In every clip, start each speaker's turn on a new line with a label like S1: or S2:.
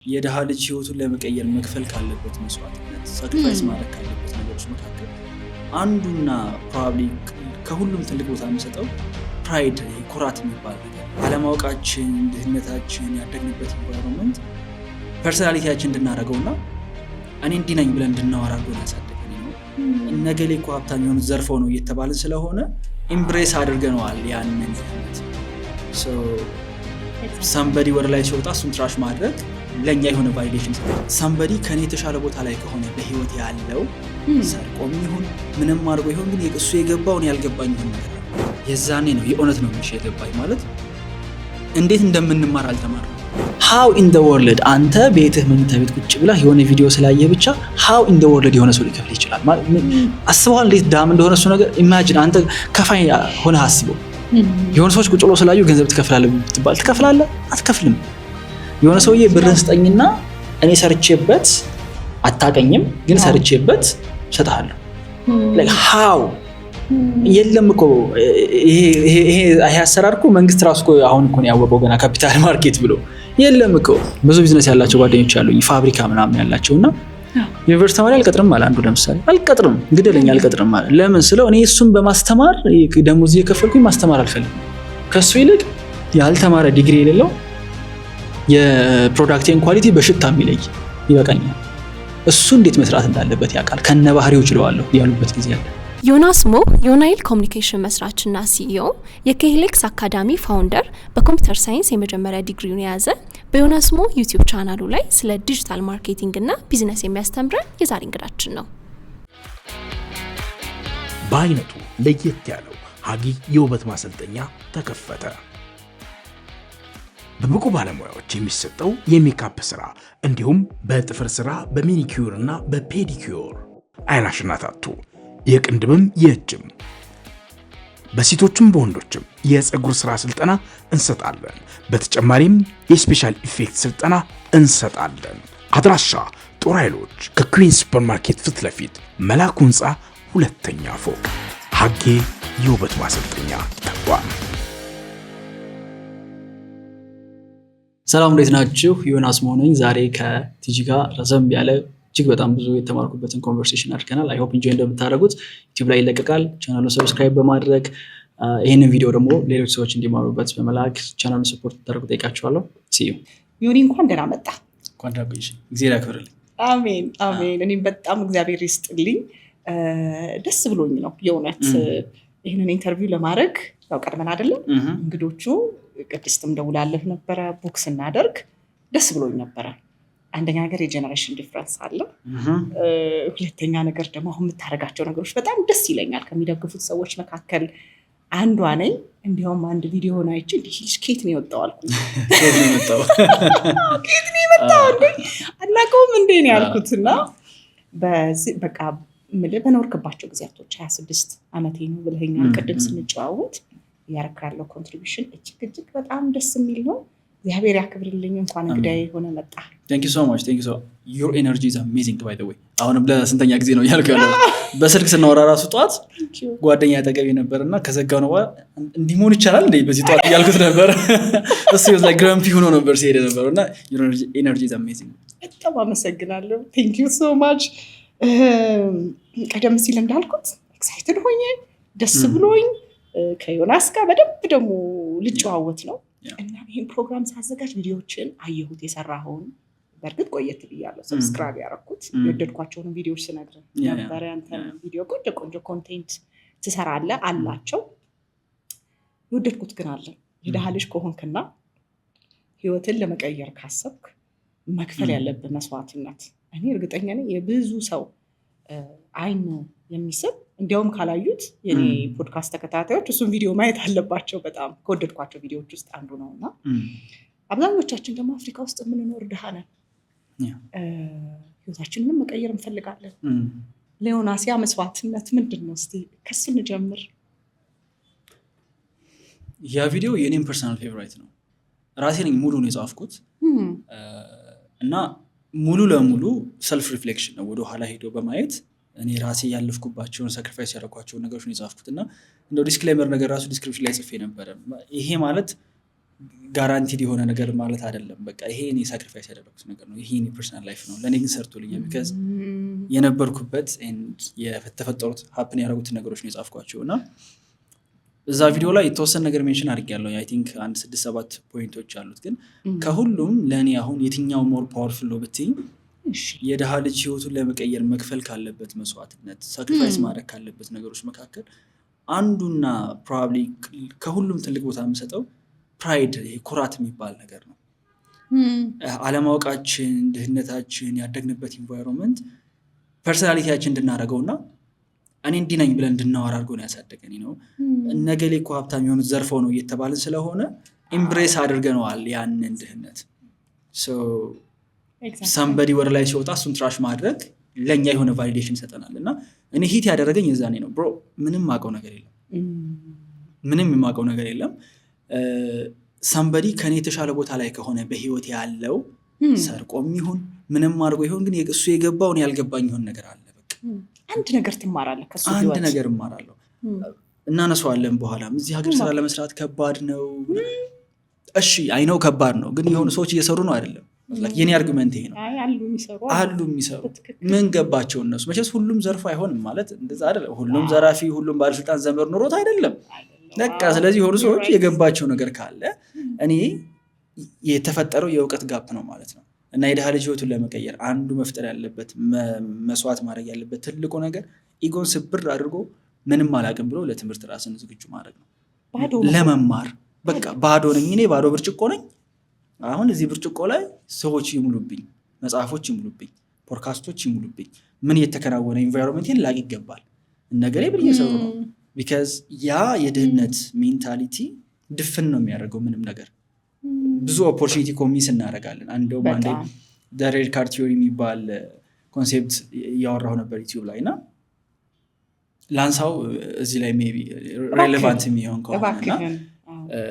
S1: የደሃ ልጅ ህይወቱን ለመቀየር መክፈል ካለበት መስዋዕትነት ሳክሪፋይስ ማድረግ ካለበት ነገሮች መካከል አንዱና ፕሮባብሊ ከሁሉም ትልቅ ቦታ የሚሰጠው ፕራይድ ኩራት የሚባል ነገር አለማወቃችን ድህነታችን ያደግንበት ኢንቫይሮንመንት ፐርሰናሊቲያችን እንድናደርገውና እኔ እንዲህ ነኝ ብለን እንድናወራ አድርጎ ያሳደገን ነው። እነገሌ እኮ ሀብታም የሆኑት ዘርፈው ነው እየተባልን ስለሆነ ኢምብሬስ አድርገነዋል ያንን ሳምበዲ ወደ ላይ ሲወጣ እሱን ትራሽ ማድረግ ለኛ የሆነ ቫሊዴሽን ሳምበዲ ከኔ የተሻለ ቦታ ላይ ከሆነ በህይወት ያለው ሰርቆም ይሁን ምንም አድርጎ ይሁን ግን እሱ የገባውን ያልገባኝ ይሁን ነገር የዛኔ ነው የእውነት ነው ምሽ የገባኝ ማለት እንዴት እንደምንማር አልተማርንም። how in the world አንተ ቤትህ መኝታ ቤት ቁጭ ብላ የሆነ ቪዲዮ ስላየ ብቻ how in the world የሆነ ሰው ሊከፍል ይችላል ማለት አስበዋል። እንዴት ዳም እንደሆነ እሱ ነገር ኢማጂን አንተ ከፋይ ሆነ አስበው የሆነ ሰዎች ቁጭ ብለው ስላዩ ገንዘብ ትከፍላለህ ብትባል ትከፍላለህ? አትከፍልም። የሆነ ሰውዬ ብርን ስጠኝና እኔ ሰርቼበት አታቀኝም ግን ሰርቼበት ሰጣለሁ like how የለም እኮ ይሄ አሰራር እኮ መንግስት ራሱ እኮ አሁን እኮ ያወቀው ገና ካፒታል ማርኬት ብሎ የለም እኮ ብዙ ቢዝነስ ያላቸው ጓደኞች አሉኝ ፋብሪካ ምናምን ያላቸውና ዩኒቨርሲቲ ተማሪ አልቀጥርም ማለት አንዱ ለምሳሌ አልቀጥርም ግደለኝ አልቀጥርም ማለት ለምን ስለው እኔ እሱን በማስተማር ደሞዝ እየከፈልኩኝ ማስተማር አልፈልግም ከሱ ይልቅ ያልተማረ ዲግሪ የሌለው የፕሮዳክቲን ኳሊቲ በሽታ የሚለይ ይበቃኛል እሱ እንዴት መስራት እንዳለበት ያውቃል ከነባህሪው ይችላልው ያሉበት ጊዜ አለ።
S2: ዮናስ ሞ ዮናይል ኮሙኒኬሽን መስራችና ሲኢኦ የኬሄሌክስ አካዳሚ ፋውንደር በኮምፒውተር ሳይንስ የመጀመሪያ ዲግሪውን የያዘ በዮናስ ሞ ዩቲዩብ ቻናሉ ላይ ስለ ዲጂታል ማርኬቲንግ እና ቢዝነስ የሚያስተምረን የዛሬ እንግዳችን ነው።
S3: በአይነቱ ለየት ያለው ሀጊ የውበት ማሰልጠኛ ተከፈተ። በብቁ ባለሙያዎች የሚሰጠው የሜካፕ ስራ እንዲሁም በጥፍር ስራ በሚኒኪዩር እና በፔዲኪዩር አይናሽና ታቱ የቅንድብም የእጅም በሴቶችም በወንዶችም የፀጉር ስራ ስልጠና እንሰጣለን። በተጨማሪም የስፔሻል ኢፌክት ስልጠና እንሰጣለን። አድራሻ ጦር ኃይሎች ከኩዊን ሱፐርማርኬት ፊት ለፊት መላኩ ህንፃ ሁለተኛ ፎቅ ሀጌ የውበት ማሰልጠኛ ተቋም።
S1: ሰላም እንዴት ናችሁ? ዮናስ ሞ ነኝ። ዛሬ ከቲጂ ጋር ረዘም ያለ እጅግ በጣም ብዙ የተማርኩበትን ኮንቨርሴሽን አድርገናል። አይ ሆፕ ኢንጆይ እንደምታደርጉት። ዩቲዩብ ላይ ይለቀቃል። ቻናሉን ሰብስክራይብ በማድረግ ይህንን ቪዲዮ ደግሞ ሌሎች ሰዎች እንዲማሩበት በመላክ ቻናሉን ሰፖርት ታደርጉ ጠይቃችኋለሁ። ሲዩ
S4: ዮኒ እንኳን ደህና መጣ።
S1: እንኳን ደህና ቆይሽ። እግዚአብሔር ያክብርልኝ።
S4: አሜን አሜን። እኔም በጣም እግዚአብሔር ይስጥልኝ። ደስ ብሎኝ ነው የእውነት ይህንን ኢንተርቪው ለማድረግ ያው ቀድመን አይደለም እንግዶቹ ቅድስትም ደውላለህ ነበረ ቡክ ስናደርግ ደስ ብሎኝ ነበረ። አንደኛ ነገር የጀነሬሽን ዲፍረንስ አለ። ሁለተኛ ነገር ደግሞ አሁን የምታደርጋቸው ነገሮች በጣም ደስ ይለኛል። ከሚደግፉት ሰዎች መካከል አንዷ ነኝ። እንዲያውም አንድ ቪዲዮ ሆነ አይቼ እንዲህ ኬት ነው የወጣው አልኩኝ። ኬት ነው የመጣው አናውቀውም እንዴ ነው ያልኩትና በቃ በኖርክባቸው ጊዜያቶች 26 ዓመቴ ነው ብለኸኛል ቅድም ስንጨዋወት ያረካለው ኮንትሪቢዩሽን እጅግ በጣም ደስ የሚል ነው። እግዚአብሔር ያክብርልኝ። እንኳን እንግዳዬ ሆነ መጣ።
S1: Thank you so much. Your energy is amazing by the way. አሁንም ለስንተኛ ጊዜ ነው ያልከው ያለው በስልክ ስናወራ ራሱ ጧት ጓደኛ ያጠገብ ነበርና ከዘጋው ነው እንዲሞን ይቻላል እንዴ በዚህ ጧት ያልኩት ነበር። እሱ like grumpy ሆኖ ነበር ሲሄድ ነበርና your energy is amazing.
S4: በጣም አመሰግናለሁ። Thank you so much. ቀደም ሲል እንዳልኩት ኤክሳይትድ ሆኜ ደስ ብሎኝ ከዮናስ ጋር በደንብ ደግሞ ልጨዋወት ነው እና ይሄን ፕሮግራም ሳዘጋጅ ቪዲዮዎችን አየሁት የሰራኸውን በርግጥ ቆየት ብያለሁ ሰብስክራይብ ያደረኩት የወደድኳቸውን ቪዲዮዎች ስነግርህ ነበር። አንተን ቪዲዮ ቆንጆ ኮንቴንት ትሰራለህ አላቸው የወደድኩት ግን አለ የደሃ ልጅ ከሆንክና ህይወትን ለመቀየር ካሰብክ መክፈል ያለብህ መስዋዕትነት እኔ እርግጠኛ ነኝ የብዙ ሰው አይን የሚስብ እንዲያውም ካላዩት የኔ ፖድካስት ተከታታዮች እሱን ቪዲዮ ማየት አለባቸው። በጣም ከወደድኳቸው ቪዲዮዎች ውስጥ አንዱ ነውና አብዛኞቻችን ደግሞ አፍሪካ ውስጥ የምንኖር ድሃ ነን። ህይወታችንን መቀየር እንፈልጋለን። ለዮናስ ያ መስዋዕትነት ምንድን ነው? እስቲ ከሱ እንጀምር።
S1: ያ ቪዲዮ የኔም ፐርሰናል ፌቨራይት ነው። ራሴ ነኝ ሙሉ ነው የጻፍኩት እና ሙሉ ለሙሉ ሰልፍ ሪፍሌክሽን ነው። ወደ ኋላ ሄዶ በማየት እኔ ራሴ ያለፍኩባቸውን ሳክሪፋይስ ያደረኳቸውን ነገሮች ነው የጻፍኩትና እንደው ዲስክሌመር ነገር ራሱ ዲስክሪፕሽን ላይ ጽፌ ነበር። ይሄ ማለት ጋራንቲድ የሆነ ነገር ማለት አይደለም። በቃ ይሄ እኔ ሳክሪፋይስ ያደረኩት ነገር ነው። ይሄ እኔ ፐርሰናል ላይፍ ነው። ለእኔ ግን ሰርቶልኛል። ቢካዝ የነበርኩበት የተፈጠሩት ሀፕን ያደረጉትን ነገሮች ነው የጻፍኳቸው እና እዛ ቪዲዮ ላይ የተወሰነ ነገር ሜንሽን አድርጌያለሁ። አይ ቲንክ 1-6-7 ፖይንቶች አሉት። ግን ከሁሉም ለእኔ አሁን የትኛው ሞር ፓወርፉል ነው ብትይኝ የድሃ ልጅ ህይወቱን ለመቀየር መክፈል ካለበት መስዋዕትነት፣ ሳክሪፋይስ ማድረግ ካለበት ነገሮች መካከል አንዱና ፕሮባብሊ ከሁሉም ትልቅ ቦታ የምሰጠው ፕራይድ፣ ኩራት የሚባል ነገር ነው። አለማወቃችን፣ ድህነታችን፣ ያደግንበት ኢንቫይሮንመንት ፐርሶናሊቲያችን እንድናደርገውና እኔ እንዲህ ነኝ ብለን እንድናወራ አድርጎ ነው ያሳደገኝ ነው። እነገሌ እኮ ሀብታም የሆኑት ዘርፈው ነው እየተባልን ስለሆነ ኢምብሬስ አድርገነዋል ያንን ድህነት። ሰምበዲ ወደ ላይ ሲወጣ እሱን ትራሽ ማድረግ ለእኛ የሆነ ቫሊዴሽን ይሰጠናል። እና እኔ ሂት ያደረገኝ የዛኔ ነው። ብሮ ምንም የማውቀው ነገር የለም። ሰምበዲ ከኔ የተሻለ ቦታ ላይ ከሆነ በህይወት ያለው ሰርቆም ይሁን ምንም አድርጎ ይሁን ግን እሱ የገባውን ያልገባኝ ይሆን ነገር አለ። በቃ
S4: አንድ ነገር ትማራለህ ከሱ ህይወት።
S1: አንድ ነገር እማራለሁ። እናነሳዋለን በኋላም። እዚህ ሀገር ስራ ለመስራት ከባድ ነው። እሺ አይነው ከባድ ነው፣ ግን የሆኑ ሰዎች እየሰሩ ነው አይደለም። የኔ አርጉመንት ይሄ ነው። አሉ የሚሰሩ ምን ገባቸው እነሱ። መቼስ ሁሉም ዘርፍ አይሆንም ማለት እንደዛ አይደለም። ሁሉም ዘራፊ፣ ሁሉም ባለስልጣን ዘመር ኑሮት አይደለም። በቃ ስለዚህ የሆኑ ሰዎች የገባቸው ነገር ካለ እኔ የተፈጠረው የእውቀት ጋፕ ነው ማለት ነው። እና የድሃ ልጅ ህይወቱን ለመቀየር አንዱ መፍጠር ያለበት መስዋዕት ማድረግ ያለበት ትልቁ ነገር ኢጎን ስብር አድርጎ ምንም አላውቅም ብሎ ለትምህርት ራስን ዝግጁ ማድረግ ነው። ለመማር በቃ ባዶ ነኝ እኔ፣ ባዶ ብርጭቆ ነኝ። አሁን እዚህ ብርጭቆ ላይ ሰዎች ይሙሉብኝ፣ መጽሐፎች ይሙሉብኝ፣ ፖድካስቶች ይሙሉብኝ። ምን እየተከናወነ ኢንቫይሮንመንቴን ላቅ ይገባል። እነገሬ ብል እየሰሩ ነው። ቢካዝ ያ የድህነት ሜንታሊቲ ድፍን ነው የሚያደርገው ምንም ነገር። ብዙ ኦፖርቹኒቲ ኮሚስ እናደርጋለን። እንደውም አንዴ ሬድ ካርድ ቲዮሪ የሚባል ኮንሴፕት እያወራሁ ነበር ዩቲዩብ ላይ እና ላንሳው እዚህ ላይ ሜይ ቢ ሬሌቫንት የሚሆን ከሆነና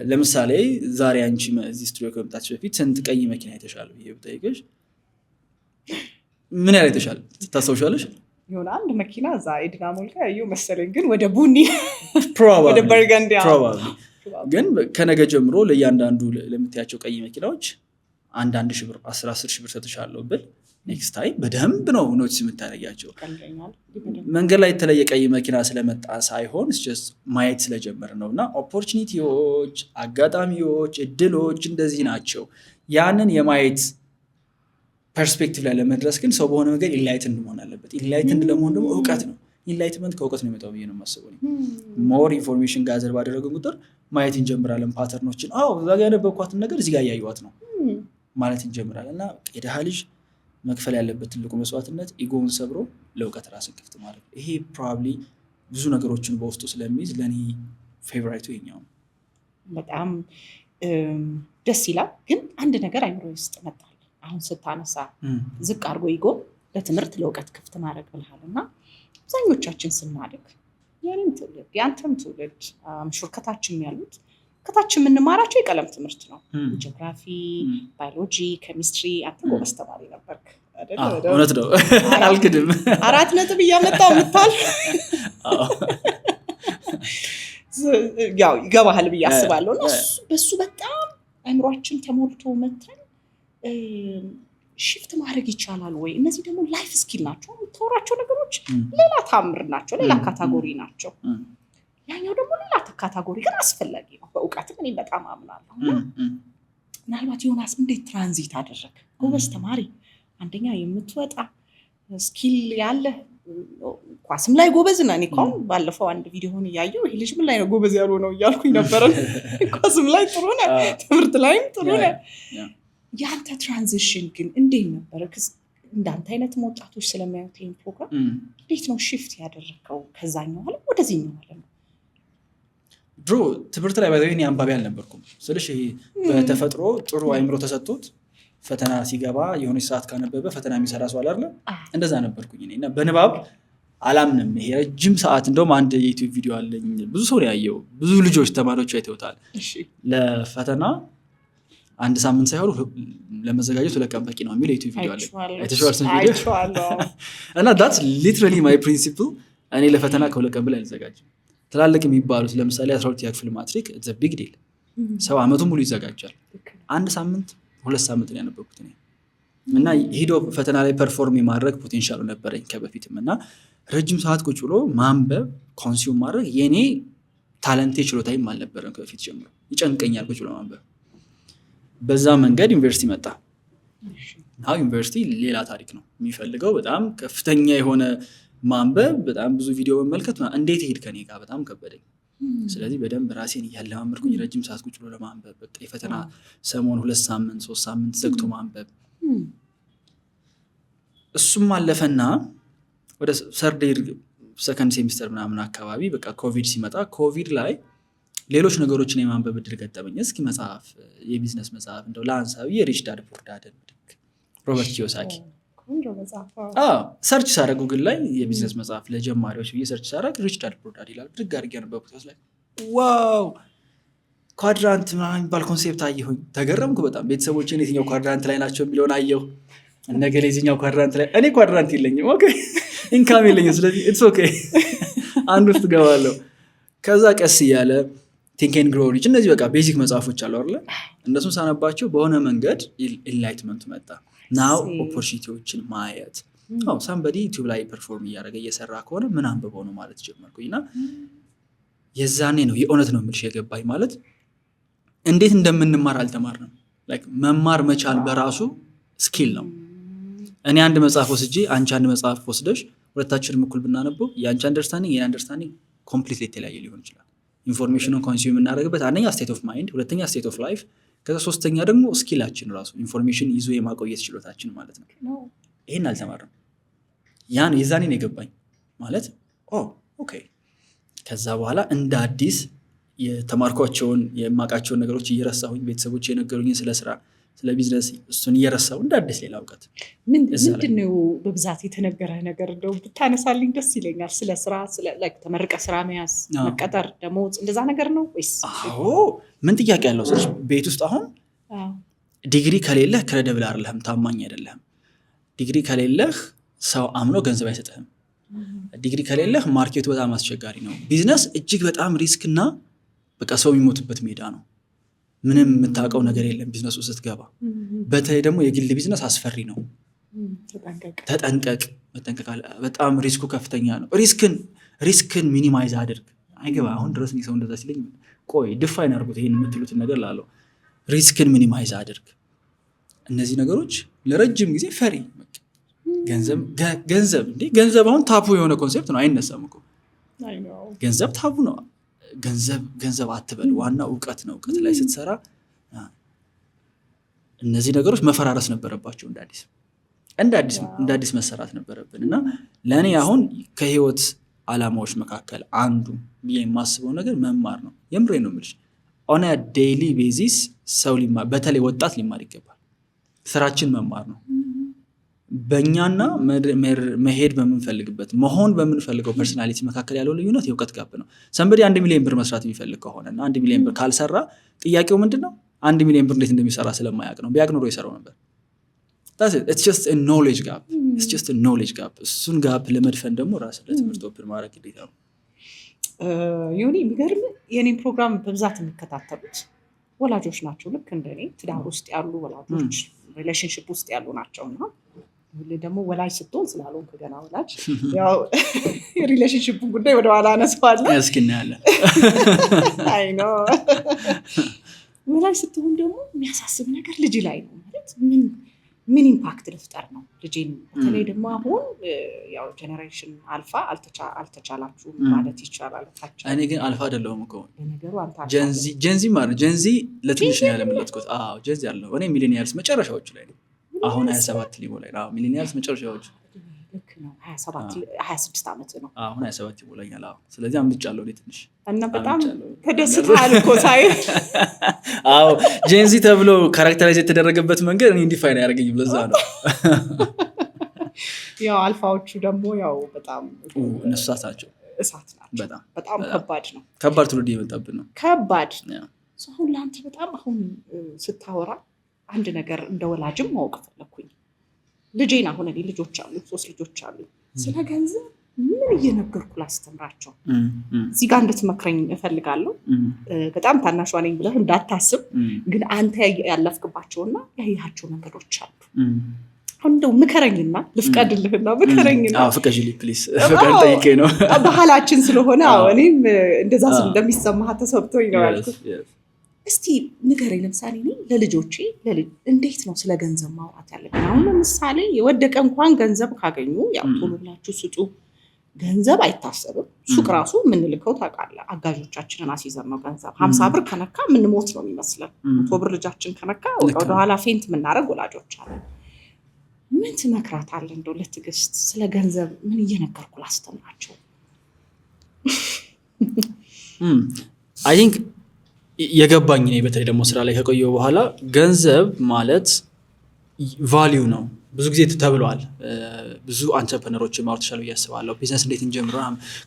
S1: ለምሳሌ ዛሬ አንቺ እዚህ ስቱዲዮ ከመምጣትሽ በፊት ስንት ቀይ መኪና አይተሻል ብዬ ብጠይቅሽ ምን ያህል አይተሻል ታስታውሻለሽ?
S4: የሆነ አንድ መኪና እዛ ኤድና ሞል ጋር ያየው መሰለኝ፣ ግን ወደ ቡኒ ወደ በርገንዲ
S1: ግን ከነገ ጀምሮ ለእያንዳንዱ ለምትያቸው ቀይ መኪናዎች 1 ሺህ ብር 10 ሺህ ብር ሰጥሻለሁ ብል ኔክስት ታይም በደንብ ነው ኖቲስ የምታደርጊያቸው። መንገድ ላይ የተለየ ቀይ መኪና ስለመጣ ሳይሆን ማየት ስለጀመር ነው። እና ኦፖርቹኒቲዎች፣ አጋጣሚዎች፣ እድሎች እንደዚህ ናቸው። ያንን የማየት ፐርስፔክቲቭ ላይ ለመድረስ ግን ሰው በሆነ ነገር ኢንላይትንድ መሆን አለበት። ኢንላይትንድ ለመሆን ደግሞ እውቀት ነው። ኢንላይትመንት ከእውቀት ነው የሚመጣው ብዬ ነው የማስበው። ሞር ኢንፎርሜሽን ጋዘር ባደረገን ቁጥር ማየት እንጀምራለን። ፓተርኖችን እዛ ጋ ያነበብኳትን ነገር እዚህ ጋ እያየኋት ነው ማለት እንጀምራለን። እና የድሃ ልጅ መክፈል ያለበት ትልቁ መስዋዕትነት ኢጎውን ሰብሮ ለእውቀት ራስን ክፍት ማድረግ። ይሄ ፕሮባብሊ ብዙ ነገሮችን በውስጡ ስለሚይዝ ለእኔ ፌቨራይቱ ይኸኛው።
S4: በጣም ደስ ይላል። ግን አንድ ነገር አይምሮ ውስጥ መጣል አሁን ስታነሳ ዝቅ አድርጎ ኢጎ ለትምህርት ለእውቀት ክፍት ማድረግ ብልሃል እና አብዛኞቻችን ስናድግ የኔም ትውልድ የአንተም ትውልድ ምሹር ከታችም ያሉት ከታች የምንማራቸው የቀለም ትምህርት ነው። ጂኦግራፊ፣ ባዮሎጂ፣ ኬሚስትሪ። አንተ ጎበዝ ተማሪ ነበርክ አይደል?
S1: እውነት ነው አልክድም።
S4: 4 ነጥብ እያመጣው ምታል ያው ይገባሃል ብዬ አስባለሁ። እና በሱ በጣም አእምሯችን ተሞልቶ መተን ሽፍት ማድረግ ይቻላል ወይ? እነዚህ ደግሞ ላይፍ ስኪል ናቸው። የምታወራቸው ነገሮች ሌላ ታምር ናቸው፣ ሌላ ካታጎሪ ናቸው። ያኛው ደግሞ ሌላ ካታጎሪ ግን አስፈላጊ ነው። በእውቀትም እኔ በጣም አምናለሁ። ምናልባት ዮናስ እንዴት ትራንዚት አደረግ? ጎበዝ ተማሪ፣ አንደኛ የምትወጣ ስኪል ያለ፣ ኳስም ላይ ጎበዝ ነህ። እኔ እንኳን ባለፈው አንድ ቪዲዮውን እያየሁ ይሄ ልጅ ምን ላይ ነው ጎበዝ ያልሆነው እያልኩኝ ነበረ። ኳስም ላይ ጥሩ ነህ፣ ትምህርት ላይም ጥሩ ነህ። ያንተ ትራንዚሽን ግን እንዴት ነበረ? እንዳንተ አይነት ወጣቶች ስለሚያዩት ይሄን ፕሮግራም እንዴት ነው ሽፍት ያደረከው ከዛኛው ዓለም ወደዚህኛው ዓለም?
S1: ድሮ ትምህርት ላይ ባይዘኝ አንባቢ አልነበርኩም ስልሽ፣ ይሄ በተፈጥሮ ጥሩ አይምሮ ተሰጥቶት ፈተና ሲገባ የሆነች ሰዓት ካነበበ ፈተና የሚሰራ ሰው አይደለ? እንደዛ ነበርኩኝ እኔ። እና በንባብ አላምንም። ይሄ ረጅም ሰዓት እንደውም አንድ የዩቲዩብ ቪዲዮ አለኝ፣ ብዙ ሰው ያየው፣ ብዙ ልጆች ተማሪዎች አይተውታል። ለፈተና 1 ሳምንት ሳይሆን ለመዘጋጀት 2 ቀን በቂ ነው የሚል የዩቲዩብ ቪዲዮ አለ። እና that's literally my principle። እኔ ለፈተና ከ2 ቀን በላይ አልዘጋጅም። ትላልቅ የሚባሉት ለምሳሌ 12ኛ ክፍል ማትሪክ it's a big deal። ሰው አመቱን ሙሉ ይዘጋጃል። አንድ ሳምንት 2 ሳምንት ነው ያነበብኩት እኔ እና ሄዶ ፈተና ላይ ፐርፎርም የማድረግ ፖቴንሻሉ ነበረኝ ከበፊትም እና ረጅም ሰዓት ቁጭ ብሎ ማንበብ ኮንሱም ማድረግ የኔ ታለንቴ ችሎታይም አልነበረም ከበፊት ጀምሮ ይጨንቀኛል ቁጭ ብሎ ማንበብ። በዛ መንገድ ዩኒቨርሲቲ መጣ። አሁን ዩኒቨርሲቲ ሌላ ታሪክ ነው የሚፈልገው በጣም ከፍተኛ የሆነ ማንበብ በጣም ብዙ ቪዲዮ መመልከት እንዴት ሄድ ከኔ ጋር በጣም ከበደኝ። ስለዚህ በደንብ ራሴን እያለማመድኩኝ ረጅም ሰዓት ቁጭ ብሎ ለማንበብ በቃ የፈተና ሰሞን 2 ሳምንት 3 ሳምንት ዘግቶ ማንበብ እሱም አለፈና ወደ ሰርድ ይር ሰከንድ ሴሚስተር ምናምን አካባቢ በቃ ኮቪድ ሲመጣ ኮቪድ ላይ ሌሎች ነገሮችን የማንበብ እድል ገጠመኝ። እስኪ መጽሐፍ የቢዝነስ መጽሐፍ እንደው ላንሳብ የሪች ዳድ ፑር ዳድ ሮበርት ኪዮሳኪ ሰርች ሳረግ ጉግል ላይ የቢዝነስ መጽሐፍ ለጀማሪዎች ብዬ ሰርች ሳረግ ሪች ዳድ ፑር ዳድ ይላል። ብድግ አድርጌ ያነበብኩት ላይ ዋው ኳድራንት የሚባል ኮንሴፕት አየሁኝ። ተገረምኩ በጣም። ቤተሰቦችን የትኛው ኳድራንት ላይ ናቸው የሚለውን አየሁ። እነገሌ የትኛው ኳድራንት ላይ እኔ ኳድራንት የለኝም ኦኬ ኢንካም የለኝም ስለዚህ ኢትስ ኦኬ አንድ ውስጥ ገባለሁ። ከዛ ቀስ እያለ ቲንክ ኤንድ ግሮው ሪች እነዚህ በቃ ቤዚክ መጽሐፎች አሉ አይደል እነሱን ሳነባቸው በሆነ መንገድ ኢንላይትመንት መጣ። ናው ኦፖርቹኒቲዎችን ማየት ሳምበዲ ዩቲዩብ ላይ ፐርፎርም እያደረገ እየሰራ ከሆነ ምን አንብበው ነው ማለት ጀመርኩኝና የዛኔ ነው የእውነት ነው የምልሽ የገባኝ ማለት እንዴት እንደምንማር አልተማርንም። ላይክ መማር መቻል በራሱ ስኪል ነው። እኔ አንድ መጽሐፍ ወስጄ አንቺ አንድ መጽሐፍ ወስደሽ ሁለታችንም እኩል ብናነበው የአንቺ አንደርስታንዲንግ የኔ አንደርስታንዲንግ ኮምፕሊትሊ የተለያየ ሊሆን ይችላል። ኢንፎርሜሽኑን ኮንሱም የምናደርግበት አንደኛ ስቴት ኦፍ ማይንድ፣ ሁለተኛ ስቴት ኦፍ ላይፍ፣ ከዛ ሶስተኛ ደግሞ ስኪላችን ራሱ ኢንፎርሜሽን ይዞ የማቆየት ችሎታችን ማለት ነው። ይሄን አልተማርንም። ያን የዛኔ ነው የገባኝ ማለት ኦኬ። ከዛ በኋላ እንደ አዲስ የተማርኳቸውን የማውቃቸውን ነገሮች እየረሳሁኝ ቤተሰቦች የነገሩኝን ስለ ስራ ስለ ቢዝነስ እሱን እየረሳሁ እንደ አዲስ ሌላ እውቀት
S4: ምንድን ነው በብዛት የተነገረ ነገር እንደው ብታነሳልኝ ደስ ይለኛል። ስለ ስራ ተመርቀ ስራ መያዝ መቀጠር ደሞዝ እንደዛ ነገር ነው ወይስ?
S1: ምን ጥያቄ ያለው ሰዎች ቤት ውስጥ አሁን ዲግሪ ከሌለህ ክሬዲብል አይደለህም፣ ታማኝ አይደለህም። ዲግሪ ከሌለህ ሰው አምኖ ገንዘብ አይሰጥህም። ዲግሪ ከሌለህ ማርኬቱ በጣም አስቸጋሪ ነው። ቢዝነስ እጅግ በጣም ሪስክና በቃ ሰው የሚሞትበት ሜዳ ነው። ምንም የምታውቀው ነገር የለም ቢዝነሱ ስትገባ። በተለይ ደግሞ የግል ቢዝነስ አስፈሪ ነው። ተጠንቀቅ፣ በጣም ሪስኩ ከፍተኛ ነው። ሪስክን ሚኒማይዝ አድርግ። አይገባ አሁን ድረስ ሰው እንደዛ ሲለኝ ቆይ ዲፋይን አድርጉት ይሄን የምትሉትን ነገር ላለው ሪስክን ሚኒማይዝ አድርግ። እነዚህ ነገሮች ለረጅም ጊዜ ፈሪ ገንዘብ አሁን ታቡ የሆነ ኮንሴፕት ነው። አይነሳም እኮ ገንዘብ ታቡ ነው። ገንዘብ አትበል፣ ዋና እውቀት ነው። እውቀት ላይ ስትሰራ እነዚህ ነገሮች መፈራረስ ነበረባቸው። እንደ አዲስ መሰራት ነበረብን እና ለእኔ አሁን ከህይወት አላማዎች መካከል አንዱ ብዬ የማስበው ነገር መማር ነው። የምሬ ነው የምልሽ። ኦን አ ዴይሊ ቤዚስ ሰው ሊማር፣ በተለይ ወጣት ሊማር ይገባል። ስራችን መማር ነው። በእኛና መሄድ በምንፈልግበት መሆን በምንፈልገው ፐርሶናሊቲ መካከል ያለው ልዩነት የእውቀት ጋፕ ነው። ሰንበዲ 1 ሚሊዮን ብር መስራት የሚፈልግ ከሆነና 1 ሚሊዮን ብር ካልሰራ ጥያቄው ምንድን ነው? 1 ሚሊዮን ብር እንዴት እንደሚሰራ ስለማያውቅ ነው። ቢያውቅ ኖሮ ይሰራው ነበር። it's just a knowledge gap እሱን ጋፕ ለመድፈን ደግሞ ራስን ለትምህርት ኦፕን ማድረግ ግዴታ ነው።
S4: ዮኒ የሚገርም የኔን ፕሮግራም በብዛት የሚከታተሉት ወላጆች ናቸው። ልክ እንደኔ ትዳር ውስጥ ያሉ ወላጆች ሪሌሽንሺፕ ውስጥ ያሉ ናቸውና ደግሞ ወላጅ ስትሆን ስላልሆንክ ገና ወላጅ ያው የሪሌሽንሺፑን ጉዳይ ወደ ኋላ አነሳዋለሁ።
S1: እስኪ እናያለን።
S4: አይ ኖ ወላጅ ስትሆን ደግሞ የሚያሳስብ ነገር ልጅ ላይ ነው ማለት ምን ኢምፓክት ልፍጠር ነው ልጄን። በተለይ ደግሞ አሁን ያው ጀነሬሽን አልፋ አልተቻላችሁም ማለት ይቻላል።
S1: እኔ ግን አልፋ አይደለሁም እኮ
S4: ለነገሩ አንተ
S1: ጀንዚ ማለት ጀንዚ ለትንሽ ነው ያለመለጥኩት። ጀንዚ አለው። እኔ ሚሊኒያልስ መጨረሻዎቹ ላይ ነው። አሁን 27 ሊሞላኝ ነው። ሚሊኒያልስ መጨረሻዎቹ
S4: ልክ ነው። 26 ዓመት ነው
S1: አሁን 27 ይሞላኛል። ስለዚህ አምልጫለሁ እኔ ትንሽ
S4: እና በጣም ተደስታል እኮ ሳይ።
S1: ጀንዚ ተብሎ ካራክተራይዝ የተደረገበት መንገድ እኔ እንዲፋይን ያደርገኝም ለዛ ነው።
S4: ያው አልፋዎቹ ደግሞ ያው በጣም
S1: እነሱ ናቸው፣
S4: እሳት ናቸው። በጣም ከባድ ነው።
S1: ከባድ ትውልድ የመጣብን ነው።
S4: ከባድ አሁን ለአንተ በጣም አሁን ስታወራ አንድ ነገር እንደ ወላጅም ማወቅ ፈለኩኝ። ልጄን አሁን እኔ ልጆች አሉ፣ 3 ልጆች አሉ። ስለ ገንዘብ ምን እየነገርኩ ላስተምራቸው? እዚህ ጋር እንድትመክረኝ እፈልጋለሁ። በጣም ታናሿ ነኝ ብለህ እንዳታስብ፣ ግን አንተ ያለፍክባቸውና ያያቸው መንገዶች አሉ። እንደው ምከረኝና ልፍቀድልህና ምከረኝና።
S1: ፍቀጅልኝ ፕሊዝ፣ ፍቃድ ጠይቄ ነው
S4: ባህላችን ስለሆነ። እኔም እንደዛ እንደሚሰማህ ተሰብቶኝ ነው ያልኩት። እስቲ ንገረኝ። ለምሳሌ ለልጆቼ እንዴት ነው ስለ ገንዘብ ማውራት ያለብን? አሁን ለምሳሌ የወደቀ እንኳን ገንዘብ ካገኙ ያው ቶሎ ብላችሁ ስጡ። ገንዘብ አይታሰብም። ሱቅ ራሱ የምንልከው ታውቃለህ፣ አጋዦቻችንን አስይዘን ነው ገንዘብ። 50 ብር ከነካ የምንሞት ነው የሚመስለን። 100 ብር ልጃችን ከነካ ወደኋላ ፌንት የምናደርግ ወላጆች አለን። ምን ትመክራታለህ እንደው ለትዕግስት? ስለ ገንዘብ ምን እየነገርኩ ላስተምራቸው?
S1: አይ ቲንክ የገባኝ ነኝ። በተለይ ደግሞ ስራ ላይ ከቆየው በኋላ ገንዘብ ማለት ቫሊዩ ነው። ብዙ ጊዜ ተብሏል። ብዙ አንተርፕረነሮች ማውራት ይችላሉ ብዬ አስባለሁ። ቢዝነስ እንዴት እንጀምር፣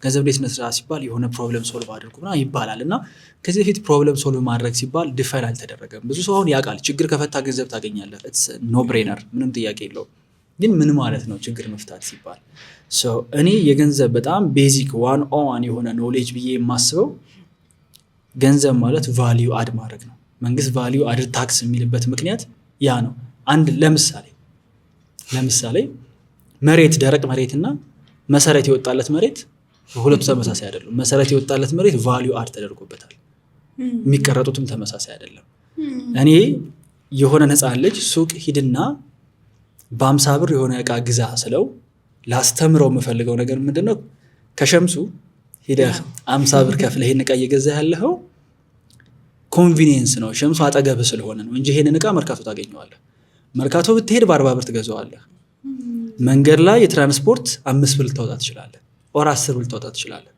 S1: ገንዘብ እንዴት እንስራ ሲባል የሆነ ፕሮብለም ሶልቭ አድርጉ ምናምን ይባላል እና ከዚህ በፊት ፕሮብለም ሶልቭ ማድረግ ሲባል ዲፋይን አልተደረገም። ብዙ ሰው አሁን ያውቃል፣ ችግር ከፈታ ገንዘብ ታገኛለህ። ኢትስ ኖ ብሬነር፣ ምንም ጥያቄ የለውም። ግን ምን ማለት ነው ችግር መፍታት ሲባል? እኔ የገንዘብ በጣም ቤዚክ ዋን የሆነ ኖሌጅ ብዬ የማስበው ገንዘብ ማለት ቫሊዩ አድ ማድረግ ነው። መንግስት ቫሊዩ አድ ታክስ የሚልበት ምክንያት ያ ነው። አንድ ለምሳሌ መሬት፣ ደረቅ መሬትና መሰረት የወጣለት መሬት ሁለቱ ተመሳሳይ አይደሉም። መሰረት የወጣለት መሬት ቫሊዩ አድ ተደርጎበታል። የሚቀረጡትም ተመሳሳይ አይደለም። እኔ የሆነ ህፃን ልጅ ሱቅ ሂድና በ50 ብር የሆነ እቃ ግዛ ስለው ላስተምረው የምፈልገው ነገር ምንድነው? ከሸምሱ ሄደህ 50 ብር ከፍለህ ይሄን እቃ እየገዛ ያለኸው ኮንቪኒየንስ ነው፣ ሸምሱ አጠገብህ ስለሆነ ነው እንጂ ይሄንን እቃ መርካቶ ታገኘዋለህ። መርካቶ ብትሄድ በ40 ብር ትገዛዋለህ። መንገድ ላይ የትራንስፖርት 5 ብር ልታወጣ ትችላለህ፣ ኦር 10 ብር ልታወጣ ትችላለህ፣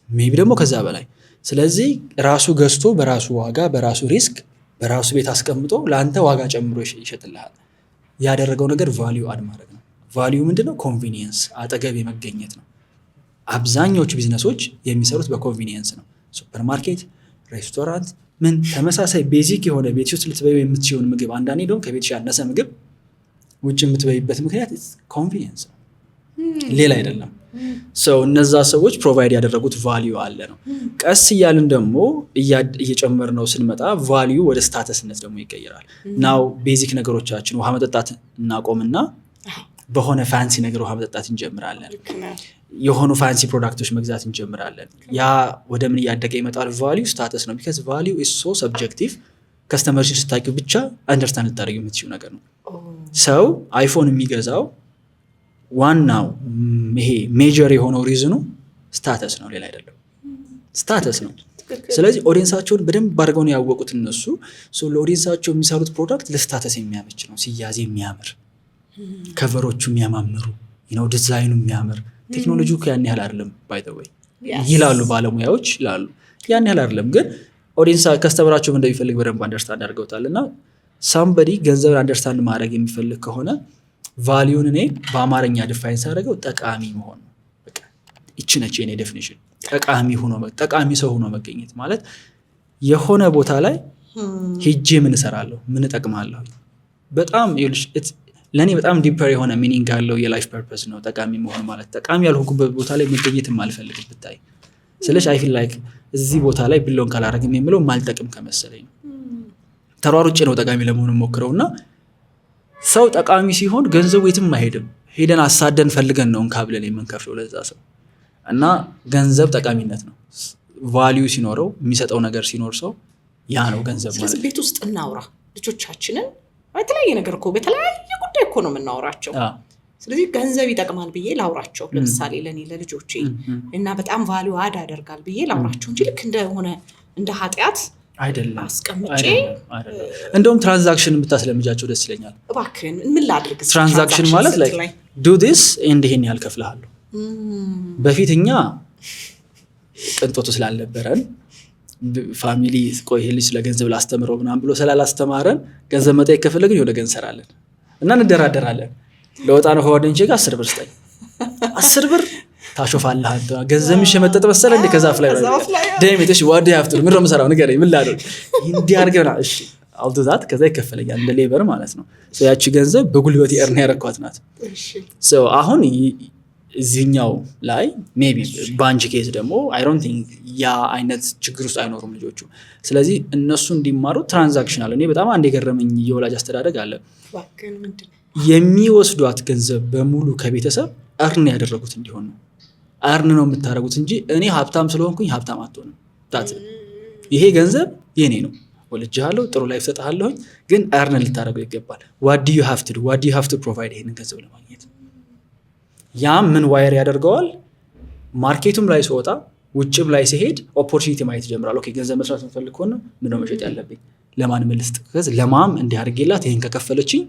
S1: ሜቢ ደግሞ ከዛ በላይ። ስለዚህ ራሱ ገዝቶ በራሱ ዋጋ በራሱ ሪስክ በራሱ ቤት አስቀምጦ ለአንተ ዋጋ ጨምሮ ይሸጥልሃል። ያደረገው ነገር ቫሊዩ አድ ማድረግ ነው። ቫሊዩ ምንድነው? ኮንቪኒየንስ፣ አጠገብ የመገኘት ነው። አብዛኞቹ ቢዝነሶች የሚሰሩት በኮንቪኒየንስ ነው። ሱፐርማርኬት፣ ሬስቶራንት፣ ምን ተመሳሳይ ቤዚክ የሆነ ቤት ውስጥ ልትበይው የምትችይውን ምግብ አንዳንዴ ደግሞ ከቤትሽ ያነሰ ምግብ ውጭ የምትበይበት ምክንያት ኮንቪኒየንስ ነው፣ ሌላ አይደለም። እነዛ ሰዎች ፕሮቫይድ ያደረጉት ቫሊዩ አለ ነው። ቀስ እያልን ደግሞ እየጨመር ነው ስንመጣ ቫሊዩ ወደ ስታተስነት ደግሞ ይቀይራል። ናው ቤዚክ ነገሮቻችን ውሃ መጠጣት እናቆምና በሆነ ፋንሲ ነገር ውሃ መጠጣት እንጀምራለን። የሆኑ ፋንሲ ፕሮዳክቶች መግዛት እንጀምራለን። ያ ወደ ምን እያደገ ይመጣል? ቫሊዩ ስታተስ ነው። ቢካዝ ቫሊዩ ኢዝ ሶ ሰብጀክቲቭ። ከስተመርሽን ስታቂው ብቻ አንደርስታንድ ልታደርጊው የምትችይው ነገር ነው። ሰው አይፎን የሚገዛው ዋናው ይሄ ሜጀር የሆነው ሪዝኑ ስታተስ ነው፣ ሌላ አይደለም። ስታተስ ነው። ስለዚህ ኦዲየንሳቸውን በደንብ አድርገው ነው ያወቁት እነሱ። ለኦዲየንሳቸው የሚሰሩት ፕሮዳክት ለስታተስ የሚያመች ነው። ሲያዝ የሚያምር፣ ከቨሮቹ የሚያማምሩ፣ ዲዛይኑ የሚያምር። ቴክኖሎጂው ያን ያህል አይደለም ባይ ዘ ወይ ይላሉ ባለሙያዎች ይላሉ። ያን ያህል አይደለም፣ ግን ኦዲየንስ ከስተመራቸው እንደሚፈልግ በደንብ አንደርስታንድ አድርገውታል። እና ሳምበዲ ገንዘብን አንደርስታንድ ማድረግ የሚፈልግ ከሆነ ቫሊዩን እኔ በአማርኛ ዲፋይን ሳደርገው ጠቃሚ መሆን ነው። በቃ ይቺ ነች የኔ ዴፊኒሽን። ጠቃሚ ሰው ሆኖ መገኘት ማለት የሆነ ቦታ ላይ ሄጄ ምን እሰራለሁ፣ ምን እጠቅማለሁ። በጣም ለእኔ በጣም ዲፐር የሆነ ሚኒንግ ያለው የላይፍ ፐርፐስ ነው ጠቃሚ መሆን ማለት። ጠቃሚ ያልሆንኩበት ቦታ ላይ መገኘትም አልፈልግም ብታይ። ስለዚህ አይ ፊል ላይክ እዚህ ቦታ ላይ ብሎን ካላረግም የምለው ማልጠቅም ከመሰለኝ ነው። ተሯሩጬ ነው ጠቃሚ ለመሆን ሞክረው እና ሰው ጠቃሚ ሲሆን ገንዘቡ የትም አይሄድም። ሄደን አሳደን ፈልገን ነው እንካብለን የምንከፍለው ለዛ ሰው። እና ገንዘብ ጠቃሚነት ነው። ቫሊዩ ሲኖረው የሚሰጠው ነገር ሲኖር ሰው ያ ነው ገንዘብ ማለት።
S4: ስለዚህ ቤት ውስጥ እናውራ ልጆቻችንን በተለያየ ነገር እኮ በተለያየ ጉዳይ እኮ ነው የምናወራቸው። ስለዚህ ገንዘብ ይጠቅማል ብዬ ላውራቸው። ለምሳሌ ለኔ ለልጆቼ እና በጣም ቫልዩ አድ ያደርጋል ብዬ ላውራቸው እንጂ ልክ እንደሆነ እንደ ኃጢያት
S1: አይደለም
S4: አስቀምጬ።
S1: እንደውም ትራንዛክሽን ብታስለምጃቸው ደስ ይለኛል።
S4: እባክህን ምን ላድርግ?
S1: ትራንዛክሽን ማለት ላይ ዱ ዲስ ኤንድ ይሄን ያህል ከፍልሃለሁ። በፊት እኛ ቅንጦቱ ስላልነበረን ፋሚሊ ቆይ ይሄ ልጅ ስለ ገንዘብ ላስተምረው ምናምን ብሎ ስላላስተማረን ገንዘብ መጠየቅ ከፈለግን የሆነ ገንዘብ እንሰራለን እና እንደራደራለን። ለወጣ ነው ጓደኞቼ ጋር 10 ብር ስጠኝ፣ 10 ብር ታሾፋለህ አንተ ገንዘብ ይሸመጠጥ መሰለ እንደ ከዛፍ ላይ ደምትሽ ዋዲ ያፍቱ ምን ነው መሰራው ነገር ምን ላድርግ እንዲህ አድርገና እሺ አውጥታት ከዛ ይከፈለኛል እንደ ሌበር ማለት ነው። ያቺ ገንዘብ በጉልበት እርና ያረኳት ናት። አሁን እዚህኛው ላይ ሜቢ ባንች ኬዝ ደግሞ አይ ዶንት ቲንክ ያ አይነት ችግር ውስጥ አይኖሩም ልጆቹ። ስለዚህ እነሱ እንዲማሩ ትራንዛክሽናል እኔ በጣም አንድ የገረመኝ የወላጅ አስተዳደግ አለ። የሚወስዷት ገንዘብ በሙሉ ከቤተሰብ እርን ያደረጉት እንዲሆን ነው። እርን ነው የምታደርጉት እንጂ እኔ ሀብታም ስለሆንኩኝ ሀብታም አትሆንም። ይሄ ገንዘብ የኔ ነው፣ ወልጅሃለሁ፣ ጥሩ ላይፍ ሰጥሃለሁኝ፣ ግን እርን ልታደርገው ይገባል። ዋት ዱ ዩ ሃቭ ቱ ዱ፣ ዋት ዱ ዩ ሃቭ ቱ ፕሮቫይድ ይሄንን ገንዘብ ለማግኘት። ያም ምን ዋየር ያደርገዋል? ማርኬቱም ላይ ሲወጣ ውጭም ላይ ሲሄድ ኦፖርቹኒቲ ማየት ይጀምራል። ኦኬ ገንዘብ መስራት የምፈልግ ከሆነ ምን ነው መሸጥ ያለብኝ? ለማን መልስጥ? ለማም እንዲያርግላት ይሄን ከከፈለችኝ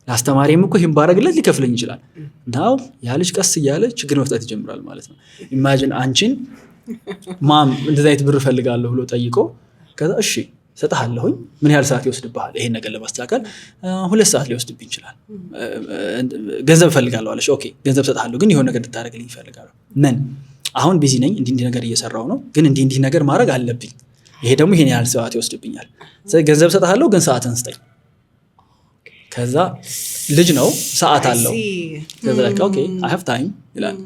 S1: ለአስተማሪም እኮ ይሄን ባረግለት ሊከፍለኝ ይችላል። ናው ያ ልጅ ቀስ እያለ ችግር መፍታት ይጀምራል ማለት ነው። ኢማጂን አንቺን ማም እንደዛ አይነት ብር ፈልጋለሁ ብሎ ጠይቆ ከዛ እሺ ሰጣለሁኝ ምን ያህል ሰዓት ይወስድብሃል ይሄን ነገር ለማስተካከል? 2 ሰዓት ሊወስድብኝ ይችላል። ገንዘብ ፈልጋለሁ አለሽ። ኦኬ ገንዘብ ሰጣለሁ ግን የሆነ ነገር እንድታረግልኝ ፈልጋለሁ። ምን አሁን ቢዚ ነኝ፣ እንዲህ ነገር እየሰራው ነው፣ ግን እንዲህ ነገር ማድረግ አለብኝ። ይሄ ደግሞ ይሄን ያህል ሰዓት ይወስድብኛል። ስለዚህ ገንዘብ ሰጣለሁ ግን ሰዓትን ስጠኝ። ከዛ ልጅ ነው ሰዓት አለው። ከዛ like okay I have time ይላል።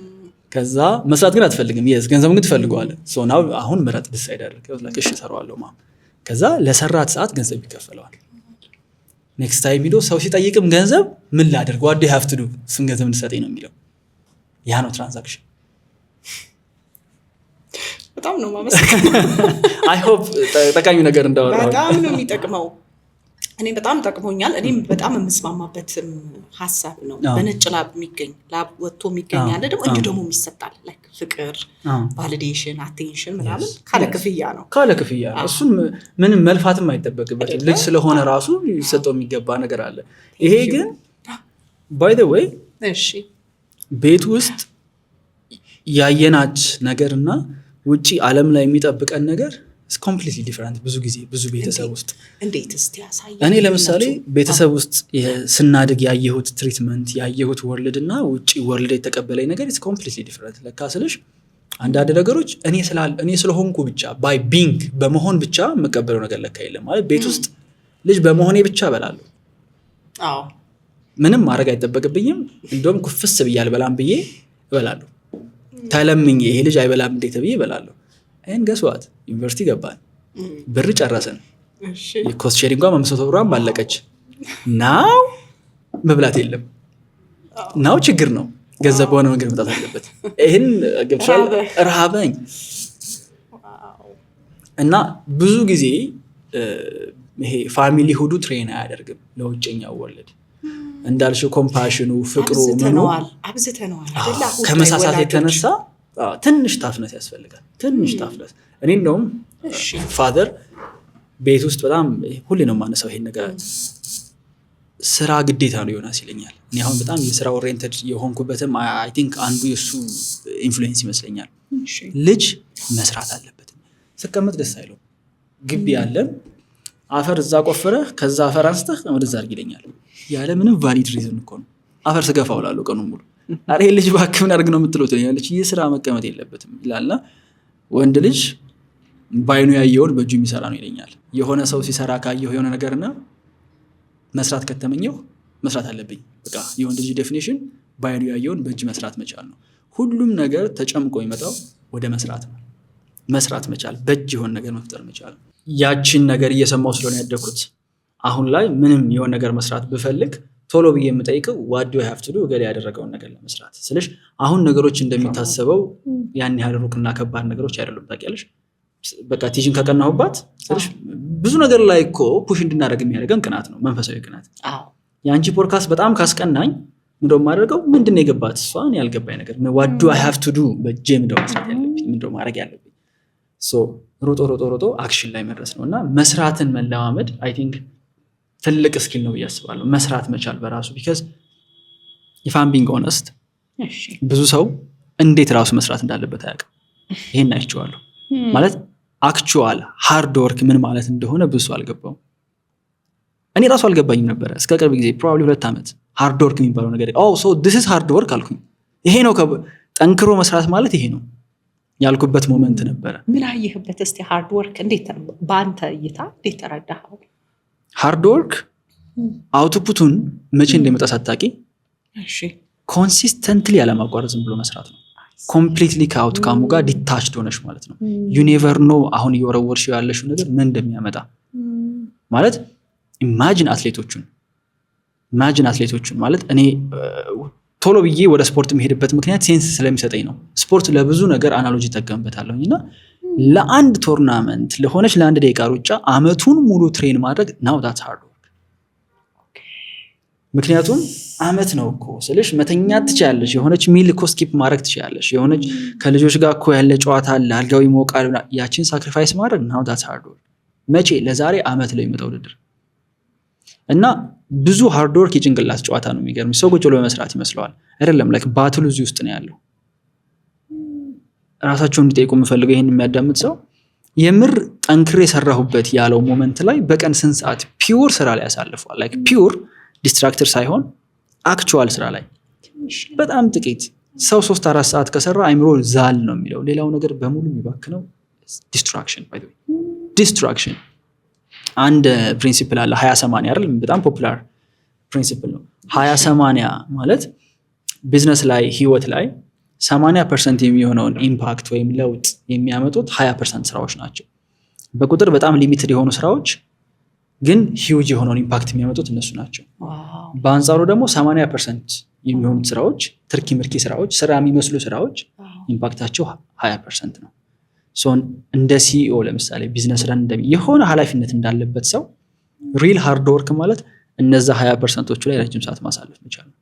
S1: ከዛ መስራት ግን አትፈልግም። yes ገንዘብ ግን ትፈልገዋለህ። so now አሁን ምረጥ ዲሳይድ አድርግ። እሺ እሰራዋለሁ ማም። ከዛ ለሰራት ሰዓት ገንዘብ ይከፈለዋል። ኔክስት ታይም ሄዶ ሰው ሲጠይቅም ገንዘብ ምን ላድርግ what do you have to do እሱን ገንዘብ እንድሰጠኝ ነው የሚለው። ያ ነው ትራንዛክሽን።
S4: በጣም ነው ማመስገን።
S1: I hope ጠቃሚ ነገር እንዳወራው
S4: በጣም ነው የሚጠቅመው። እኔ በጣም ጠቅሞኛል። እኔም በጣም የምስማማበት ሀሳብ ነው። በነጭ ላብ የሚገኝ ላብ ወጥቶ የሚገኝ አለ ደግሞ እንዲሁ ደግሞ የሚሰጣል ላይክ ፍቅር፣ ቫሊዴሽን፣ አቴንሽን ምናምን ካለ ክፍያ ነው። ካለ ክፍያ ነው። እሱን ምንም መልፋትም አይጠበቅበትም። ልጅ ስለሆነ ራሱ ይሰጠው የሚገባ ነገር አለ። ይሄ ግን by the way
S2: እሺ
S1: ቤት ውስጥ ያየናች ነገርና ውጪ ዓለም ላይ የሚጠብቀን ነገር is completely different። ብዙ ጊዜ ብዙ ቤተሰብ ውስጥ
S4: እንዴት እስቲ ያሳይ።
S1: እኔ ለምሳሌ ቤተሰብ ውስጥ ስናድግ ያየሁት ትሪትመንት ያየሁት ወርልድ እና ውጪ ወርልድ የተቀበለኝ ነገር is completely different። ለካ ስልሽ አንዳንድ ነገሮች እኔ ስለሆንኩ ብቻ by being በመሆን ብቻ የምቀበለው ነገር ለካ የለም ማለት ቤት ውስጥ ልጅ በመሆኔ ብቻ እበላለሁ።
S4: አዎ
S1: ምንም ማድረግ አይጠበቅብኝም። እንደውም ኩፍስ ብያል በላም ብዬ እበላለሁ። ተለምኜ ይሄ ልጅ አይበላም እንዴት ብዬ እበላለሁ። አይን ገስዋት ዩኒቨርሲቲ ገባን፣ ብር ጨረሰን፣ የኮስት ሼሪንግ ጋር 500 ብር ባለቀች። ናው መብላት የለም። ናው ችግር ነው። ገንዘብ በሆነ መንገድ መጣት አለበት። ይሄን ገብሻል ረሃበኝ እና ብዙ ጊዜ ይሄ ፋሚሊ ሁዱ ትሬን አያደርግም ለውጭኛው ወርልድ እንዳልሽው ኮምፓሽኑ ፍቅሩ
S4: አብዝተነዋል
S1: ከመሳሳት የተነሳ ትንሽ ታፍነት ያስፈልጋል። ትንሽ ታፍነት እኔ እንደውም ፋዘር ቤት ውስጥ በጣም ሁሌ ነው የማነሳው ይሄን ነገር ስራ ግዴታ ነው ዮናስ ይለኛል። እኔ አሁን በጣም የስራ ኦሪየንትድ የሆንኩበትም አይ ቲንክ አንዱ የሱ ኢንፍሉዌንስ ይመስለኛል። ልጅ መስራት አለበት። ስቀመጥ ደስ አይለው። ግቢ ያለን አፈር እዛ ቆፍረህ ከዛ አፈር አንስተህ ወደዛ አድርግ ይለኛል። ያለ ምንም ቫሊድ ሪዝን እኮ ነው። አፈር ስገፋ ውላለሁ ቀኑን ሙሉ። አሬ ልጅ እባክህ ምን አድርግ ነው የምትለው ትለኛለች። ይህ ስራ መቀመጥ የለበትም ይላልና ወንድ ልጅ ባይኑ ያየውን በእጁ የሚሰራ ነው ይለኛል። የሆነ ሰው ሲሰራ ካየሁ የሆነ ነገርና መስራት ከተመኘሁ መስራት አለብኝ። በቃ የወንድ ልጅ ዴፊኒሽን ባይኑ ያየውን በእጅ መስራት መቻል ነው። ሁሉም ነገር ተጨምቆ ይመጣው ወደ መስራት ነው። መስራት መቻል፣ በእጅ የሆነ ነገር መፍጠር መቻል። ያቺን ነገር እየሰማው ስለሆነ ያደኩት አሁን ላይ ምንም የሆነ ነገር መስራት ብፈልግ ቶሎ ብዬ የምጠይቀው what do I have to do ገሌ ያደረገውን ነገር ለመስራት ስለሽ አሁን ነገሮች እንደሚታሰበው ያን ያህል ሩቅና ከባድ ነገሮች አይደሉም። ታውቂያለሽ በቃ ቲጂን ከቀናሁባት ስለሽ ብዙ ነገር ላይ እኮ ፑሽ እንድናደርግ የሚያደርገን ቅናት ነው፣ መንፈሳዊ ቅናት። የአንቺ ፖድካስት በጣም ካስቀናኝ ምንድነው የማደርገው? ምንድነው የገባት እሷን ያልገባኝ ነገር what do I have to do በጄ ምንድነው መስራት ያለብኝ ምንድነው ማድረግ ያለብኝ ሮጦ አክሽን ላይ መድረስ ነው። እና መስራትን መለማመድ አይ ቲንክ ትልቅ ስኪል ነው ብዬ አስባለሁ። መስራት መቻል በራሱ because if I'm being honest ብዙ ሰው እንዴት ራሱ መስራት እንዳለበት አያውቅም። ይሄን አይቼዋለሁ ማለት አክቹዋል ሃርድ ወርክ ምን ማለት እንደሆነ ብዙ አልገባውም። እኔ ራሱ አልገባኝም ነበር እስከ ቅርብ ጊዜ probably 2 ዓመት ሃርድ ወርክ የሚባለው ነገር so this is hard work አልኩኝ። ይሄ ነው ጠንክሮ መስራት ማለት ይሄ ነው ያልኩበት ሞመንት ነበረ።
S4: ምን አየህበት እስቲ? ሃርድ ወርክ እንዴት በአንተ እይታ እንዴት ተረዳኸው?
S1: ሃርድ ወርክ አውትፑቱን መቼ እንደሚመጣ ሳታውቂ ኮንሲስተንትሊ ያለማቋረጥ ዝም ብሎ መስራት ነው። ኮምፕሊትሊ ከአውትካሙ ጋር ዲታችድ ሆነሽ ማለት ነው። ዩ ኔቨር ኖ አሁን እየወረወርሽው ያለሽው ነገር ምን እንደሚያመጣ ማለት ኢማጂን አትሌቶቹን ማለት እኔ ቶሎ ብዬ ወደ ስፖርት የሚሄድበት ምክንያት ሴንስ ስለሚሰጠኝ ነው። ስፖርት ለብዙ ነገር አናሎጂ ይጠቀምበታለሁኝ እና ለአንድ ቶርናመንት ለሆነች ለአንድ ደቂቃ ሩጫ አመቱን ሙሉ ትሬን ማድረግ ናው ዳትስ ሃርድ ወርክ። ምክንያቱም አመት ነው እኮ ስልሽ መተኛት ትችያለሽ፣ የሆነች ሚል እኮ ስኪፕ ማድረግ ትችያለሽ፣ የሆነች ከልጆች ጋር እኮ ያለ ጨዋታ አለ፣ አልጋው ይሞቃል፣ ያችን ሳክሪፋይስ ማድረግ ናው ዳትስ ሃርድ ወርክ። መቼ? ለዛሬ አመት ላይ የሚመጣው ውድድር እና ብዙ ሃርድ ወርክ የጭንቅላት ጨዋታ ነው። የሚገርም ሰው ቁጭ ብሎ በመስራት ይመስለዋል። አይደለም። ላይክ ባትሉ እዚህ ውስጥ ነው ያለው። ራሳቸውን እንዲጠይቁ የምፈልገው ይሄን የሚያዳምጥ ሰው የምር ጠንክሬ የሰራሁበት ያለው ሞመንት ላይ በቀን ስንት ሰዓት ፒውር ስራ ላይ ያሳልፈዋል? ላይክ ፒውር ዲስትራክተር ሳይሆን አክቹዋል ስራ ላይ በጣም ጥቂት ሰው 3-4 ሰዓት ከሰራ አይምሮ ዛል ነው የሚለው። ሌላው ነገር በሙሉ የሚባክነው ዲስትራክሽን። አንድ ፕሪንሲፕል አለ 20/80 አይደል? በጣም ፖፑላር ፕሪንሲፕል ነው። 20/80 ማለት ቢዝነስ ላይ ህይወት ላይ 80% የሚሆነውን ኢምፓክት ወይም ለውጥ የሚያመጡት 20% ስራዎች ናቸው። በቁጥር በጣም ሊሚትድ የሆኑ ስራዎች ግን ሂውጅ የሆነውን ኢምፓክት የሚያመጡት እነሱ ናቸው። በአንጻሩ ደግሞ 80% የሚሆኑት ስራዎች ትርኪ ምርኪ ስራዎች፣ ስራ የሚመስሉ ስራዎች ኢምፓክታቸው 20% ነው። እንደ ሲኢኦ ለምሳሌ ቢዝነስ ረን የሆነ ኃላፊነት እንዳለበት ሰው ሪል ሃርድ ወርክ ማለት እነዛ 20%ዎቹ ላይ ረጅም ሰዓት ማሳለፍ መቻል ነው።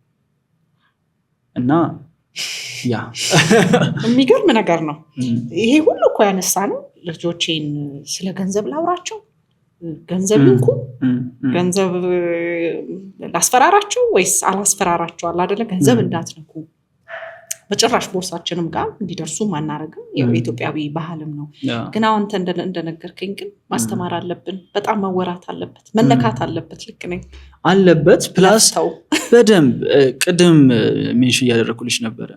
S1: እና ያ
S4: የሚገርም ነገር ነው። ይሄ ሁሉ እኮ ያነሳ ነው ልጆቼን ስለ ገንዘብ ላውራቸው፣ ገንዘብ እንኩ ገንዘብ ላስፈራራቸው ወይስ አላስፈራራቸው አለ አይደለ? ገንዘብ እንዳትነኩ በጭራሽ ቦርሳችንም ጋር እንዲደርሱ ማናረግም የኢትዮጵያዊ ባህልም ነው። ግን አሁን እንደነገርከኝ ግን ማስተማር አለብን። በጣም መወራት አለበት፣ መነካት አለበት። ልክ ነኝ
S1: አለበት። ፕላስ በደንብ ቅድም ሜንሽን እያደረኩልሽ ነበረ።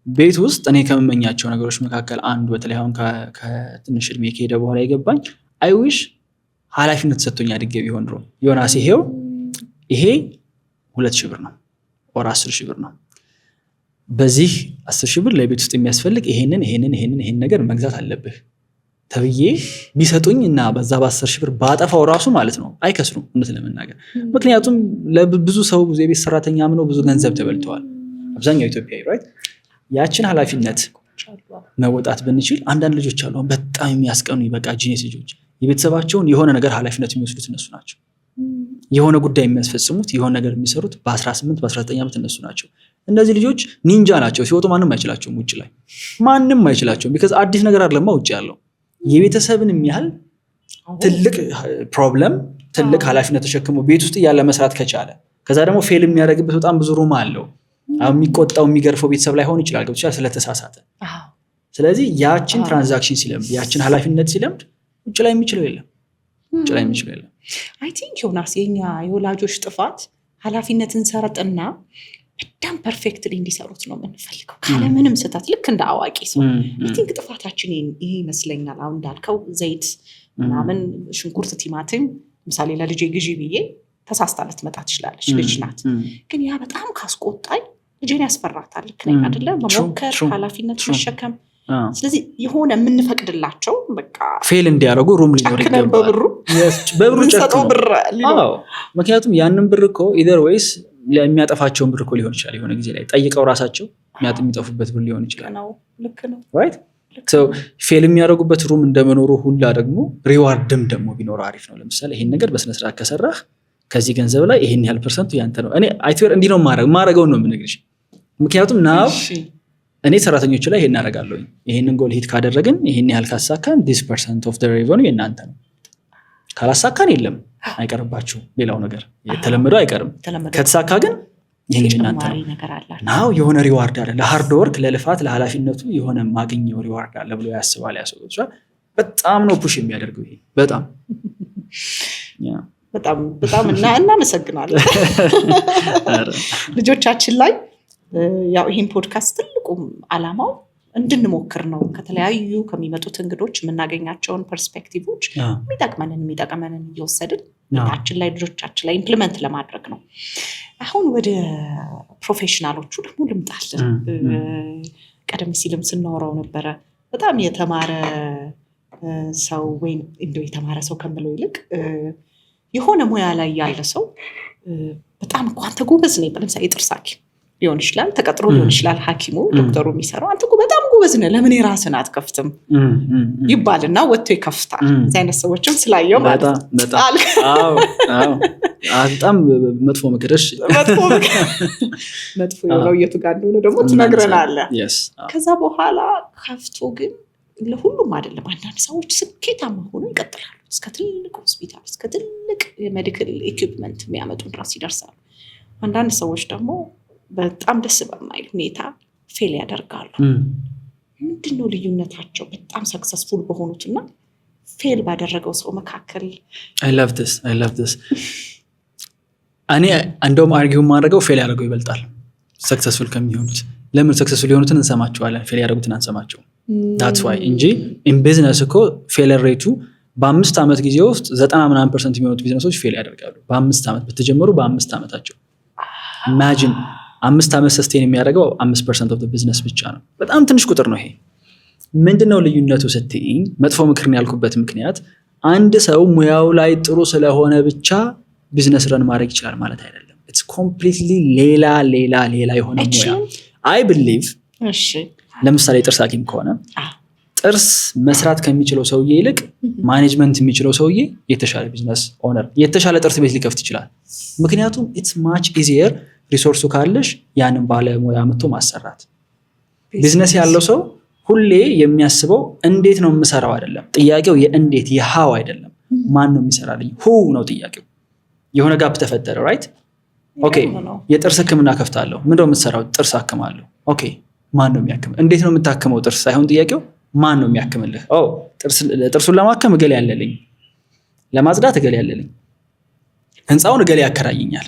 S1: ቤት ውስጥ እኔ ከመመኛቸው ነገሮች መካከል አንዱ በተለይ አሁን ከትንሽ እድሜ ከሄደ በኋላ የገባኝ አይዊሽ ኃላፊነት ሰጥቶኝ አድጌ ቢሆን ድሮ ዮናስ ይሄው ይሄ 2,000 ብር ነው ወር 10,000 ብር ነው። በዚህ 10,000 ብር ለቤት ውስጥ የሚያስፈልግ ይሄንን ነገር መግዛት አለብህ ተብዬ ቢሰጡኝ እና በዛ በ10,000 ብር ባጠፋው ራሱ ማለት ነው አይከስሩም እውነት ለመናገር። ምክንያቱም ለብዙ ሰው ብዙ የቤት ሰራተኛ ምነው ብዙ ገንዘብ ተበልተዋል አብዛኛው ኢትዮጵያዊ ራይት። ያችን ኃላፊነት መወጣት ብንችል አንዳንድ ልጆች አሉ በጣም የሚያስቀኑ በቃ ጂኒስ ልጆች የቤተሰባቸውን የሆነ ነገር ኃላፊነት የሚወስዱት እነሱ ናቸው። የሆነ ጉዳይ የሚያስፈጽሙት የሆነ ነገር የሚሰሩት በ18 በ19 ዓመት እነሱ ናቸው። እነዚህ ልጆች ኒንጃ ናቸው። ሲወጡ ማንም አይችላቸውም። ውጭ ላይ ማንም አይችላቸውም። ቢካዝ አዲስ ነገር አይደለም ውጭ ያለው የቤተሰብን የሚያህል ትልቅ ፕሮብለም ትልቅ ኃላፊነት ተሸክሞ ቤት ውስጥ እያለ መስራት ከቻለ ከዛ ደግሞ ፌል የሚያደርግበት በጣም ብዙ ሩም አለው። የሚቆጣው የሚገርፈው ቤተሰብ ላይ ሆን ይችላል ገብቶሻል ስለተሳሳተ። ስለዚህ ያችን ትራንዛክሽን ሲለምድ ያችን ኃላፊነት ሲለምድ ውጭ ላይ የሚችለው የለም።
S4: አይ ቲንክ ዮናስ የኛ የወላጆች ጥፋት ኃላፊነትን ሰረጥና በጣም ፐርፌክትሊ እንዲሰሩት ነው የምንፈልገው ካለምንም ስህተት ልክ እንደ አዋቂ ሰው። አይ ቲንክ ጥፋታችን ይሄ ይመስለኛል። አሁን እንዳልከው ዘይት ምናምን ሽንኩርት፣ ቲማቲም ምሳሌ ለልጄ ግዢ ብዬ ተሳስታ ልትመጣ ትችላለች። ልጅ ናት። ግን ያ በጣም ካስቆጣኝ ልጄን ያስፈራታል። ልክ ነኝ አይደለ? መሞከር ኃላፊነት መሸከም። ስለዚህ የሆነ የምንፈቅድላቸው በቃ
S1: ፌል እንዲያደርጉ ሩም ሊኖር ይገባል። በብሩ ጨክነው ምክንያቱም ያንን ብር እኮ ኢዘር ወይስ የሚያጠፋቸውን ብር እኮ ሊሆን ይችላል። የሆነ ጊዜ ላይ ጠይቀው ራሳቸው የሚጠፉበት ብር ሊሆን ይችላል።
S4: ልክ ነው
S1: ራይት። ፌል የሚያደርጉበት ሩም እንደመኖሩ ሁላ ደግሞ ሪዋርድም ደግሞ ቢኖር አሪፍ ነው። ለምሳሌ ይሄን ነገር በስነስርዓት ከሰራህ ከዚህ ገንዘብ ላይ ይሄን ያህል ፐርሰንቱ ያንተ ነው። እኔ አይትዌር እንዲህ ነው ማረገውን ነው የምነግርሽ። ምክንያቱም ናው እኔ ሰራተኞቹ ላይ ይሄን አደርጋለሁ። ይሄንን ጎል ሂት ካደረግን ይሄን ያህል ካሳካን this % of the revenue የእናንተ ነው። ካላሳካን የለም አይቀርባችሁ። ሌላው ነገር የተለመደው አይቀርም። ከተሳካ ግን ይሄን እናንተ ነው። ናው የሆነ ሪዋርድ አለ ለሃርድ ወርክ ለልፋት ለኃላፊነቱ የሆነ ማግኘው ሪዋርድ አለ ብሎ ያስባል። ያሰውቻ በጣም ነው ፑሽ የሚያደርገው ይሄ በጣም
S4: በጣም እናመሰግናለን። ልጆቻችን ላይ ያው ይሄን ፖድካስት ትልቁ ዓላማው እንድንሞክር ነው። ከተለያዩ ከሚመጡት እንግዶች የምናገኛቸውን ፐርስፔክቲቮች የሚጠቅመንን እየወሰድን ቤታችን ላይ ልጆቻችን ላይ ኢምፕሊመንት ለማድረግ ነው። አሁን ወደ ፕሮፌሽናሎቹ ደግሞ ልምጣለን። ቀደም ሲልም ስናወራው ነበረ በጣም የተማረ ሰው ወይም እንደው የተማረ ሰው ከምለው ይልቅ የሆነ ሙያ ላይ ያለ ሰው በጣም እኮ አንተ ጎበዝ ነህ፣ ለምሳሌ የጥርስ ሐኪም ሊሆን ይችላል፣ ተቀጥሮ ሊሆን ይችላል፣ ሐኪሙ ዶክተሩ የሚሰራው አንተ እኮ በጣም ጎበዝ ነህ ለምን የራስን አትከፍትም ይባልና ወጥቶ ይከፍታል። እዚህ አይነት ሰዎችም ስላየው ማለት ነው።
S1: በጣም መጥፎ ምክርሽ
S4: መጥፎ የሆነው የቱ ጋር እንደሆነ ደግሞ ትነግረናለህ። ከዛ በኋላ ከፍቶ ግን ለሁሉም አይደለም። አንዳንድ ሰዎች ስኬታማ ሆነው ይቀጥላሉ፣ እስከ ትልቅ ሆስፒታል እስከ ትልቅ የሜዲካል ኢኩዊፕመንት የሚያመጡ ድረስ ይደርሳሉ። አንዳንድ ሰዎች ደግሞ በጣም ደስ በማይል ሁኔታ ፌል ያደርጋሉ። ምንድነው ልዩነታቸው? በጣም ሰክሰስፉል በሆኑትና ፌል ባደረገው ሰው መካከል
S1: I love this እኔ እንደውም አርጊው ማድረገው ፌል ያደረገው ይበልጣል ሰክሰስፉል ከሚሆኑት። ለምን ሰክሰስፉል የሆኑትን እንሰማቸዋለን፣ ፌል ያደረጉትን አንሰማቸውም። that's why እንጂ in business እኮ ፌለር ሬቱ በ5 ዓመት ጊዜ ውስጥ 90% የሚሆኑት ቢዝነሶች ፌል ያደርጋሉ። በ5 ዓመት በተጀመሩ በ5 ዓመታቸው ኢማጂን 5 ዓመት ሰስቴን የሚያደርገው 5% of the business ብቻ ነው። በጣም ትንሽ ቁጥር ነው ይሄ። ምንድነው ልዩነቱ ስትይኝ መጥፎ ምክርን ያልኩበት ምክንያት አንድ ሰው ሙያው ላይ ጥሩ ስለሆነ ብቻ ቢዝነስ ረን ማድረግ ይችላል ማለት አይደለም። it's completely ሌላ የሆነ ሙያ I believe ለምሳሌ ጥርስ ሐኪም ከሆነ ጥርስ መስራት ከሚችለው ሰውዬ ይልቅ ማኔጅመንት የሚችለው ሰውዬ የተሻለ ቢዝነስ ኦነር የተሻለ ጥርስ ቤት ሊከፍት ይችላል። ምክንያቱም it's much easier ሪሶርሱ ካለሽ ያንን ባለሙያ መጥቶ ማሰራት። ቢዝነስ ያለው ሰው ሁሌ የሚያስበው እንዴት ነው የምሰራው አይደለም ጥያቄው፣ የእንዴት የሃው አይደለም። ማን ነው የሚሰራልኝ? who ነው ጥያቄው። የሆነ ጋፕ ተፈጠረ ራይት። ኦኬ የጥርስ ህክምና ከፍታለሁ። ምንድነው የምትሰራው? ጥርስ አክማለሁ። ኦኬ ማን ነው የሚያክመው? እንዴት ነው የምታክመው? ጥርስ ሳይሆን ጥያቄው ማን ነው የሚያክምልህ? ጥርሱን ለማከም እገሌ ያለልኝ፣ ለማጽዳት እገሌ ያለልኝ፣ ህንፃውን እገሌ ያከራየኛል፣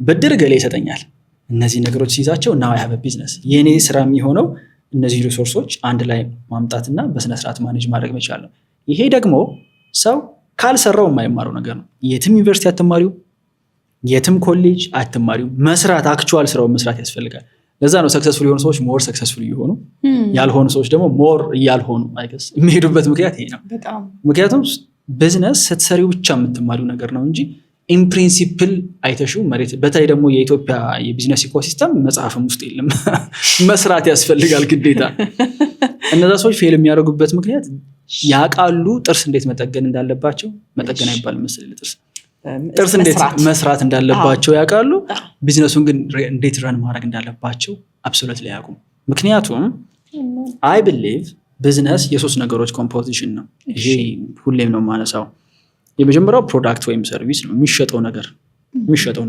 S1: ብድር እገሌ ይሰጠኛል። እነዚህ ነገሮች ሲይዛቸው እና ያበ ቢዝነስ የኔ ስራ የሚሆነው እነዚህ ሪሶርሶች አንድ ላይ ማምጣትና በስነ ስርዓት ማኔጅ ማድረግ መቻል ነው። ይሄ ደግሞ ሰው ካልሰራው የማይማረው ነገር ነው። የትም ዩኒቨርሲቲ አትማሪው፣ የትም ኮሌጅ አትማሪው፣ መስራት አክቹዋል ስራውን መስራት ያስፈልጋል። ለዛ ነው ሰክሰስፉል የሆኑ ሰዎች ሞር ሰክሰስፉል እየሆኑ ያልሆኑ ሰዎች ደግሞ ሞር እያልሆኑ አይገስ የሚሄዱበት ምክንያት ይሄ ነው። ምክንያቱም ቢዝነስ ስትሰሪው ብቻ የምትማሪው ነገር ነው እንጂ ኢን ፕሪንሲፕል አይተሽው መሬት። በተለይ ደግሞ የኢትዮጵያ የቢዝነስ ኢኮሲስተም መጽሐፍም ውስጥ የለም። መስራት ያስፈልጋል ግዴታ። እነዛ ሰዎች ፌል የሚያደርጉበት ምክንያት ያውቃሉ ጥርስ እንዴት መጠገን እንዳለባቸው። መጠገን አይባል መስል ጥርስ እንዴት መስራት እንዳለባቸው ያውቃሉ። ቢዝነሱን ግን እንዴት ረን ማድረግ እንዳለባቸው አብሶሉትሊ አያውቁም። ምክንያቱም አይ ቢሊቭ ቢዝነስ የሶስት ነገሮች ኮምፖዚሽን ነው። ይሄ ሁሌም ነው የማነሳው። የመጀመሪያው ፕሮዳክት ወይም ሰርቪስ ነው፣ የሚሸጠው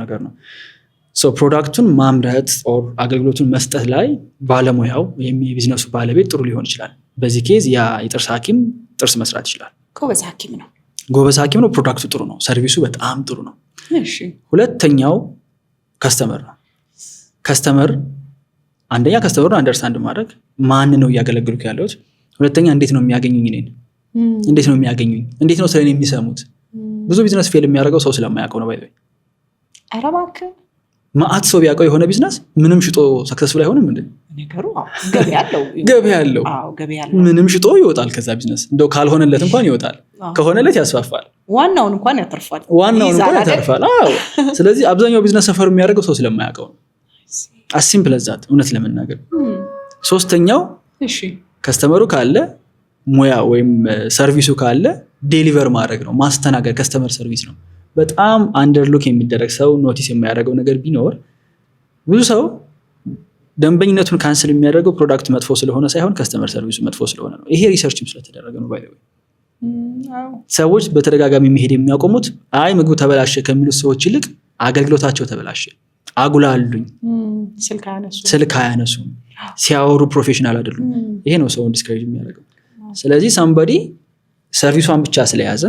S1: ነገር ነው። ሶ ፕሮዳክቱን ማምረት ኦር አገልግሎቱን መስጠት ላይ ባለሙያው ወይም የቢዝነሱ ባለቤት ጥሩ ሊሆን ይችላል። በዚህ ኬዝ ያ የጥርስ ሐኪም ጥርስ መስራት ይችላል፣ ጎበዝ ሐኪም ነው። ፕሮዳክቱ ጥሩ ነው፣ ሰርቪሱ በጣም ጥሩ ነው። ሁለተኛው ከስተመር ነው። አንደኛ ከስተመሩን አንደርስታንድ ማድረግ ማን ነው እያገለግሉት ያለሁት፣ ሁለተኛ እንዴት ነው የሚያገኙኝ እኔን፣ እንዴት ነው ስለኔ የሚሰሙት። ብዙ ቢዝነስ ፌል የሚያደርገው ሰው ስለማያውቀው ነው። ባይዘይ ማአት ሰው ቢያውቀው የሆነ ቢዝነስ ምንም ሽጦ ሰክሰስፉል አይሆንም እንዴ?
S4: ነገሩ ገበያ ያለው
S1: ምንም ሽጦ ይወጣል ከዛ ቢዝነስ። እንደው ካልሆነለት እንኳን ይወጣል፣ ከሆነለት ያስፋፋል፣ ዋናውን እንኳን ያተርፋል። ስለዚህ አብዛኛው ቢዝነስ ሰፈር የሚያደርገው ሰው ስለማያውቀው ነው። አሲምፕል ዛት እውነት ለመናገር። ሶስተኛው ከስተመሩ ካለ ሙያ ወይም ሰርቪሱ ካለ ዴሊቨር ማድረግ ነው፣ ማስተናገድ ከስተመር ሰርቪስ ነው። በጣም አንደርሉክ የሚደረግ ሰው ኖቲስ የሚያደርገው ነገር ቢኖር ብዙ ሰው ደንበኝነቱን ካንስል የሚያደርገው ፕሮዳክት መጥፎ ስለሆነ ሳይሆን ከስተመር ሰርቪሱ መጥፎ ስለሆነ ነው። ይሄ ሪሰርችም ስለተደረገ ነው። ባይዘው ሰዎች በተደጋጋሚ መሄድ የሚያቆሙት አይ ምግቡ ተበላሸ ከሚሉት ሰዎች ይልቅ አገልግሎታቸው ተበላሸ፣ አጉላሉኝ፣ ስልክ አያነሱም፣ ሲያወሩ ፕሮፌሽናል አይደሉም። ይሄ ነው ሰውን ዲስከሬጅ የሚያደርገው። ስለዚህ ሳምባዲ ሰርቪሷን ብቻ ስለያዘ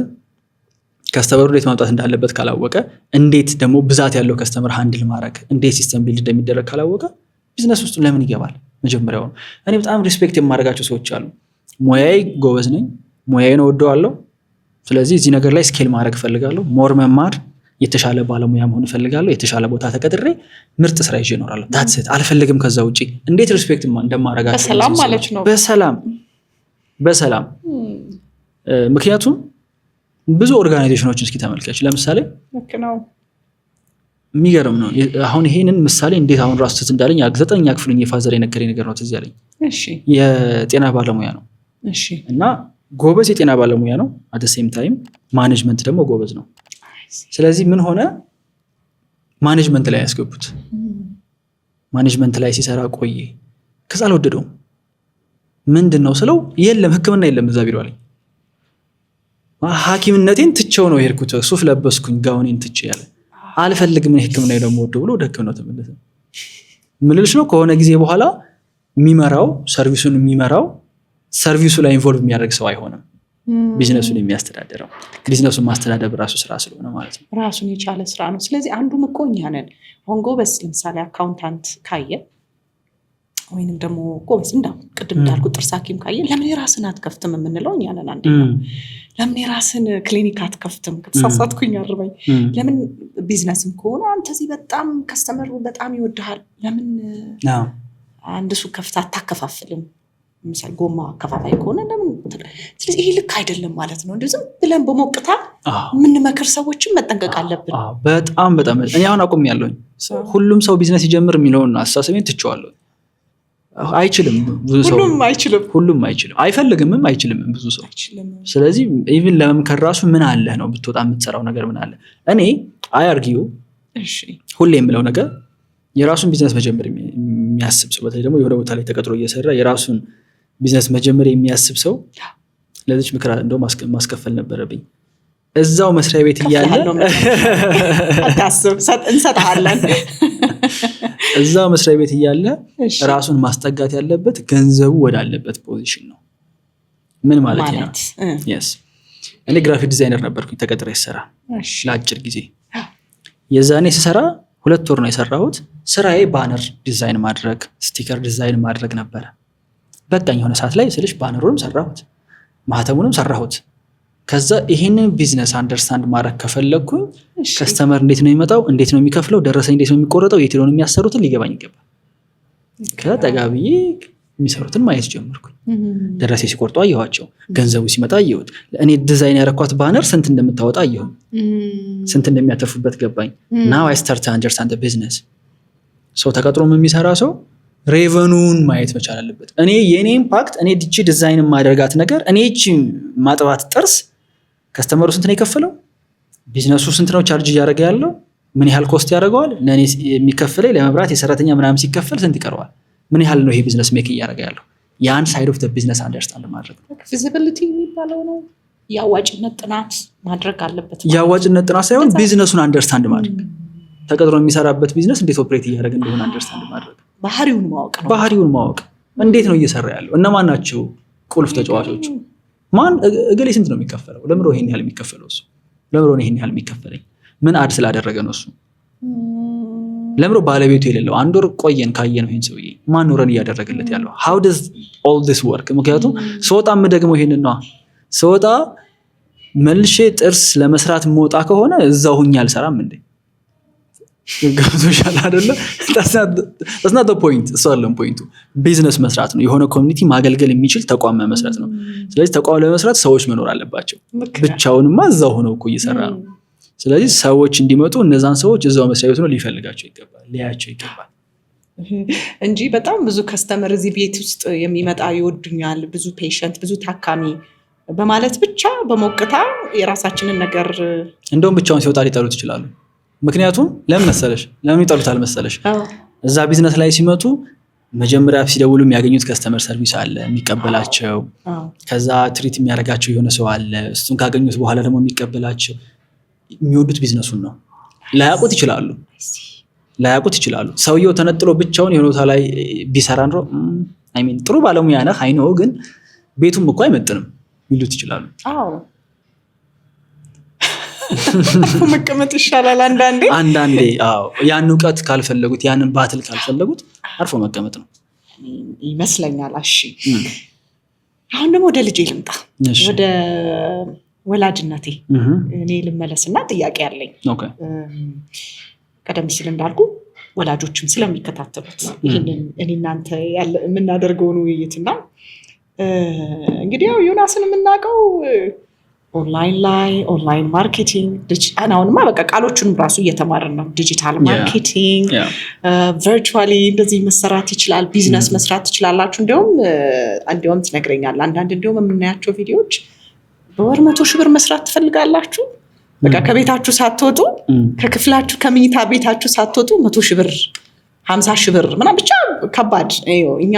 S1: ከስተመሩ እንዴት ማምጣት እንዳለበት ካላወቀ፣ እንዴት ደግሞ ብዛት ያለው ከስተመር ሃንድል ማድረግ እንዴት ሲስተም ቢልድ እንደሚደረግ ካላወቀ ቢዝነስ ውስጥ ለምን ይገባል? መጀመሪያው ነው። እኔ በጣም ሪስፔክት የማደርጋቸው ሰዎች አሉ። ሙያዬ ጎበዝ ነኝ፣ ሙያዬን እወደዋለሁ። ስለዚህ እዚህ ነገር ላይ ስኬል ማድረግ እፈልጋለሁ፣ ሞር መማር፣ የተሻለ ባለሙያ መሆን እፈልጋለሁ፣ የተሻለ ቦታ ተቀጥሬ ምርጥ ስራ ይዤ እኖራለሁ። ታትስት አልፈልግም ከዛ ውጪ። እንዴት ሪስፔክት እንደማደርጋቸው
S4: በሰላም ማለት ነው።
S1: በሰላም ምክንያቱም ብዙ ኦርጋናይዜሽኖችን እስኪ ተመልከች። ለምሳሌ የሚገርም ነው። አሁን ይሄንን ምሳሌ እንዴት አሁን ራሱ ትዝ እንዳለኝ 9ኛ ክፍል የፋዘር የነገረኝ ነገር ነው ትዝ ያለኝ። የጤና ባለሙያ ነው እና ጎበዝ የጤና ባለሙያ ነው። አት ዘ ሴም ታይም ማኔጅመንት ደግሞ ጎበዝ ነው። ስለዚህ ምን ሆነ ማኔጅመንት ላይ ያስገቡት። ማኔጅመንት ላይ ሲሰራ ቆየ። ከዛ አልወደደውም። ምንድን ነው ስለው የለም ሕክምና የለም እዛ ቢሮ አለኝ። ሐኪምነቴን ትቼው ነው የሄድኩት። ሱፍ ለበስኩኝ ጋውኔን ትቼ ያለ አልፈልግም ሕክምና ደግሞ ወደ ብሎ ወደ ሕክምናው ተመለሰ። ምን ልልሽ ነው ከሆነ ጊዜ በኋላ የሚመራው ሰርቪሱ ላይ ኢንቮልቭ የሚያደርግ ሰው አይሆንም። ቢዝነሱን የሚያስተዳድረው ቢዝነሱን ማስተዳደር በራሱ ስራ ስለሆነ ማለት ነው።
S4: ራሱን የቻለ ስራ ነው። ስለዚህ አንዱም እኮ እኛ ነን። አሁን ጎበዝ ለምሳሌ አካውንታንት ካየ ወይንም ደግሞ ጎበዝ ቅድም እንዳልኩት ጥርስ ሐኪም ካየ ለምን የራስን አትከፍትም የምንለው እኛ ነን። አንደኛ ለምን የራስን ክሊኒክ አትከፍትም? ከተሳሳትኩኝ አርበኝ። ለምን ቢዝነስም ከሆነ አንተ እዚህ በጣም ከስተመሩ በጣም ይወድሃል፣ ለምን አንድ ሱቅ ከፍተህ አታከፋፍልም? ምሳሌ ጎማ አከፋፋይ ከሆነ ለምን? ስለዚህ ይሄ ልክ አይደለም ማለት ነው። እንደዚህ ዝም ብለን በሞቅታ የምንመክር ሰዎችን መጠንቀቅ አለብን።
S1: በጣም እኔ አሁን አቁሜያለሁ። ሁሉም ሰው ቢዝነስ ይጀምር የሚለውን አስተሳሰቤን ትቼዋለሁ። አይችልም፣ ብዙ ሰው ሁሉም አይችልም፣ አይፈልግምም፣ አይችልም ብዙ ሰው። ስለዚህ ኢቭን ለመምከር ራሱ ምን አለ ነው ብትወጣ የምትሰራው ነገር ምን አለ? እኔ አያርጊው ሁሌ የምለው ነገር የራሱን ቢዝነስ መጀመር የሚያስብ ሰው፣ በተለይ ደግሞ የሆነ ቦታ ላይ ተቀጥሮ እየሰራ የራሱን ቢዝነስ መጀመር የሚያስብ ሰው ለዚች ምክር እንደው ማስከፈል ነበረብኝ። እዛው መስሪያ ቤት እያለ
S4: እንሰጥሃለን።
S1: እዛው መስሪያ ቤት እያለ ራሱን ማስጠጋት ያለበት ገንዘቡ ወዳለበት ፖዚሽን ነው። ምን ማለት ነው? እኔ ግራፊክ ዲዛይነር ነበርኩኝ ተቀጥሬ ስሰራ ለአጭር ጊዜ። የዛኔ ስሰራ 2 ወር ነው የሰራሁት። ስራዬ ባነር ዲዛይን ማድረግ፣ ስቲከር ዲዛይን ማድረግ ነበረ። በቃኝ የሆነ ሰዓት ላይ ስልሽ ባነሩንም ሰራሁት፣ ማህተሙንም ሰራሁት። ከዛ ይሄንን ቢዝነስ አንደርስታንድ ማድረግ ከፈለግኩኝ ከስተመር እንዴት ነው የሚመጣው፣ እንዴት ነው የሚከፍለው፣ ደረሰኝ እንዴት ነው የሚቆረጠው፣ የት ነው የሚያሰሩትን ሊገባኝ ይገባል። ከጠጋብዬ የሚሰሩትን ማየት ጀመርኩኝ። ደረሰኝ ሲቆርጡ አየኋቸው፣ ገንዘቡ ሲመጣ አየሁት። እኔ ዲዛይን ያረኳት ባነር ስንት እንደምታወጣ አየሁ፣ ስንት እንደሚያተርፉበት ገባኝ። ናው አይ ስታርት አንደርስታንድ ቢዝነስ። ሰው ተቀጥሮም የሚሰራ ሰው ሬቨኑን ማየት መቻል አለበት። እኔ የኔ ኢምፓክት እኔ ዲቺ ዲዛይን ማድረጋት ነገር እኔ እቺ ማጥባት ጥርስ ከስተመሩ ስንት ነው የከፈለው፣ ቢዝነሱ ስንት ነው ቻርጅ እያደረገ ያለው፣ ምን ያህል ኮስት ያደርገዋል፣ ለእኔ የሚከፍለኝ ለመብራት የሰራተኛ ምናምን ሲከፈል ስንት ይቀረዋል፣ ምን ያህል ነው ይሄ ቢዝነስ ሜክ እያደረገ ያለው። ያን ሳይድ ኦፍ ቢዝነስ አንደርስታንድ ማድረግ
S4: ፊዚቢሊቲ የሚባለው ነው። የአዋጭነት ጥናት ማድረግ አለበት።
S1: የአዋጭነት ጥናት ሳይሆን ቢዝነሱን አንደርስታንድ ማድረግ፣ ተቀጥሮ የሚሰራበት ቢዝነስ እንዴት ኦፕሬት እያደረገ እንደሆነ አንደርስታንድ ማድረግ፣ ባህሪውን ማወቅ፣ እንዴት ነው እየሰራ ያለው፣ እነማን ናቸው ቁልፍ ተጫዋቾቹ፣ እገሌ ስንት ነው የሚከፈለው፣ ለምሮ ይሄን ያህል የሚከፈለው እሱ፣ ለምሮ ይሄን ያህል የሚከፈለኝ፣ ምን አድ ስላደረገ ነው እሱ፣ ለምሮ ባለቤቱ የሌለው 1 ወር ቆየን ካየነው ይሄን ሰውዬ ማን ነው ረን እያደረገለት ያለው፣ how does all this work? ምክንያቱም ስወጣም ደግሞ ይሄንን ነው ስወጣ መልሼ ጥርስ ለመስራት መውጣ ከሆነ እዛው ሁኛ አልሰራም እንዴ? ገብቶሻል አይደለ? that's not the point። እሱ አይደለም ፖይንቱ። ቢዝነስ መስራት ነው፣ የሆነ ኮሚኒቲ ማገልገል የሚችል ተቋም መስራት ነው። ስለዚህ ተቋም ለመስራት ሰዎች መኖር አለባቸው። ብቻውንማ እዛው ሆነው እኮ እየሰራ ነው። ስለዚህ ሰዎች እንዲመጡ እነዛን ሰዎች እዛው መስሪያ ቤት ነው ሊፈልጋቸው ይገባል፣ ሊያያቸው ይገባል
S4: እንጂ በጣም ብዙ ከስተመር እዚህ ቤት ውስጥ የሚመጣ ይወዱኛል፣ ብዙ ፔሸንት፣ ብዙ ታካሚ በማለት ብቻ በሞቅታ የራሳችንን ነገር
S1: እንደውም ብቻውን ሲወጣ ሊጠሉት ይችላሉ። ምክንያቱም ለምን ይጠሉታል መሰለሽ? እዛ ቢዝነስ ላይ ሲመጡ መጀመሪያ ሲደውሉ የሚያገኙት ከስተመር ሰርቪስ አለ የሚቀበላቸው፣ ከዛ ትሪት የሚያደርጋቸው የሆነ ሰው አለ፣ እሱን ካገኙት በኋላ ደግሞ የሚቀበላቸው። የሚወዱት ቢዝነሱን ነው። ላያውቁት ይችላሉ። ሰውየው ተነጥሎ ብቻውን የሆነ ቦታ ላይ ቢሰራ ኖሮ ጥሩ ባለሙያ ነህ አይነው፣ ግን ቤቱም እኮ አይመጥንም ሚሉት ይችላሉ።
S4: መቀመጥ ይሻላል አንዳንዴ።
S1: ያን እውቀት ካልፈለጉት፣ ያንን ባትል ካልፈለጉት አርፎ መቀመጥ ነው።
S4: ይመስለኛል። እሺ አሁን ደግሞ ወደ ልጄ ልምጣ፣ ወደ ወላጅነቴ እኔ ልመለስና ጥያቄ አለኝ። ቀደም ሲል እንዳልኩ ወላጆችም ስለሚከታተሉት ይህንን እኔ እናንተ የምናደርገውን ውይይትና እንግዲህ ያው ዮናስን የምናውቀው ኦንላይን ማርኬቲንግ አሁንማ በቃ ቃሎቹንም ራሱ እየተማርን ነው። ዲጂታል ማርኬቲንግ ቨርቹዋሊ እንደዚህ መሰራት ይችላል፣ ቢዝነስ መስራት ትችላላችሁ። እንዲሁም ትነግረኛለህ አንዳንድ እንዲሁም የምናያቸው ቪዲዮዎች በወር 100,000 ብር መስራት ትፈልጋላችሁ? በቃ ከቤታችሁ ሳትወጡ ከክፍላችሁ ከመኝታ ቤታችሁ ሳትወጡ 100,000 ብር 50,000 ብር ምናምን ብቻ ከባድ። እኛ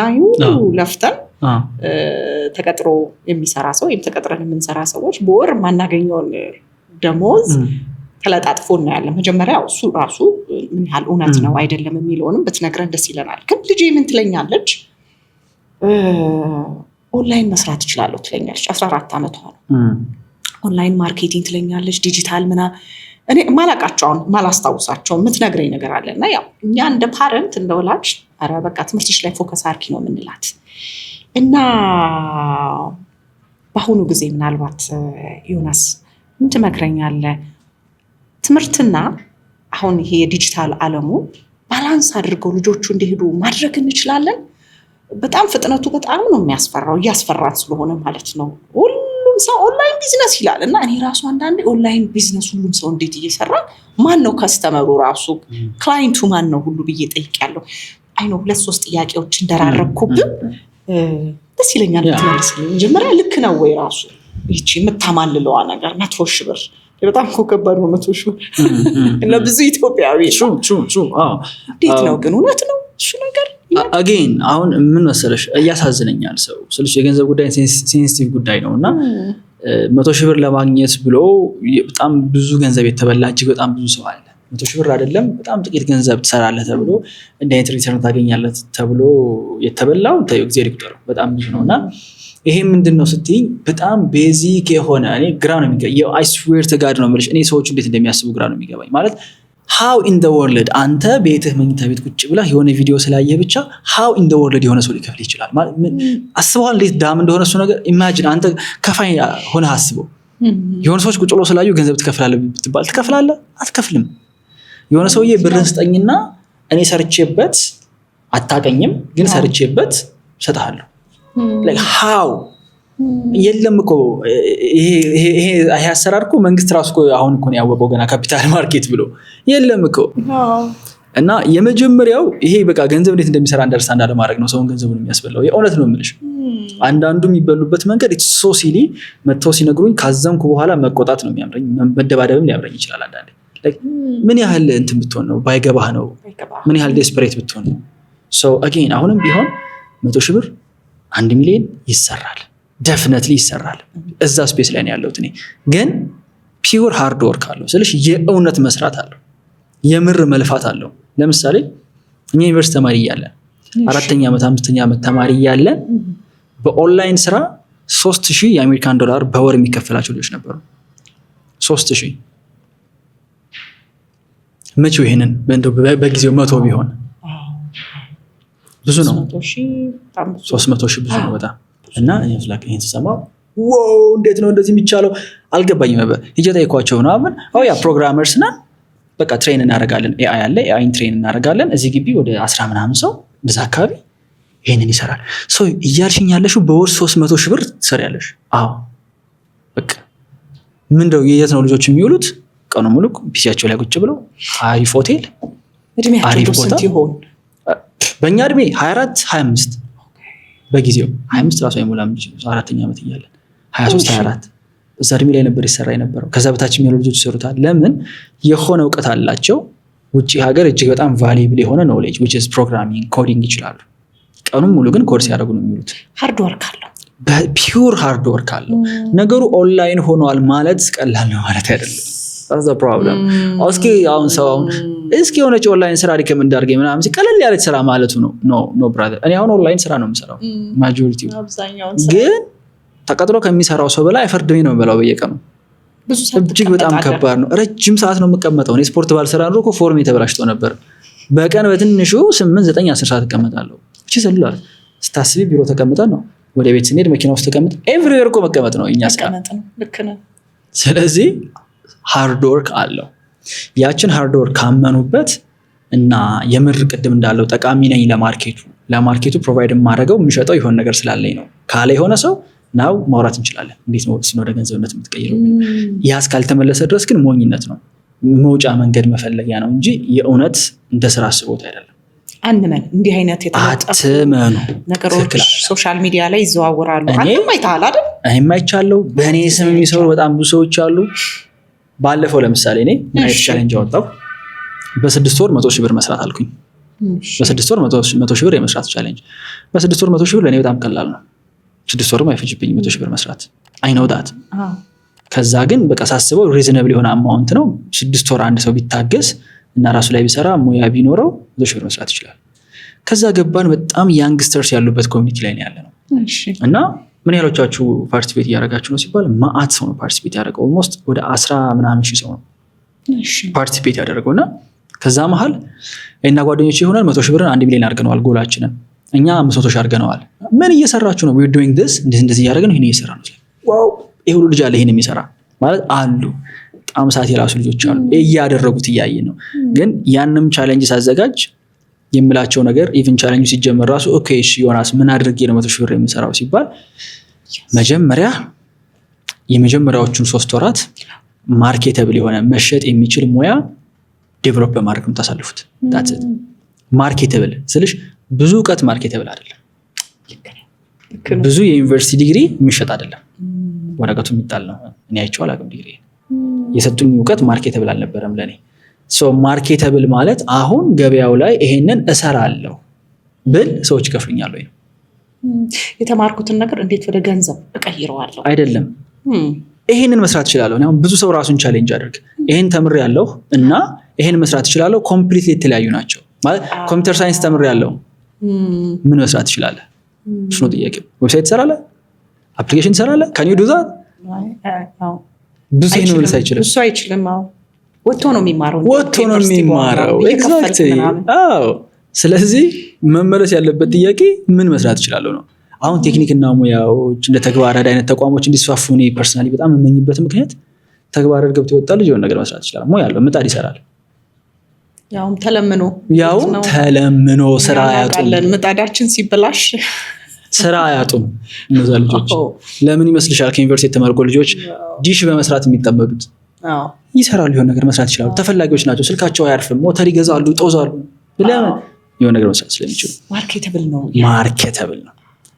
S4: ለፍተን ተቀጥሮ የሚሰራ ሰው ወይም ተቀጥረን የምንሰራ ሰዎች በወር የማናገኘውን ደሞዝ ተለጣጥፎ እናያለን። መጀመሪያ እሱ ራሱ ምን ያህል እውነት ነው አይደለም የሚለውንም ብትነግረን ደስ ይለናል። ግን ልጄ ምን ትለኛለች? ኦንላይን መስራት እችላለሁ ትለኛለች። 14 ዓመቷ ነው። ኦንላይን ማርኬቲንግ ትለኛለች። ዲጂታል እኔ ማላቃቸውን ማላስታውሳቸው የምትነግረኝ ነገር አለ እና ያው እኛ እንደ ፓረንት እንደ ወላጅ ኧረ በቃ ትምህርትሽ ላይ ፎከስ አርኪ ነው የምንላት እና በአሁኑ ጊዜ ምናልባት ዮናስ ምን ትመክረኛለህ? ትምህርትና አሁን ይሄ የዲጂታል ዓለሙ ባላንስ አድርገው ልጆቹ እንዲሄዱ ማድረግ እንችላለን? በጣም ፍጥነቱ በጣም ነው የሚያስፈራው፣ እያስፈራን ስለሆነ ማለት ነው። ሁሉም ሰው ኦንላይን ቢዝነስ ይላል እና እኔ ራሱ አንዳንዴ ኦንላይን ቢዝነስ ሁሉም ሰው እንዴት እየሰራ ማን ነው ከስተመሩ ራሱ ክላይንቱ ማን ነው ሁሉ ብዬ ጠይቄያለሁ። አይኖ 2-3 ጥያቄዎች እንደራረብኩብን ደስ ይለኛል ብትመልስልኝ። መጀመሪያ ልክ ነው ወይ ራሱ ይቺ የምታማልለዋ ነገር 100,000 ብር በጣም እኮ ከባድ ነው። 100,000 ብር ለብዙ ኢትዮጵያዊ እንዴት ነው ግን እውነት ነው እሱ ነገር?
S1: አጌን አሁን ምን መሰለሽ እያሳዝነኛል ሰው ስልሽ የገንዘብ ጉዳይ ሴንሲቲቭ ጉዳይ ነው እና 100,000 ብር ለማግኘት ብሎ በጣም ብዙ ገንዘብ የተበላ እጅግ በጣም ብዙ ሰው አለ። 100,000 ብር አይደለም በጣም ጥቂት ገንዘብ ትሰራለህ ተብሎ እንደ አይነት ሪተርን ታገኛለህ ተብሎ የተበላው ጊዜ ሊቁጠረው በጣም ብዙ ነው እና ይሄ ምንድን ነው ስትይኝ በጣም ቤዚክ የሆነ እኔ ግራ ነው የሚገባኝ። አይ ስዌር ቱ ጋድ ነው የምልሽ እኔ ሰዎች እንዴት እንደሚያስቡ ግራ ነው የሚገባኝ። ማለት how in the world አንተ ቤትህ መኝታ ቤት ቁጭ ብላ የሆነ ቪዲዮ ስላየህ ብቻ how in the world የሆነ ሰው ሊከፍል ይችላል? ማለት አስበዋል እንዴት ዳም እንደሆነ እሱ ነገር። ኢማጂን አንተ ከፋይ ሆነህ አስበው። የሆነ ሰዎች ቁጭ ብሎ ስላዩ ገንዘብ ትከፍላለህ ብትባል ትከፍላለህ? አትከፍልም። የሆነ ሰውዬ ብርን ስጠኝና እኔ ሰርቼበት አታቀኝም ግን ሰርቼበት ሰጥሃለሁ like how የለም እኮ ይሄ አሰራር እኮ መንግስት ራሱ እኮ አሁን እኮ ነው ያወቀው ገና ካፒታል ማርኬት ብሎ የለም እኮ። እና የመጀመሪያው ይሄ በቃ ገንዘብ እንዴት እንደሚሰራ አንደርስታንድ አለማድረግ ነው ሰውን ገንዘቡን የሚያስበላው። የእውነት ነው የምልሽ። አንዳንዱ የሚበሉበት መንገድ ኢትስ ሶ ሲሊ መተው ሲነግሩኝ ካዘምኩ በኋላ መቆጣት ነው የሚያምረኝ፣ መደባደብም ሊያምረኝ ይችላል አንዳንዴ። ምን ያህል እንትን ብትሆን ነው ባይገባህ ነው ምን ያህል ዴስፐሬት ብትሆን ነው። ሶ አጌን አሁንም ቢሆን 100,000 ብር 1 ሚሊዮን ይሰራል፣ ደፍነትሊ ይሰራል። እዛ ስፔስ ላይ ነው ያለሁት እኔ። ግን ፒውር ሃርድ ወርክ አለው ስልሽ የእውነት መስራት አለው፣ የምር መልፋት አለው። ለምሳሌ እኛ ዩኒቨርሲቲ ተማሪ እያለን 4ኛ ዓመት 5ኛ ዓመት ተማሪ እያለን በኦንላይን ስራ 3,000 የአሜሪካን ዶላር በወር የሚከፈላቸው ልጆች ነበሩ። 3,000 መቼው ይሄንን በጊዜው 100 ቢሆን ብዙ ነው። 300,000 ብዙ ነው በጣም። እና ይህን ስሰማ ዋው እንዴት ነው እንደዚህ የሚቻለው አልገባኝም ነበር። ሂጄ ጠይኳቸው ነው አሁን ያ ፕሮግራመርስ ነን በቃ ትሬን እናደርጋለን፣ ኤአይ አለ ኤአይን ትሬን እናደርጋለን። እዚህ ግቢ ወደ 10 ምናምን ሰው በዛ አካባቢ ይሄንን ይሰራል። ሰው እያልሽኝ ያለሽው በወር 300,000 ብር ትሰሪያለሽ? አዎ በቃ ምንድነው የት ነው ልጆች የሚውሉት? ቀኑ ሙሉ ፒሲያቸው ላይ ቁጭ ብለው አሪፍ ሆቴል አሪፍ ቦታ። በእኛ እድሜ 24 25 በጊዜው 25 ራሱ አይሞላም 4ኛ ዓመት እያለን 23 24 እዛ እድሜ ላይ ነበር ይሰራ የነበረው። ከዛ በታች የሚያሉ ልጆች ይሰሩታል። ለምን? የሆነ እውቀት አላቸው። ውጪ ሀገር እጅግ በጣም ቫሉብል የሆነ ኖሌጅ which is ፕሮግራሚንግ ኮዲንግ ይችላሉ። ቀኑን ሙሉ ግን ኮርስ ያደርጉ ነው የሚሉት።
S4: ሃርድ ወርክ አለው፣
S1: በፒውር ሃርድ ወርክ አለው። ነገሩ ኦንላይን ሆኗል ማለት ቀላል ነው ማለት አይደለም። that's the problem። እስኪ አሁን ሰው እስኪ የሆነች ኦንላይን ስራ ሪከመንድ አድርገኝ ምናምን ሲቀለል ያለች ስራ ማለቱ ነው። ኖ ብራዘር፣ እኔ አሁን ኦንላይን ስራ ነው የምሰራው ማጆሪቲው። ግን ተቀጥሮ ከሚሰራው ሰው በላይ ፈርድሜ ነው የምበላው በየቀኑ። እጅግ በጣም ከባድ ነው። ረጅም ሰዓት ነው የምቀመጠው። እኔ ስፖርት ባልሰራ ኖሮ እኮ ፎርም የተበላሽቶ ነበር። በቀን በትንሹ 8 9 10 ሰዓት እቀመጣለሁ። ዘሉላር ስታስቢ ቢሮ ተቀምጠን ነው ወደ ቤት ስንሄድ መኪና ውስጥ ተቀምጥ ኤቭሪዌር እኮ መቀመጥ ነው እኛ ስራ። ስለዚህ ሃርድ ወርክ አለው። ያችን ሃርድ ወርክ ካመኑበት እና የምር ቅድም እንዳለው ጠቃሚ ነኝ ለማርኬቱ ፕሮቫይድ የማደርገው የምሸጠው የሆነ ነገር ስላለኝ ነው ካለ የሆነ ሰው ናው ማውራት እንችላለን። እንዴት ነው እሱን ወደ ገንዘብነት የምትቀይረው? ያ እስካልተመለሰ ድረስ ግን ሞኝነት ነው፣ መውጫ መንገድ መፈለጊያ ነው እንጂ የእውነት እንደ ስራ አስቦት አይደለም።
S4: አንመን እንዲህ አይነት የተለጠፉ ነገሮች ሶሻል ሚዲያ ላይ ይዘዋወራሉ። አንተም አይተሃል አይደል?
S1: እኔም አይቻለሁ። በእኔ ስም የሚሰሩ በጣም ብዙ ሰዎች አሉ። ባለፈው ለምሳሌ እኔ ናይት ቻሌንጅ አወጣሁ። በ6 ወር 100 ሺህ ብር መስራት አልኩኝ። በ6 ወር 100 ሺህ ብር የመስራት ቻሌንጅ። በ6 ወር 100 ሺህ ብር ለእኔ በጣም ቀላል ነው። 6 ወርም አይፈጅብኝ 100 ሺህ ብር መስራት። አይ ኖው ዳት። ከዛ ግን በቃ ሳስበው ሪዝነብል የሆነ አማውንት ነው። 6 ወር አንድ ሰው ቢታገስ እና ራሱ ላይ ቢሰራ ሙያ ቢኖረው 100 ሺህ ብር መስራት ይችላል። ከዛ ገባን። በጣም ያንግስተርስ ያሉበት ኮሚኒቲ ላይ ነው ያለ ነው። እና ምን ያህሎቻችሁ ፓርቲሲፔት እያደረጋችሁ ነው ሲባል ማአት ሰው ነው ፓርቲሲፔት ያደረገው። ኦልሞስት ወደ 10 ምናምን ሺህ ሰው ነው ፓርቲሲፔት ያደረገው። እና ከዛ መሀል እና ጓደኞች የሆነን 100 ሺህ ብርን 1 ሚሊዮን አድርገነዋል። ጎላችንን እኛ 500 ሺህ አድርገነዋል። ምን እየሰራችሁ ነው? we're doing this እንደዚህ እያደረግን ይሄን እየሰራ ነው። ዋው ይሄ ሁሉ ልጅ አለ ይሄን የሚሰራ ማለት አሉ። በጣም ሰዓት የራሱ ልጆች አሉ እያደረጉት እያየን ነው። ግን ያንንም ቻሌንጅ ሳዘጋጅ የምላቸው ነገር ኢቭን ቻሌንጁ ሲጀመር ራሱ ኦኬ እሺ ዮናስ ምን አድርጌ ነው 100 ሺህ ብር የምሰራው ሲባል የመጀመሪያዎቹን 3 ወራት ማርኬተብል የሆነ መሸጥ የሚችል ሙያ ዴቨሎፕ በማድረግ ነው ታሳልፉት። that's it ማርኬተብል ስልሽ ብዙ እውቀት ማርኬተብል አይደለም። ብዙ የዩኒቨርሲቲ ዲግሪ የሚሸጥ አይደለም። ወረቀቱ የሚጣል ነው። እኔ አይቼው አላውቅም። ዲግሪ የሰጡኝ እውቀት ማርኬተብል አልነበረም ለኔ። ማርኬተብል ማለት አሁን ገበያው ላይ ይሄንን እሰራለሁ ብል ሰዎች ይከፍሉኛል ወይ ነው።
S4: የተማርኩትን ነገር እንዴት ወደ ገንዘብ እቀይረዋለሁ አይደለም።
S1: ይሄንን መስራት እችላለሁ። አሁን ብዙ ሰው ራሱን ቻሌንጅ አድርግ ይሄን ተምሬያለሁ እና ይሄን መስራት እችላለሁ። ኮምፕሊትሊ የተለያዩ ናቸው። ማለት ኮምፒውተር ሳይንስ ተምሬያለሁ ምን መስራት ትችላለህ? እሱ ነው ጥያቄው። ዌብሳይት ትሰራለህ? አፕሊኬሽን ትሰራለህ? ካን ዩ ዱ ዛት? ብዙ ሰው ነው አይችልም።
S4: እሱ አይችልም። ወጥቶ ነው የሚማረው።
S1: ኤግዛክትሊ። አዎ። ስለዚህ መመለስ ያለበት ጥያቄ ምን መስራት እችላለሁ ነው። አሁን ቴክኒክና ሙያዎች እንደ ተግባራዊ አይነት ተቋሞች እንዲስፋፉ እኔ ፐርሰናሊ በጣም የምመኝበት ምክንያት ተግባራዊ ገብቶ ይወጣ ልጅ የሆነ ነገር መስራት ይችላል። ሙያ ያለው ምጣድ ይሰራል። ያውም ተለምኖ ስራ አያጡም።
S4: ምጣዳችን ሲበላሽ
S1: ስራ አያጡም እነዛ ልጆች። ለምን ይመስልሻል ከዩኒቨርሲቲ የተመረቁ ልጆች ዲሽ በመስራት የሚጠመዱት? ይሰራሉ፣ የሆነ ነገር መስራት ይችላሉ። ተፈላጊዎች ናቸው። ስልካቸው አያርፍም፣ ሞተር ይገዛሉ፣ ጦዛሉ። ለምን? የሆነ ነገር መስራት ስለሚችሉ። ማርኬተብል ነው።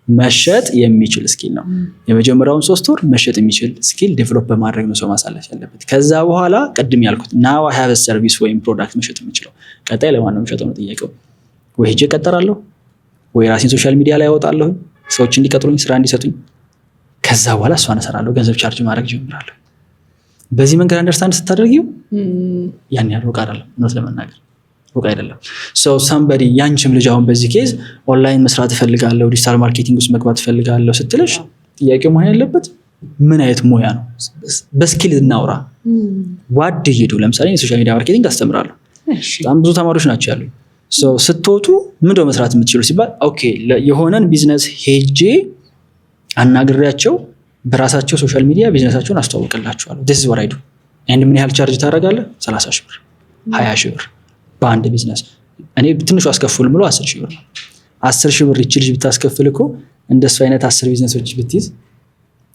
S1: መሸጥ የሚችል ስኪል ነው። የመጀመሪያውን 3 ወር መሸጥ የሚችል ስኪል ዴቨሎፕ በማድረግ ነው ሰው ማሳለፍ ያለበት። ከዛ በኋላ ቅድም ያልኩት ናው አይ ሃቭ አ ሰርቪስ ወይም ፕሮዳክት መሸጥ የሚችለው ቀጣይ ለማን ነው የሚሸጠው ነው ጥያቄው። ወይ ሄጄ እቀጠራለሁ ወይ ራሴን ሶሻል ሚዲያ ላይ አወጣለሁ ሰዎች እንዲቀጥሩኝ ስራ እንዲሰጡኝ። ከዛ በኋላ እሷን እሰራለሁ፣ ገንዘብ ቻርጅ ማድረግ ጀምራለሁ። በዚህ መንገድ አንደርስታንድ ስታደርጊው ያን ያህል ሩቅ አይደለም። እውነት ለመናገር ሩቅ አይደለም። somebody ያንቺም ልጅ አሁን በዚህ ኬዝ ኦንላይን መስራት እፈልጋለሁ፣ ዲጂታል ማርኬቲንግ ውስጥ መግባት እፈልጋለሁ ስትልሽ ጥያቄው መሆን ያለበት ምን አይነት ሙያ ነው? በስኪል እናውራ። ዋድ ይሄዱ። ለምሳሌ የሶሻል ሚዲያ ማርኬቲንግ አስተምራለሁ። በጣም ብዙ ተማሪዎች ናቸው ያሉኝ። ስትወጡ ምንድነው መስራት የምትችሉ ሲባል ኦኬ የሆነን ቢዝነስ ሄጄ አናግሬያቸው በራሳቸው ሶሻል ሚዲያ ቢዝነሳቸውን አስተዋውቅላቸዋለሁ። this is what I do and ምን ያህል ቻርጅ ታደርጋለህ? 30 ሺህ ብር 20 ሺህ ብር በአንድ ቢዝነስ። እኔ ትንሹ አስከፍል ብሎ 10 ሺህ ብር ነው። 10 ሺህ ብር ይቺ ልጅ ብታስከፍል እኮ እንደሱ አይነት 10 ቢዝነሶች ብትይዝ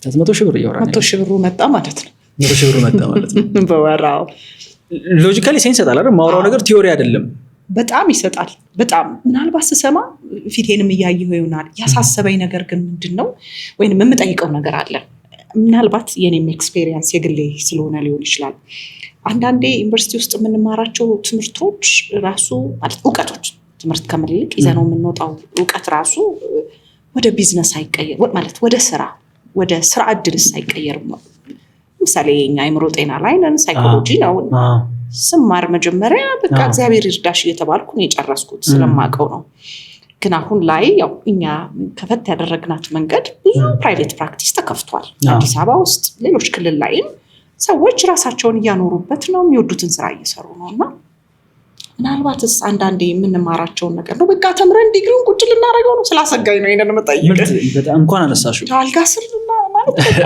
S1: 100 ሺህ ብር እያወራን
S4: 100 ሺህ ብሩ መጣ ማለት ነው።
S1: 100 ሺህ ብሩ መጣ ማለት ነው።
S4: በወራው
S1: ሎጂካሊ ሴንስ ይሰጣል አይደል? ማውራው ነገር ቲዮሪ አይደለም።
S4: በጣም ይሰጣል። በጣም ምናልባት ስሰማ ፊቴንም እያየሁ ይሆናል። ያሳሰበኝ ነገር ግን ምንድነው ወይንም የምጠይቀው ነገር አለ። ምናልባት የኔም ኤክስፔሪየንስ የግሌ ስለሆነ ሊሆን ይችላል። አንዳንዴ ዩኒቨርሲቲ ውስጥ የምንማራቸው ትምህርቶች ራሱ ማለት እውቀቶች ትምህርት ከምልልቅ ይዘነው የምንወጣው እውቀት ራሱ ወደ ቢዝነስ አይቀየር ማለት ወደ ስራ እድልስ አይቀየርም። ለምሳሌ የኛ አእምሮ ጤና ላይ ነን፣ ሳይኮሎጂ ነው ስማር መጀመሪያ በቃ እግዚአብሔር ይርዳሽ እየተባልኩ ነው የጨረስኩት ስለማውቀው ነው። ግን አሁን ላይ ያው እኛ ከፈት ያደረግናት መንገድ ብዙ ፕራይቬት ፕራክቲስ ተከፍቷል። አዲስ አበባ ውስጥ ሌሎች ክልል ላይም ሰዎች ራሳቸውን እያኖሩበት ነው፣ የሚወዱትን ስራ እየሰሩ ነው። እና ምናልባትስ አንዳንዴ የምንማራቸውን ነገር ነው በቃ ተምረን ዲግሪውን ቁጭ ልናደርገው ስላሰጋኝ ነው ይሄንን የምጠይቅህ።
S1: በጣም እንኳን አነሳሽው።
S4: አልጋ ስር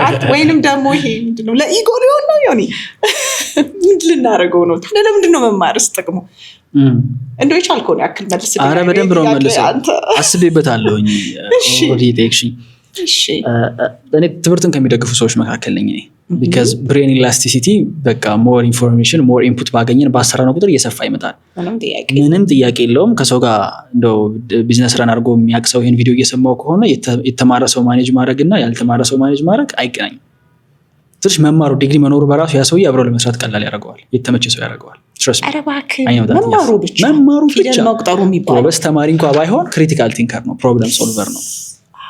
S4: ማለት ወይንም ደግሞ ይሄ ምንድነው ለኢጎ ሊሆን ነው ዮኒ ምን ልናደርገው ነው ታዲያ? ለምንድን ነው መማርስ ጥቅሙ? እንደው የቻልከውን ያክል መልስ።
S1: ኧረ በደንብ ነው መልሰው፣ አስቤበታለሁኝ። ኦልሬዲ ቴክሽን እኔ ትምህርትን ከሚደግፉ ሰዎች መካከል ነኝ እኔ። ቢካዝ ብሬን ኢላስቲሲቲ በቃ ሞር ኢንፎርሜሽን ሞር ኢንፑት ባገኘን ባሰራነው ቁጥር እየሰፋ ይመጣል። ምንም ጥያቄ የለውም። ከሰው ጋር እንደው ቢዝነስ ረን አድርጎ የሚያውቅ ሰው ይህን ቪዲዮ እየሰማው ከሆነ የተማረ ሰው ማኔጅ ማድረግ እና ያልተማረ ሰው ማኔጅ ማድረግ አይገናኝም። ትንሽ መማሩ ዲግሪ መኖሩ በራሱ ያ ሰውዬ አብረው ለመስራት ቀላል ያደርገዋል፣ የተመቸ ሰው ያደርገዋል።
S4: መማሩ ብቻ ፊደል መቁጠሩ የሚባለው
S1: በስ ተማሪ እንኳ ባይሆን ክሪቲካል ቲንከር ነው፣ ፕሮብለም ሶልቨር ነው።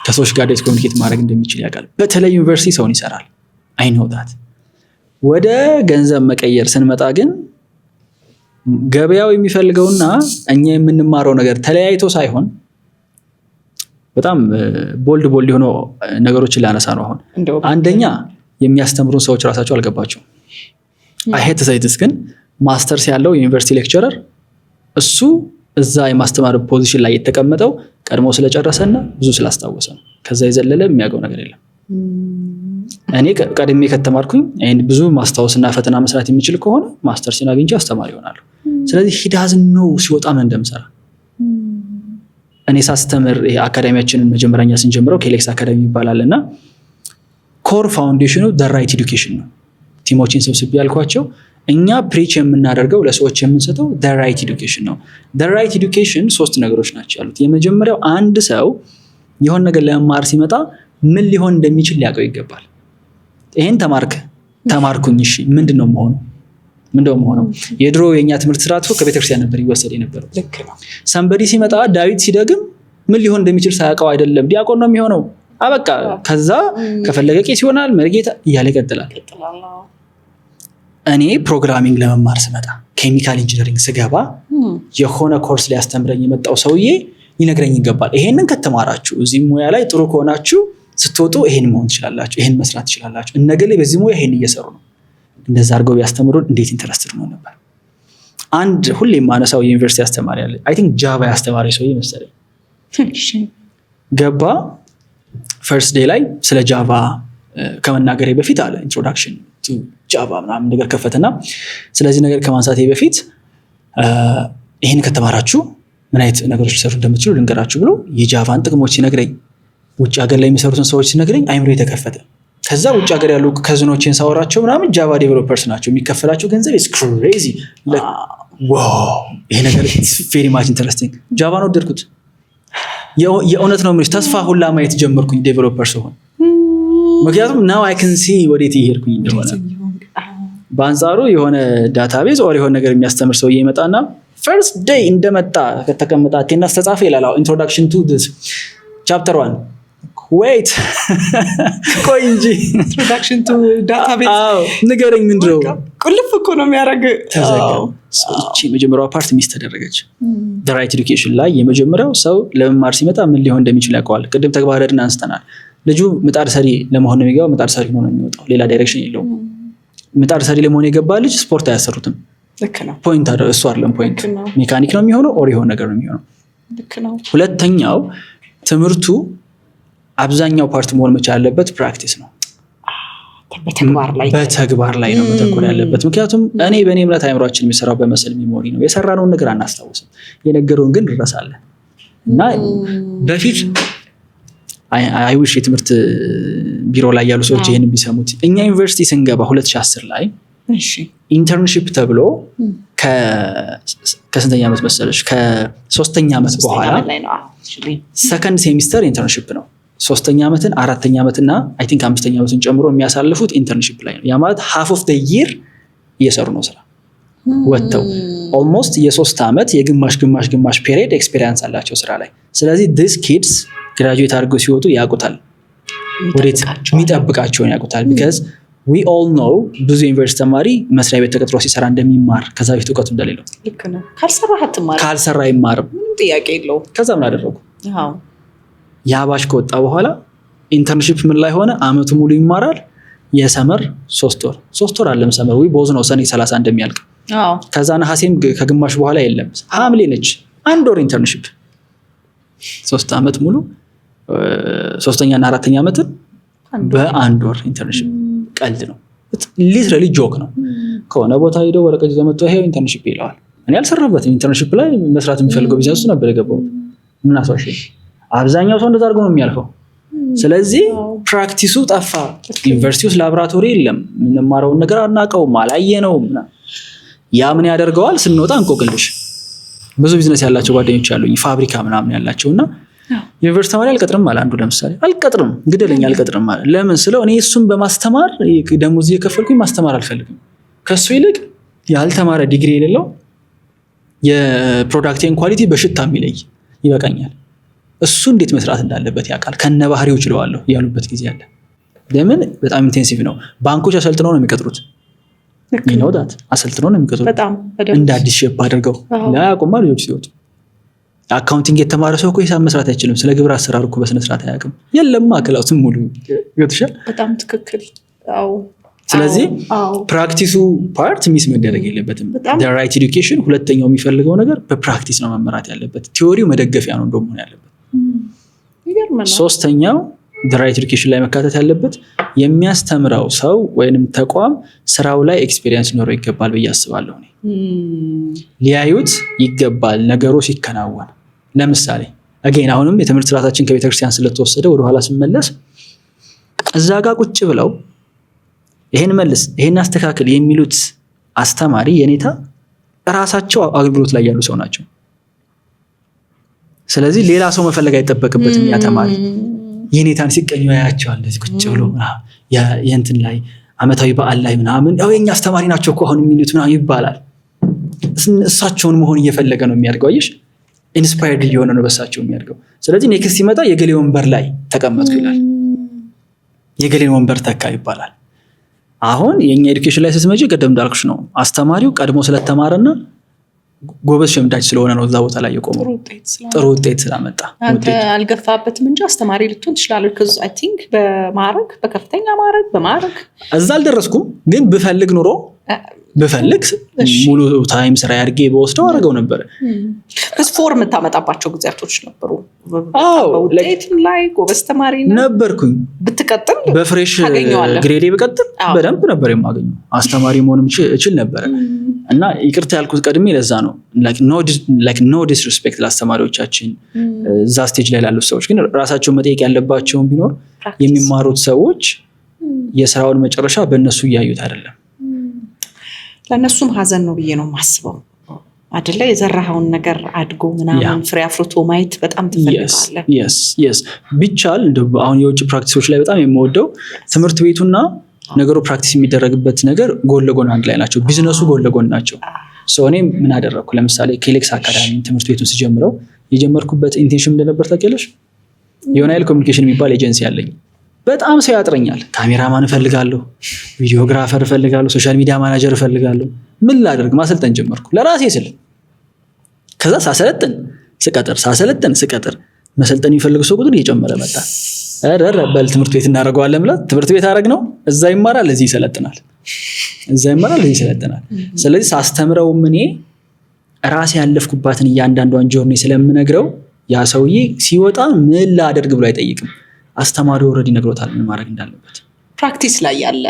S1: ከሰዎች ጋር ዴት ኮሚኒኬት ማድረግ እንደሚችል ያውቃል። በተለይ ዩኒቨርሲቲ ሰውን ይሰራል። አይነውታት ወደ ገንዘብ መቀየር ስንመጣ ግን ገበያው የሚፈልገውና እኛ የምንማረው ነገር ተለያይቶ ሳይሆን በጣም ቦልድ የሆኑ ነገሮችን ላነሳ ነው። አሁን አንደኛ የሚያስተምሩን ሰዎች ራሳቸው አልገባቸውም። አይሄት ሳይትስ ግን ማስተርስ ያለው ዩኒቨርሲቲ ሌክቸረር እሱ እዛ የማስተማር ፖዚሽን ላይ የተቀመጠው ቀድሞ ስለጨረሰና ብዙ ስላስታወሰ ነው። ከዛ የዘለለ የሚያውቀው ነገር የለም። እኔ ቀድሜ ከተማርኩኝ ብዙ ማስታወስና ፈተና መስራት የሚችል ከሆነ ማስተርስ አግኝቼ አስተማሪ ይሆናሉ። ስለዚህ ሂዳዝን ነው ሲወጣ ምን እንደምሰራ እኔ ሳስተምር አካዳሚያችንን መጀመሪያኛ ስንጀምረው ኬሌክስ አካዳሚ ይባላል እና ኮር ፋውንዴሽኑ ራይት ኤዱኬሽን ነው። ቲሞችን ሰብስቤ ያልኳቸው እኛ ፕሪች የምናደርገው ለሰዎች የምንሰጠው ራይት ኤዱኬሽን ነው። ራይት ኤዱኬሽን 3 ነገሮች ናቸው ያሉት። የመጀመሪያው አንድ ሰው የሆነ ነገር ለመማር ሲመጣ ምን ሊሆን እንደሚችል ሊያውቀው ይገባል። ይሄን ተማርኩኝ፣ እሺ ምንድነው መሆነው? የድሮ የኛ ትምህርት ስርዓት ከቤተክርስቲያን ነበር ይወሰድ የነበረው።
S4: ልክ ነው።
S1: ሰንበዲ ሲመጣ ዳዊት ሲደግም ምን ሊሆን እንደሚችል ሳያውቀው አይደለም ዲያቆን ነው የሚሆነው። አበቃ። ከዛ ከፈለገ ቄስ ይሆናል፣ መርጌታ እያለ ይቀጥላል። እኔ ፕሮግራሚንግ ለመማር ስመጣ ኬሚካል ኢንጂነሪንግ ስገባ የሆነ ኮርስ ሊያስተምረኝ የመጣው ሰውዬ ሊነግረኝ ይገባል። ይሄንን ከተማራችሁ እዚህ ሙያ ላይ ጥሩ ከሆናችሁ ስትወጡ ይሄን መሆን ትችላላችሁ፣ ይሄን መስራት ትችላላችሁ። እነገሌ በዚህ ሙያ ይሄን እየሰሩ ነው። እንደዛ አድርገው ቢያስተምሩን እንዴት ኢንተረስትድ ነው ነበር። አንድ ሁሌ የማነሳው የዩኒቨርሲቲ አስተማሪ አለ። አይ ቲንክ ጃቫ ያስተማሪ ሰውዬ መሰለኝ። ገባ ፈርስት ዴይ ላይ ስለ ጃቫ ከመናገሬ በፊት አለ ኢንትሮዳክሽን ቱ ጃቫ ምናምን ነገር ከፈተና ስለዚህ ነገር ከማንሳቴ በፊት ይሄን ከተማራችሁ ምን አይነት ነገሮች ሊሰሩ እንደምትችሉ ልንገራችሁ ብሎ የጃቫን ጥቅሞች ሲነግረኝ ውጭ ሀገር ላይ የሚሰሩትን ሰዎች ሲነግረኝ አይምሮ የተከፈተ። ከዛ ውጭ ሀገር ያሉ ከዝኖችን ሳወራቸው ምናምን ጃቫ ዴቨሎፐርስ ናቸው፣ የሚከፈላቸው ገንዘብ is crazy ዋው ይሄ ነገር very much interesting። ጃቫን ወደድኩት። የእውነት ነው የምልሽ ተስፋ ሁላ ማየት ጀመርኩኝ ዴቨሎፐር ሲሆን፣ ምክንያቱም now I can see ወዴት ይሄድኩኝ እንደሆነ። በአንጻሩ የሆነ ዳታቤዝ ኦር የሆነ ነገር የሚያስተምር ሰው ይመጣና first day እንደመጣ ከተቀመጣ አቴንዳንስ ተጻፈ ይላል introduction to this chapter 1 wait ቆይ እንጂ
S4: introduction to database
S1: ንገረኝ ምንድነው?
S4: ቁልፍ እኮ ነው የሚያደርግ።
S1: እቺ መጀመሪያው ፓርት ሚስ ተደረገች። the right education ላይ የመጀመሪያው ሰው ለመማር ሲመጣ ምን ሊሆን እንደሚችል ያውቀዋል። ቅድም ተግባረ ዕድን አንስተናል። ልጁ ምጣድ ሰሪ ለመሆን ነው የሚገባው፣ ምጣድ ሰሪ ሆኖ ነው የሚወጣው። ሌላ ዳይሬክሽን የለውም። ምጣድ ሰሪ ለመሆን የገባ ልጅ ስፖርት አያሰሩትም።
S4: ልክ ነው።
S1: ፖይንት አይደል እሱ አይደለም ፖይንት። ሜካኒክ ነው የሚሆነው ኦር የሆነ ነገር ነው የሚሆነው።
S4: ልክ ነው።
S1: ሁለተኛው ትምህርቱ አብዛኛው ፓርት መሆን መቻል ያለበት ፕራክቲስ ነው። በተግባር ላይ ነው መተኮር ያለበት። ምክንያቱም እኔ በእኔ እምነት አይምሯችን የሚሰራው በመሰል ሚሞሪ ነው። የሰራነውን ነገር አናስታውስም፣ የነገረውን ግን እንረሳለን። እና በፊት አይዊሽ የትምህርት ቢሮ ላይ ያሉ ሰዎች ይህን ቢሰሙት፣ እኛ ዩኒቨርሲቲ ስንገባ 2010 ላይ ኢንተርንሺፕ ተብሎ ከስንተኛ ዓመት መሰለሽ? ከ3ኛ ዓመት በኋላ ሰከንድ ሴሚስተር ኢንተርንሺፕ ነው። 3ኛ ዓመትን 4ኛ ዓመትና አይ ቲንክ 5ኛ ዓመትን ጨምሮ የሚያሳልፉት ኢንተርንሺፕ ላይ ነው። ያ ማለት half of the year እየሰሩ ነው ስራ ወጥተው ኦልሞስት የ3 ዓመት የግማሽ ፔሪድ ኤክስፔሪየንስ አላቸው ስራ ላይ። ስለዚህ this kids ግራጁዌት አድርገው ሲወጡ ያውቁታል፣ ወዴት የሚጠብቃቸውን ያውቁታል። because we all know ብዙ ዩኒቨርሲቲ ተማሪ መስሪያ ቤት ተቀጥሮ ሲሰራ እንደሚማር ከዛ በፊት እውቀቱ እንደሌለው።
S4: ልክ ነው። ካልሰራ
S1: አይማርም፣
S4: ምንም ጥያቄ የለውም።
S1: ከዛ ምን አደረጉ? የአባሽ ከወጣ በኋላ ኢንተርንሺፕ ምን ላይ ሆነ? አመቱ ሙሉ ይማራል። የሰመር 3 ወር አለም ሰመር ወይ ቦዝ ነው ሰኔ 30 እንደሚያልቅ። ከዛ ነሐሴም ከግማሽ በኋላ የለም። ሐምሌ ነች 1 ወር ኢንተርንሺፕ። 3 ዓመት ሙሉ 3ኛ እና 4ኛ ዓመት በአንድ ወር ኢንተርንሺፕ ቀልድ ነው ሊትራሊ ጆክ ነው ከሆነ ቦታ ሄደው ወረቀት ይዘው መጥተው ይሄው ኢንተርንሺፕ ይለዋል እኔ አልሰራበትም ኢንተርንሺፕ ላይ መስራት የሚፈልገው ቢዝነስ ነበር የገባው ምን አሳሽ አብዛኛው ሰው እንደዛ አድርጎ ነው የሚያልፈው ስለዚህ ፕራክቲሱ ጠፋ ዩኒቨርሲቲ ውስጥ ላቦራቶሪ የለም ምንማረው ነገር አናውቀውም አላየነውም ያ ምን ያደርገዋል ስንወጣ እንቆቅልሽ ብዙ ቢዝነስ ያላቸው ጓደኞች ያሉኝ ፋብሪካ ምናምን ያላቸውና ዩኒቨርሲቲ ተማሪ አልቀጥርም ማለት አንዱ ለምሳሌ አልቀጥርም ግደለኝ አልቀጥርም ማለት ለምን ስለው እኔ እሱን በማስተማር ደሞዝ እየከፈልኩኝ ማስተማር አልፈልግም ከሱ ይልቅ ያልተማረ ዲግሪ የሌለው የፕሮዳክቴን ኳሊቲ በሽታ የሚለይ ይበቃኛል እሱ እንዴት መስራት እንዳለበት ያውቃል ከነባህሪው ይችላልው ያሉበት ጊዜ አለ ለምን በጣም ኢንቴንሲቭ ነው ባንኮች አሰልጥነው ነው የሚቀጥሩት ይኖዳት አሰልጥነው ነው የሚቀጥሩት
S4: በጣም
S1: እንደ አዲስ ሼፕ አድርገው ያቆማ ልጆች ሲወጡ አካውንቲንግ የተማረ ሰው እኮ ሂሳብ መስራት አይችልም ስለ ግብር አሰራር እኮ በስነ ስርዓት አያውቅም የለም ማከላውትም ሙሉ ይወጥሻል
S4: በጣም ትክክል አው
S1: ስለዚህ ፕራክቲሱ ፓርት ሚስ መደረግ የለበትም the right education ሁለተኛው የሚፈልገው ነገር በፕራክቲስ ነው መመራት ያለበት ቲዮሪው መደገፊያ ነው እንደሆነ ያለበት
S4: ይገርማል
S1: ሶስተኛው the right education ላይ መካተት ያለበት የሚያስተምረው ሰው ወይንም ተቋም ስራው ላይ ኤክስፒሪየንስ ኖሮ ይገባል ብዬ አስባለሁ እኔ ሊያዩት ይገባል ነገሩ ሲከናወን ለምሳሌ again አሁንም የትምህርት ስርዓታችን ከቤተክርስቲያን ስለተወሰደ ወደ ኋላ ስመለስ እዛ ጋር ቁጭ ብለው ይሄን መልስ ይሄን አስተካክል የሚሉት አስተማሪ የኔታ ራሳቸው አገልግሎት ላይ ያሉ ሰው ናቸው ስለዚህ ሌላ ሰው መፈለግ አይጠበቅበትም ያ ተማሪ የኔታን ሲቀኙ ያያቸዋል እንደዚህ ቁጭ ብሎ የእንትን ላይ አመታዊ በዓል ላይ ምናምን ያው የኛ አስተማሪ ናቸው እኮ አሁን የሚሉት ምናምን ይባላል እሳቸውን መሆን እየፈለገ ነው የሚያድገው አይሽ ኢንስፓየርድ እየሆነ ነው በሳቸው የሚያድገው ስለዚህ ኔክስት ሲመጣ የገሌ ወንበር ላይ ተቀመጥኩ ይላል የገሌን ወንበር ተካ ይባላል አሁን የኛ ኤዱኬሽን ላይ ስትመጪ ቀደም እንዳልኩሽ ነው አስተማሪው ቀድሞ ስለተማረና ጎበዝ ሸምዳጅ ስለሆነ ነው እዛ ቦታ ላይ የቆመው ጥሩ ውጤት ስላመጣ
S4: አንተ አልገፋበትም እንጂ አስተማሪ ልትሆን ትችላለህ because I think በማረግ በከፍተኛ ማረግ በማረግ
S1: እዛ አልደረስኩም ግን ብፈልግ ኑሮ ብፈልግ ሙሉ ታይም ስራ ያርጌ በወስደው አረጋው ነበር
S4: ፎርም ታመጣባቸው ጊዜያቶች ነበሩ ውጤትም ላይ ጎበዝ ተማሪ
S1: ነበርኩኝ
S4: ብትቀጥል
S1: በፍሬሽ ግሬዴ ብቀጥል በደንብ ነበር የማገኘው አስተማሪ መሆንም እችል ነበር እና ይቅርታ ያልኩት ቀድሜ ለዛ ነው like no disrespect ለአስተማሪዎቻችን እዛ ስቴጅ ላይ ላሉ ሰዎች ግን ራሳቸው መጠየቅ ያለባቸውን ቢኖር የሚማሩት ሰዎች የስራውን መጨረሻ በእነሱ እያዩት አይደለም
S4: ለነሱም ሀዘን ነው ብዬ ነው ማስበው አይደለ የዘራኸውን ነገር አድጎ ምናምን ፍሬ አፍርቶ ማየት በጣም ትፈልጋለህ
S1: yes ቢቻል አሁን የውጭ ፕራክቲሶች ላይ በጣም የምወደው ትምህርት ቤቱና ነገሩ ፕራክቲስ የሚደረግበት ነገር ጎን ለጎን አንድ ላይ ናቸው ቢዝነሱ ጎን ለጎን ናቸው እኔ ምን አደረኩ ለምሳሌ ኬሌክስ አካዳሚ ትምህርት ቤቱን ሲጀምረው የጀመርኩበት ኢንቴንሽን እንደነበር ታውቂያለሽ ዮናይል ኮሚኒኬሽን የሚባል ኤጀንሲ አለኝ በጣም ሰው ያጥረኛል ካሜራማን እፈልጋለሁ ቪዲዮግራፈር እፈልጋለሁ ሶሻል ሚዲያ ማናጀር እፈልጋለሁ ምን ላደርግ ማሰልጠን ጀመርኩ ለራሴ ስል ከዛ ሳሰለጥን ስቀጥር መሰልጠን የሚፈልግ ሰው ቁጥር እየጨመረ መጣ በል ትምህርት ቤት እናደርገዋለን ብላ ትምህርት ቤት አደረግ ነው እዛ ይማራል እዚህ ይሰለጥናል ስለዚህ ሳስተምረው እኔ ራሴ ያለፍኩባትን እያንዳንዷን ጆርኒ ስለምነግረው ያ ሰውዬ ሲወጣ ምን ላደርግ ብሎ አይጠይቅም አስተማሪው ኦሬዲ ነግሮታል ምን ማድረግ እንዳለበት
S4: ፕራክቲስ ላይ ያለ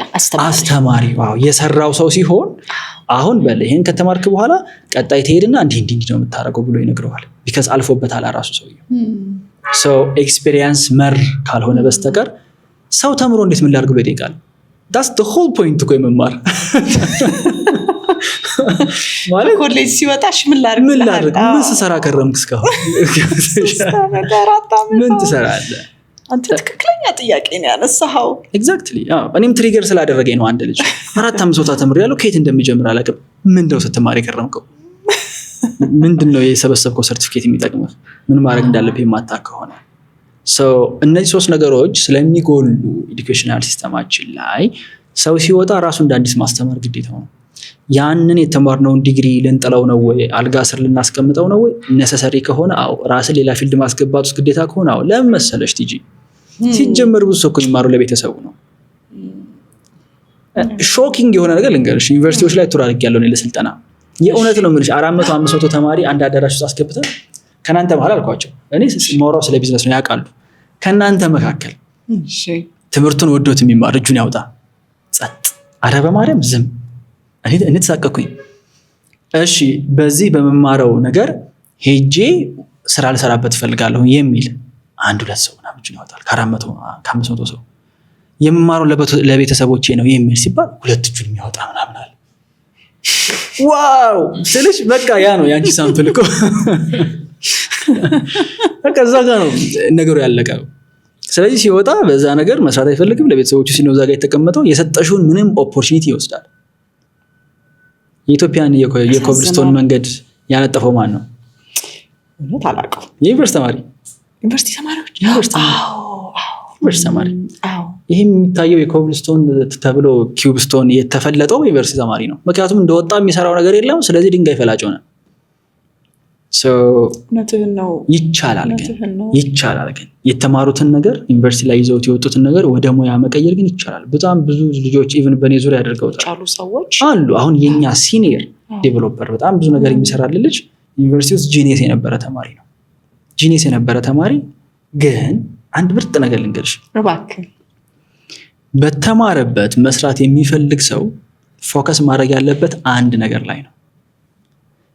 S1: አስተማሪ ዋው የሰራው ሰው ሲሆን አሁን በለ ይሄን ከተማርክ በኋላ ቀጣይ ትሄድና እንዲህ ነው የምታረገው ብሎ ይነግረዋል because አልፎበታል አራሱ ሰው ኤክስፒሪየንስ መር ካልሆነ በስተቀር ሰው ተምሮ እንዴት ምን ላድርግ ብሎ ይጠይቃል that's the whole point እኮ የመማር
S4: ማለት ኮሌጅ ሲወጣሽ ምን ላድርግ
S1: ምን ስሰራ ከረምክ እስካሁን ምን ትሰራለህ
S4: አንተ ትክክለኛ ጥያቄ ነው ያነሳው
S1: ኤግዛክትሊ እኔም ትሪገር ስላደረገኝ ነው አንድ ልጅ 4-5 ወጣ ተምሬያለሁ ከየት እንደሚጀምር አላውቅም ምንድነው ስትማር የከረምከው ምንድነው የሰበሰብከው ሰርቲፊኬት የሚጠቅመው ምን ማድረግ እንዳለብህ የማታውቅ ከሆነ እነዚህ 3 ነገሮች ስለሚጎሉ ኤዱኬሽናል ሲስተማችን ላይ ሰው ሲወጣ ራሱ እንደ አዲስ ማስተማር ግዴታው ነው ያንን የተማርነውን ዲግሪ ልንጥለው ነው ወይ አልጋ ስር ልናስቀምጠው ነው ወይ ነሰሰሪ ከሆነ ራስን ሌላ ፊልድ ማስገባት ውስጥ ግዴታ ከሆነ ለምን መሰለሽ ቲጂ ሲጀመር ብዙ ሰው ይማሩ ለቤተሰቡ ነው ሾኪንግ የሆነ ነገር ልንገርሽ ዩኒቨርሲቲዎች ላይ ቱር አድርጌያለሁ ለስልጠና የእውነት ነው የምልሽ 400-500 ተማሪ አንድ አዳራሽ ውስጥ አስገብተን ከናንተ መሃል አልኳቸው እኔ ማውራው ስለ ቢዝነስ ነው ያውቃሉ። ከናንተ መካከል ትምህርቱን ወዶት የሚማር እጁን ያውጣ። ጸጥ። አረ በማርያም ዝም። እኔ ተሳቀኩኝ። እሺ በዚህ በመማረው ነገር ሄጄ ስራ ልሰራበት እፈልጋለሁ የሚል 1-2 ሰው ምናምን እጁን ያወጣል። ከ500 ሰው የምማረው ለቤተሰቦቼ ነው የሚል ሲባል 2 እጁን የሚያወጣ ምናምን አለ። ዋው ስልሽ በቃ ያ ነው ያንቺ ሳምፕል እኮ በቃ እዛ ጋር ነው ነገሩ ያለቀው። ስለዚህ ሲወጣ በዛ ነገር መስራት አይፈልግም። ለቤተሰቦቹ ሲኖር እዛ ጋር የተቀመጠው የሰጠሽውን ምንም ኦፖርቹኒቲ ይወስዳል። የኢትዮጵያን የኮብልስቶን መንገድ ያነጠፈው ማን ነው?
S4: እውነት አላውቅም።
S1: የዩኒቨርሲቲ ተማሪ
S4: ዩኒቨርሲቲ ተማሪዎች
S1: ዩኒቨርሲቲ ተማሪ። ይህም የሚታየው የኮብልስቶን ተብሎ ኪውብስቶን የተፈለጠው ዩኒቨርሲቲ ተማሪ ነው። ምክንያቱም እንደወጣ የሚሰራው ነገር የለም። ስለዚህ ድንጋይ ፈላጭ ሆነ። ይቻላል ግን የተማሩትን ነገር ዩኒቨርሲቲ ላይ ይዘውት የወጡትን ነገር ወደ ሙያ መቀየር ግን ይቻላል። በጣም ብዙ ልጆች ኢቭን በኔ ዙሪያ ያደርገውታል አሉ። አሁን የኛ ሲኒየር ዴቨሎፐር በጣም ብዙ ነገር የሚሰራልን ልጅ ዩኒቨርሲቲ ውስጥ ጂኒየስ የነበረ ተማሪ ነው። ጂኒየስ የነበረ ተማሪ ግን አንድ ምርጥ ነገር ልንገርሽ፣ በተማረበት መስራት የሚፈልግ ሰው ፎከስ ማድረግ ያለበት አንድ ነገር ላይ ነው።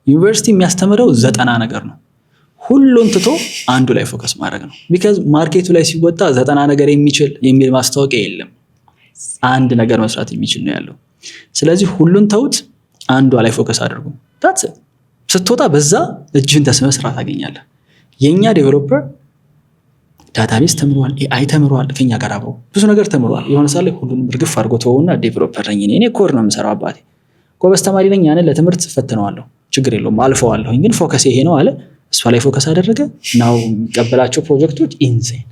S1: ዩኒቨርሲቲ የሚያስተምረው 90 ነገር ነው። ሁሉን ትቶ አንዱ ላይ ፎከስ ማድረግ ነው። ቢካዝ ማርኬቱ ላይ ሲወጣ 90 ነገር የሚል ማስታወቂያ የለም። አንድ ነገር መስራት የሚችል ነው ያለው። ስለዚህ ሁሉን ተውት፣ አንዷ ላይ ፎከስ አድርጉ። ስትወጣ በዛ እጅህን ተስመህ ስራ ታገኛለህ። የኛ ዴቨሎፐር ዳታቤዝ ተምሯል፣ ኤአይ ተምሯል፣ ከኛ ጋር አብሮ ብዙ ነገር ተምሯል። የሆነ ሳለ ሁሉንም እርግፍ አድርጎ ተወውና ዴቨሎፐር ነኝ እኔ ኮድ ነው የምሰራው፣ አባቴ ጎበዝ ተማሪ ነኝ፣ ያንን ለትምህርት ፈትነዋለሁ፣ ችግር የለውም አልፈዋለሁኝ፣ ግን ፎከስ ይሄ ነው አለ። እሷ ላይ ፎከስ አደረገ። ናው የሚቀበላቸው ፕሮጀክቶች ኢንሴን።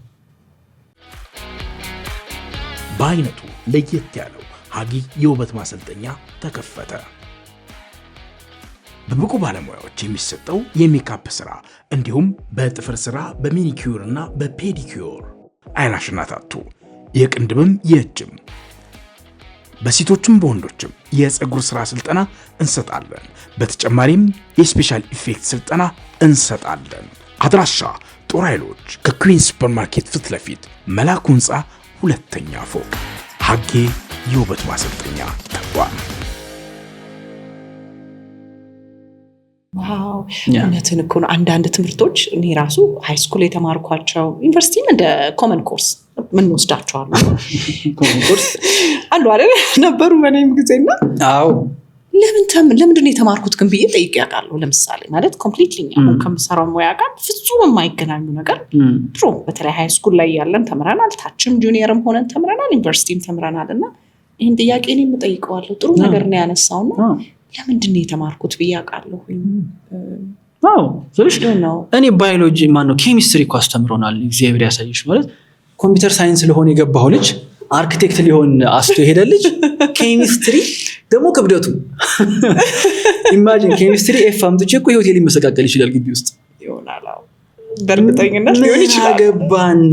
S3: በአይነቱ ለየት ያለው ሀጊ የውበት ማሰልጠኛ ተከፈተ። በብቁ ባለሙያዎች የሚሰጠው የሜካፕ ስራ እንዲሁም በጥፍር ስራ፣ በሜኒኪዩር እና በፔዲኪዩር፣ አይላሽና ታቱ፣ የቅንድብም የእጅም፣ በሴቶችም በወንዶችም የፀጉር ስራ ስልጠና እንሰጣለን። በተጨማሪም የስፔሻል ኢፌክት ስልጠና እንሰጣለን። አድራሻ ጦር ኃይሎች ከኩዊን ሱፐርማርኬት ፊት ለፊት መላኩ ህንፃ 2ኛ ፎቅ። ሀጌ የውበት ማሰልጠኛ ተቋም።
S4: ዋው እውነትን እኮ ነው። አንዳንድ ትምህርቶች እኔ ራሱ ሃይስኩል የተማርኳቸው ዩኒቨርሲቲም እንደ ኮመን ኮርስ ምን ወስዳቸዋለሁ
S1: ኮርስ
S4: አንዱ አይደል ነበሩ በእኔም ጊዜና
S1: አዎ
S4: ለምንድን ነው የተማርኩት ግን ብዬ ጠይቄ ያውቃለሁ። ለምሳሌ ማለት ኮምፕሊትሊ አሁን ከምሰራው ሙያ ጋር ፍጹም የማይገናኙ ነገር ድሮ በተለይ ሃይስኩል ላይ ያለን ተምረናል፣ ታችም ጁኒየርም ሆነን ተምረናል፣ ዩኒቨርሲቲም ተምረናል። እና ይህን ጥያቄ እኔም እጠይቀዋለሁ። ጥሩ ነገር ነው ያነሳውና ለምንድን ነው የተማርኩት ብዬ አውቃለሁ።
S1: እኔ ባዮሎጂ ማነው ኬሚስትሪ እኮ አስተምሮናል። እግዚአብሔር ያሳይሽ ማለት ኮምፒውተር ሳይንስ ስለሆነ የገባው ልጅ አርኪቴክት ሊሆን አስቶ የሄደ ልጅ ኬሚስትሪ ደግሞ ክብደቱ ኢማጂን ኬሚስትሪ ኤፍ አምጥቼ እኮ ህይወቴ ሊመሰቃቀል ይችላል ግቢ ውስጥ
S4: ይሆናል። በእርግጠኝነት ሊሆን ይችላል።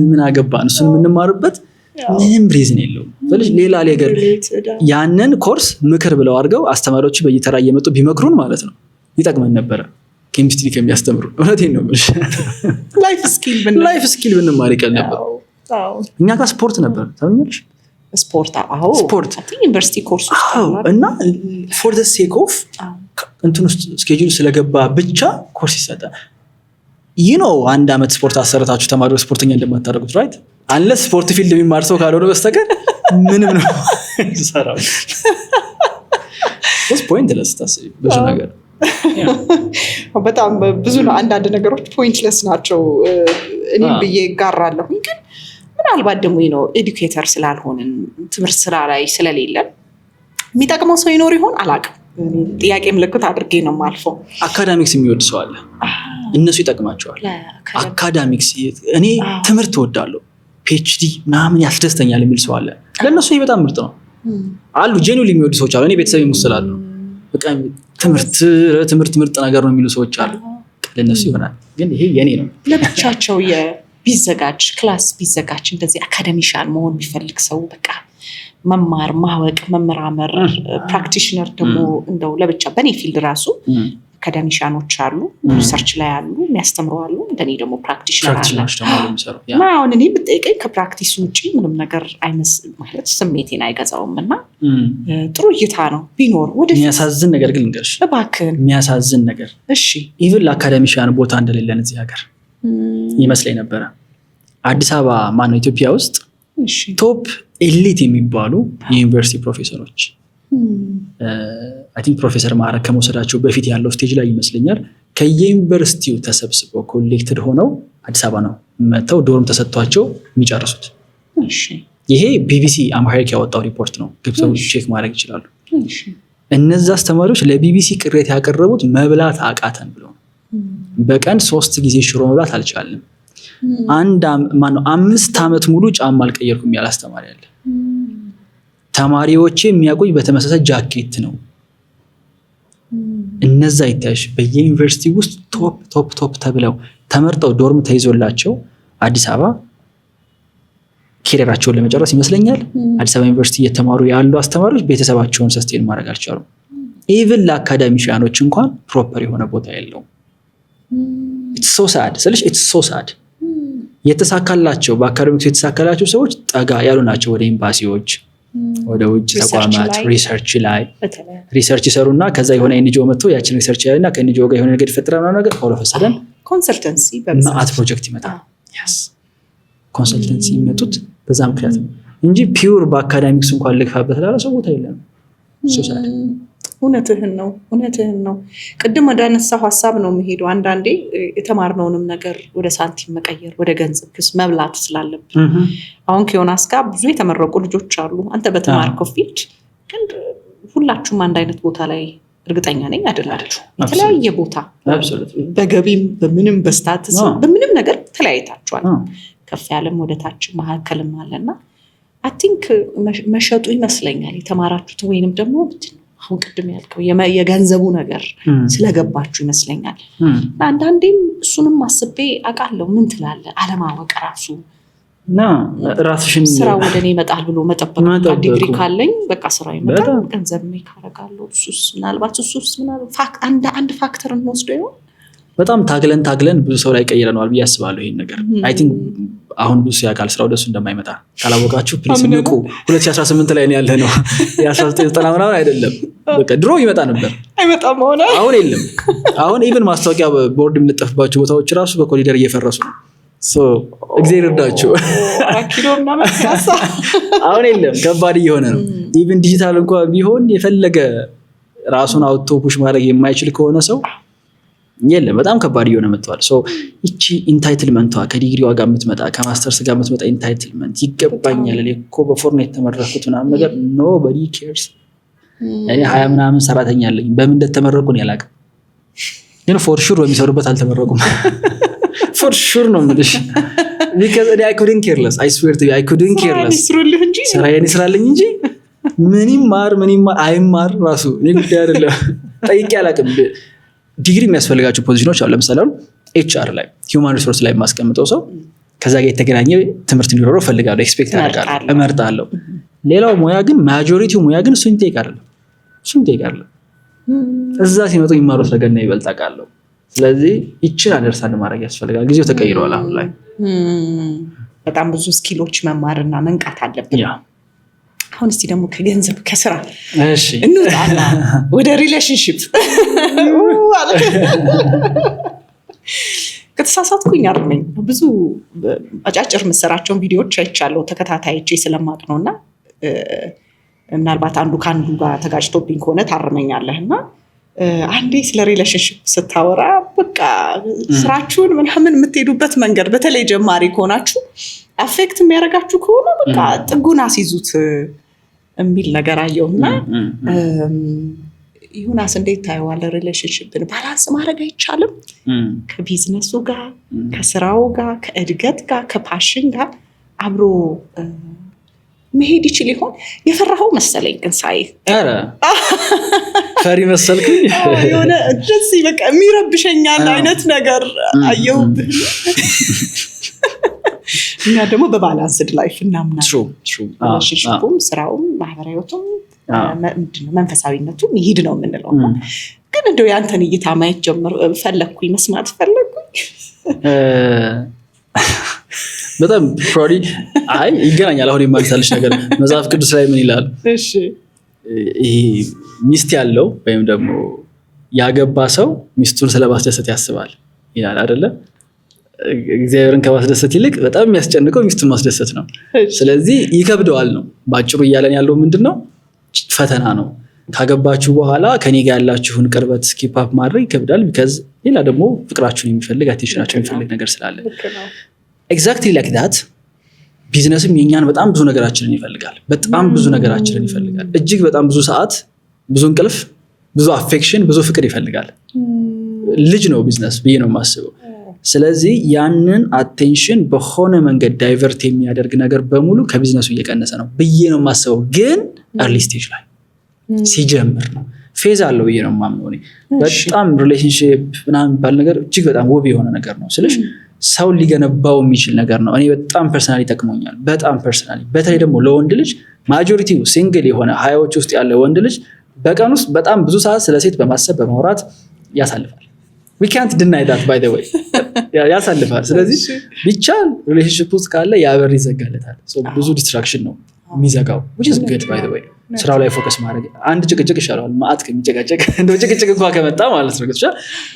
S1: ምን አገባን እሱን የምንማርበት ምንም ሪዝን የለውም። ሌላ ነገር ያንን ኮርስ ምክር ብለው አድርገው አስተማሪዎች በየተራ እየመጡ ቢመክሩን ማለት ነው ይጠቅመን ነበረ ኬሚስትሪ ከሚያስተምሩ። እውነቴን ነው የምልሽ። ላይፍ ስኪል ብንማር ይቀል ነበር። እኛ ጋር ስፖርት ነበር ታውቂያለሽ?
S4: ስፖርት ዩኒቨርሲቲ ኮርስ
S1: እና ፎር ዘ ሴክ ኦፍ እንትን ውስጥ ስኬጁል ስለገባ ብቻ ኮርስ ይሰጣል። አንድ አመት ስፖርት አሰርታችሁ ተማሪዎች ስፖርተኛ እንደማታደርጉት ራይት አንለስ ስፖርት ፊልድ የሚማር ሰው ካልሆነ በስተቀር ምንም ነው ይሰራው። ፖይንትለስ ታስቢ ብዙ ነገር
S4: በጣም ብዙ ነው። አንዳንድ ነገሮች ፖይንትለስ ናቸው እኔም ብዬ ጋራለሁ። ግን ምናልባት ደግሞ ኤዱኬተር ስላልሆንን ትምህርት ስራ ላይ ስለሌለን የሚጠቅመው ሰው ይኖር ይሆን አላውቅም። ጥያቄ ምልክት አድርጌ ነው የማልፈው።
S1: አካዳሚክስ የሚወድ ሰው አለ፣ እነሱ ይጠቅማቸዋል። አካዳሚክስ እኔ ትምህርት እወዳለሁ ፒኤችዲ ምናምን ያስደስተኛል የሚል ሰው አለ። ለእነሱ ይህ በጣም ምርጥ ነው አሉ። ጄኒውሊ የሚወዱ ሰዎች አሉ። እኔ ቤተሰብ ይመስላሉ በቃ ትምህርት ምርጥ ነገር ነው የሚሉ ሰዎች አሉ። ለእነሱ ይሆናል፣ ግን ይሄ የኔ ነው።
S4: ለብቻቸው ቢዘጋጅ ክላስ ቢዘጋጅ እንደዚህ አካደሚሻን መሆን የሚፈልግ ሰው በቃ መማር ማወቅ መመራመር ፕራክቲሽነር ደግሞ እንደው ለብቻ በእኔ ፊልድ ራሱ አካዳሚሻኖች አሉ፣ ሪሰርች ላይ አሉ፣ የሚያስተምሩ አሉ። እንደኔ ደግሞ ፕራክቲሽነር
S1: አለ።
S4: እና አሁን እኔ ብጠይቀኝ ከፕራክቲስ ውጭ ምንም ነገር አይመስል ማለት ስሜቴን አይገዛውም። እና ጥሩ እይታ ነው ቢኖር ወደ
S1: የሚያሳዝን ነገር ግን ልንገርሽ፣
S4: እባክህን
S1: የሚያሳዝን ነገር
S4: እሺ፣
S1: ኢቭን ለአካዳሚሻን ቦታ እንደሌለን እዚህ ሀገር ይመስለኝ ነበረ። አዲስ አበባ ማነው ኢትዮጵያ ውስጥ ቶፕ ኤሊት የሚባሉ የዩኒቨርሲቲ ፕሮፌሰሮች አይ ቲንክ ፕሮፌሰር ማዕረግ ከመውሰዳቸው በፊት ያለው ስቴጅ ላይ ይመስለኛል ከየዩኒቨርሲቲው ተሰብስበው ኮሌክትድ ሆነው አዲስ አበባ ነው መጥተው ዶርም ተሰጥቷቸው የሚጨርሱት። ይሄ ቢቢሲ አምሃሪክ ያወጣው ሪፖርት ነው። ገብተው ቼክ ማድረግ ይችላሉ። እነዛ አስተማሪዎች ለቢቢሲ ቅሬታ ያቀረቡት መብላት አቃተን ብለው በቀን 3 ጊዜ ሽሮ መብላት አልቻልንም። 5 ዓመት ሙሉ ጫማ አልቀየርኩም ያለ አስተማሪ አለ። ተማሪዎቼ የሚያቆይ በተመሳሳይ ጃኬት ነው። እነዛ ይታይሽ በየዩኒቨርሲቲ ውስጥ ቶፕ ተብለው ተመርጠው ዶርም ተይዞላቸው አዲስ አበባ ኬሪራቸውን ለመጨረስ ይመስለኛል አዲስ አበባ ዩኒቨርሲቲ እየተማሩ ያሉ አስተማሪዎች ቤተሰባቸውን ሰስቴን ማድረግ አልቻሉም። ኢቭን ለአካዳሚሻኖች እንኳን ፕሮፐር የሆነ ቦታ የለውም። ኢትስ ሶ ሳድ ስልሽ ኢትስ ሶ ሳድ። የተሳካላቸው በአካዳሚክሱ የተሳካላቸው ሰዎች ጠጋ ያሉ ናቸው ወደ ኤምባሲዎች፣ ወደ ውጭ ተቋማት ሪሰርች ይሰሩና ከዛ የሆነ ኤንጂኦ መጥቶ ያችን ሪሰርች ያይና ከኤንጂኦ ጋር የሆነ ነገር ይፈጥራል ማለት ነገር ኦሎፈሰደን
S4: ኮንሰልተንሲ
S1: በማት ፕሮጀክት ይመጣል። ኮንሰልተንሲ ይመጡት በዛ ምክንያት ነው እንጂ ፒውር በአካዳሚክስ እንኳን ልግፋበት ላለ ሰው ቦታ የለም። ሶሳይቲ
S4: እውነትህን ነው። ቅድም ወደ አነሳው ሀሳብ ነው የሚሄደው። አንዳንዴ የተማርነውንም ነገር ወደ ሳንቲም መቀየር፣ ወደ ገንዘብ ክስ መብላት ስላለብን አሁን ከዮናስ ጋር ብዙ የተመረቁ ልጆች አሉ። አንተ በተማርከው ፊልድ ግን ሁላችሁም አንድ አይነት ቦታ ላይ እርግጠኛ ነኝ አይደላችሁ። የተለያየ ቦታ በገቢም በምንም በስታትስ በምንም ነገር ተለያይታችኋል። ከፍ ያለም ወደ ታች መካከልም አለና አይ ቲንክ መሸጡ ይመስለኛል የተማራችሁት ወይንም ደግሞ አሁን ቅድም ያልከው የገንዘቡ ነገር ስለገባችሁ ይመስለኛል። አንዳንዴም እሱንም አስቤ አውቃለሁ። ምን ትላለህ? አለማወቅ ራሱ
S1: እና ራስሽን
S4: ስራ ወደ እኔ ይመጣል ብሎ መጠበቅ። ዲግሪ ካለኝ በቃ ስራ ይመጣል፣ ገንዘብ ሜክ አደርጋለሁ። ምናልባት አንድ ፋክተር እንወስደው ይሆን?
S1: በጣም ታግለን ብዙ ሰው ላይ ቀይረነዋል ብዬ አስባለሁ። ይሄን ነገር አይ ቲንክ አሁን ብዙ ያውቃል ስራው ደሱ እንደማይመጣ ካላወቃችሁ ፕሊስ ንቁ። 2018 ላይ ያለ ነው የ1990 ምናምን አይደለም። በቃ ድሮ ይመጣ ነበር
S4: አይመጣም ሆነ።
S1: አሁን የለም። አሁን ኢቭን ማስታወቂያ ቦርድ የምንጠፍባቸው ቦታዎች ራሱ በኮሪደር እየፈረሱ ነው። እግዚአብሔር ይርዳችሁ። አሁን የለም፣ ከባድ እየሆነ ነው። ኢቭን ዲጂታል እንኳን ቢሆን የፈለገ ራሱን አውጥቶ ፑሽ ማድረግ የማይችል ከሆነ ሰው የለም፣ በጣም ከባድ እየሆነ መጥቷል። ይቺ ኢንታይትልመንቷ ከዲግሪዋ ጋር የምትመጣ ከማስተርስ ጋር የምትመጣ ኢንታይትልመንት ይገባኛል እኔ እኮ በፎርኔት የተመረኩት ምናምን ነገር ኖበዲ ኬርስ። እኔ 20 ምናምን ሰራተኛ አለኝ። በምን እንደተመረቁ ነው ያላቅም፣ ግን ፎር ሹር በሚሰሩበት አልተመረቁም። ፎር ሹር ነው የምልሽ። because I couldn't care less. I swear to you I couldn't care less. ስራዬን ይስራልኝ እንጂ ምን ይማር አይማር ራሱ እኔ ጉዳይ አይደለም። ጠይቄ አላቅም። ዲግሪ የሚያስፈልጋቸው ፖዚሽኖች አሉ። ለምሳሌ ኤችአር ላይ ሂውማን ሪሶርስ ላይ የማስቀምጠው ሰው ከዛ ጋር የተገናኘ ትምህርት እንዲኖረው ፈልጋለሁ፣ ኤክስፔክት አደርጋለሁ፣ እመርጣለሁ። ሌላው ሙያ ግን ማጆሪቲው ሙያ ግን እሱን ይጠይቃል። እዛ ሲመጡ የሚማሩት ነገር ነው ይበልጥ አውቃለሁ። ስለዚህ ይችን አንደርስታንድ ማድረግ ያስፈልጋል። ጊዜው ተቀይሯል። አሁን ላይ
S4: በጣም ብዙ ስኪሎች መማርና መንቃት አለብን። አሁን እስቲ ደግሞ ከገንዘብ ከስራ እንውጣና ወደ ሪሌሽንሺፕ ከተሳሳትኩኝ አርመኝ። ብዙ አጫጭር የምሰራቸውን ቪዲዮዎች አይቻለሁ ተከታታይቼ ስለማቅ ነው። እና ምናልባት አንዱ ከአንዱ ጋር ተጋጭቶብኝ ከሆነ ታርመኛለህና አንዴ ስለ ሪሌሽንሺፕ ስታወራ በቃ ስራችሁን ምናምን የምትሄዱበት መንገድ በተለይ ጀማሪ ከሆናችሁ አፌክት የሚያደርጋችሁ ከሆነ በቃ ጥጉን አስይዙት የሚል ነገር አየውና ዮናስ እንዴት ታየዋለህ? ሪሌሽንሺፕን ባላንስ ማድረግ አይቻልም? ከቢዝነሱ ጋር፣ ከስራው ጋር፣ ከእድገት ጋር፣ ከፓሽን ጋር አብሮ መሄድ ይችል ይሆን? የፈራኸው መሰለኝ ግን ሳይ
S1: ፈሪ መሰልኩኝ።
S4: የሆነ እንደዚህ በቃ የሚረብሸኛል አይነት ነገር አየሁብህ። እኛ ደግሞ በባላንስድ ላይፍ እናምናለን። ሪሌሽንሺፑም፣ ስራውም፣ ማህበራዊቱም መንፈሳዊነቱም ይሄድ ነው የምንለው። ግን እንደው ያንተን እይታ ማየት ፈለግኩኝ፣ መስማት ፈለግኩኝ።
S1: በጣም ፕሮዲ ይገናኛል። አሁን የማንሳልሽ ነገር መጽሐፍ ቅዱስ ላይ ምን ይላል? ይሄ ሚስት ያለው ወይም ደግሞ ያገባ ሰው ሚስቱን ስለማስደሰት ያስባል ይላል አይደለ? እግዚአብሔርን ከማስደሰት ይልቅ በጣም የሚያስጨንቀው ሚስቱን ማስደሰት ነው። ስለዚህ ይከብደዋል ነው ባጭሩ እያለን ያለው ምንድነው? ፈተና ነው። ካገባችሁ በኋላ ከኔ ጋር ያላችሁን ቅርበት ስኪፕ አፕ ማድረግ ይከብዳል። ቢካዝ ሌላ ደግሞ ፍቅራችሁን የሚፈልግ አቴንሽናችሁን የሚፈልግ ነገር ስላለ ኤግዛክትሊ ላይክ ዳት ቢዝነስም የኛን በጣም ብዙ ነገራችንን ይፈልጋል። በጣም ብዙ ነገራችንን ይፈልጋል። እጅግ በጣም ብዙ ሰዓት፣ ብዙ እንቅልፍ፣ ብዙ አፌክሽን፣ ብዙ ፍቅር ይፈልጋል። ልጅ ነው ቢዝነስ ብዬ ነው የማስበው። ስለዚህ ያንን አቴንሽን በሆነ መንገድ ዳይቨርት የሚያደርግ ነገር በሙሉ ከቢዝነሱ እየቀነሰ ነው ብዬ ነው የማስበው። ግን አርሊ ስቴጅ ላይ ሲጀምር ነው ፌዝ አለው ብዬ ነው የማምነው። በጣም ሪሌሽንሽፕ ምናምን የሚባል ነገር እጅግ በጣም ውብ የሆነ ነገር ነው ስልሽ ሰው ሊገነባው የሚችል ነገር ነው። እኔ በጣም ፐርሰናሊ ጠቅሞኛል። በጣም ፐርሰናሊ በተለይ ደግሞ ለወንድ ልጅ ማጆሪቲው ሲንግል የሆነ ሀያዎች ውስጥ ያለ ወንድ ልጅ በቀን ውስጥ በጣም ብዙ ሰዓት ስለ ሴት በማሰብ በማውራት ያሳልፋል። we can't deny that by the way ያሳልፋል። ስለዚህ ቢቻል ሪሌሽንሺፕ ውስጥ ካለ ያበር ይዘጋለታል። ብዙ ዲስትራክሽን ነው የሚዘጋው which is good by the way። ስራው ላይ ፎከስ ማድረግ አንድ ጭቅጭቅ ይሻላል ማአት ከሚጨቃጨቅ እንደው ጭቅጭቅ እንኳን ከመጣ ማለት ነው።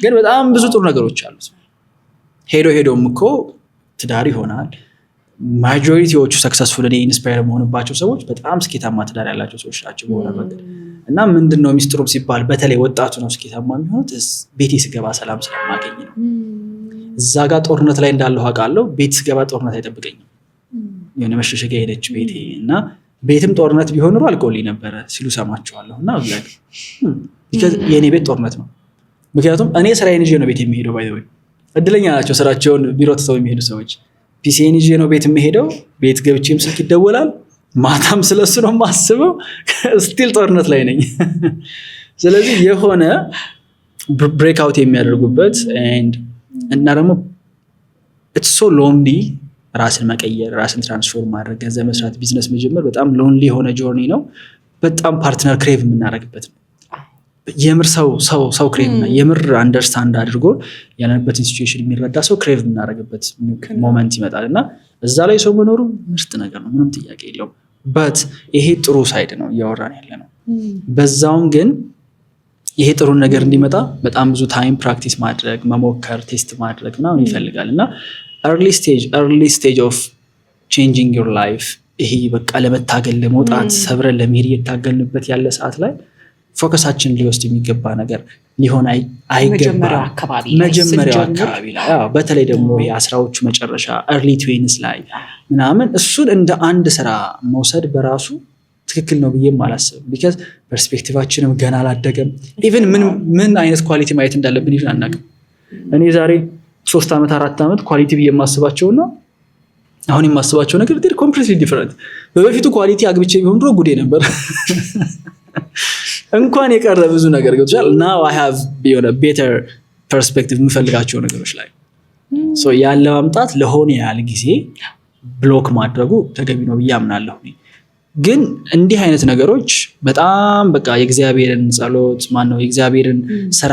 S1: ግን በጣም ብዙ ጥሩ ነገሮች አሉት። ሄዶም እኮ ትዳር ይሆናል። ማጆሪቲዎቹ ሰክሰስፉል እኔ ኢንስፓየር መሆንባቸው ሰዎች በጣም ስኬታማ ትዳር ያላቸው ሰዎች ናቸው በሆነ መንገድ። እና ምንድነው ሚስጥሩ ሲባል በተለይ ወጣቱ ነው ስኬታማ የሚሆኑት ቤቴ ስገባ ሰላም ስለማገኝ ነው። እዛ ጋር ጦርነት ላይ እንዳለሁ አውቃለሁ። ቤት ስገባ ጦርነት አይጠብቀኝም። የሆነ መሸሸጊያ ሄደች ቤቴ እና ቤትም ጦርነት ቢሆን ኖሮ አልቆልኝ ነበረ ሲሉ ሰማቸዋለሁ። እና የእኔ ቤት ጦርነት ነው። ምክንያቱም እኔ ስራዬን ይዤ ነው ቤት የሚሄደው። ባይ ዘ ወይ እድለኛ ናቸው ስራቸውን ቢሮ ትተው የሚሄዱ ሰዎች። ፒሲን ይዤ ነው ቤት የሚሄደው። ቤት ገብቼም ስልክ ይደወላል። ማታም ስለሱ ነው የማስበው። ስቲል ጦርነት ላይ ነኝ። ስለዚህ የሆነ ብሬክ አውት የሚያደርጉበት እና ደግሞ ኢትስ ሶ ሎንሊ ራስን መቀየር፣ ራስን ትራንስፎርም ማድረግ፣ ገንዘብ መስራት፣ ቢዝነስ መጀመር በጣም ሎንሊ የሆነ ጆርኒ ነው። በጣም ፓርትነር ክሬቭ የምናደርግበት ነው። የምር ሰው ክሬቭ እና የምር አንደርስታንድ አድርጎ ያለንበትን ሲቹዌሽን የሚረዳ ሰው ክሬቭ የምናደርግበት ሞመንት ይመጣል እና እዛ ላይ ሰው መኖሩ ምርጥ ነገር ነው። ምንም ጥያቄ የለውም። በት ይሄ ጥሩ ሳይድ ነው እያወራን ያለ ነው። በዛውም ግን ይሄ ጥሩ ነገር እንዲመጣ በጣም ብዙ ታይም ፕራክቲስ ማድረግ፣ መሞከር፣ ቴስት ማድረግ ምናምን ይፈልጋል እና early stage of changing your life ይሄ በቃ ለመታገል ለመውጣት ሰብረን ለመሄድ እየታገልንበት ያለ ሰዓት ላይ ፎከሳችን ሊወስድ የሚገባ ነገር ሊሆን አይገባም። መጀመሪያው አካባቢ ላይ በተለይ ደግሞ የአስራዎቹ መጨረሻ early 20s ላይ ምናምን እሱን እንደ አንድ ስራ መውሰድ በራሱ ትክክል ነው ብዬም አላስብም። ቢካዝ ፐርስፔክቲቫችንም ገና አላደገም። ኢቭን ምን አይነት ኳሊቲ ማየት እንዳለብን ይሁን አናውቅም። እኔ ዛሬ 3 ዓመት 4 ዓመት ኳሊቲ ብዬ የማስባቸውና አሁን የማስባቸው ነገር ግን ኮምፕሊትሊ ዲፈረንት። በበፊቱ ኳሊቲ አግብቼ ቢሆን ድሮ ጉዴ ነበር። እንኳን የቀረ ብዙ ነገር ገብቷል። now I have የሆነ better perspective የምፈልጋቸው ነገሮች ላይ so ያለ ማምጣት ለሆነ ያህል ጊዜ ብሎክ ማድረጉ ተገቢ ነው ብዬ አምናለሁ። ግን እንዲህ አይነት ነገሮች በጣም በቃ የእግዚአብሔርን ጸሎት የእግዚአብሔርን ስራ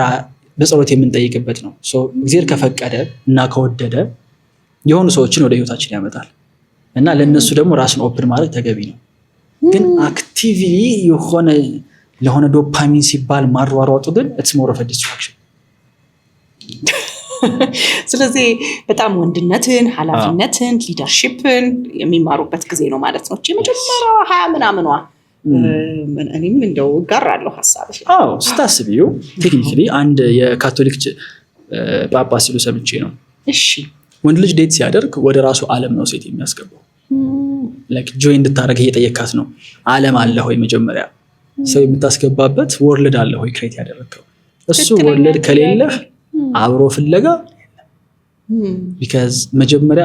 S1: በጸሎት የምንጠይቅበት ነው። so እግዚአብሔር ከፈቀደ እና ከወደደ የሆኑ ሰዎችን ወደ ህይወታችን ያመጣል እና ለነሱ ደግሞ ራስን ኦፕን ማድረግ ተገቢ ነው። ግን አክቲቭሊ ለሆነ ዶፓሚን ሲባል ማሯሯጡ ግን it's more of a distraction።
S4: ስለዚህ በጣም ወንድነትን፣ ኃላፊነትን፣ ሊደርሺፕን የሚማሩበት ጊዜ ነው ማለት ነው። የመጀመሪያው 20 ምናምኗ እኔም እንደው እጋራለሁ ሐሳብሽ።
S1: ስታስቢው ቴክኒካሊ አንድ የካቶሊክ ጳጳስ ሲሉ ሰምቼ ነው።
S4: እሺ
S1: ወንድ ልጅ ዴት ሲያደርግ ወደ ራሱ ዓለም ነው ሴት የሚያስገባው። ላይክ ጆይ እንድታረግ እየጠየካት ነው። ዓለም አለ ሆይ መጀመሪያ ሰው የምታስገባበት ወርልድ አለ ሆይ ክሬት ያደረከው እሱ ወርልድ ከሌለህ አብሮ ፍለጋ ቢካዝ መጀመሪያ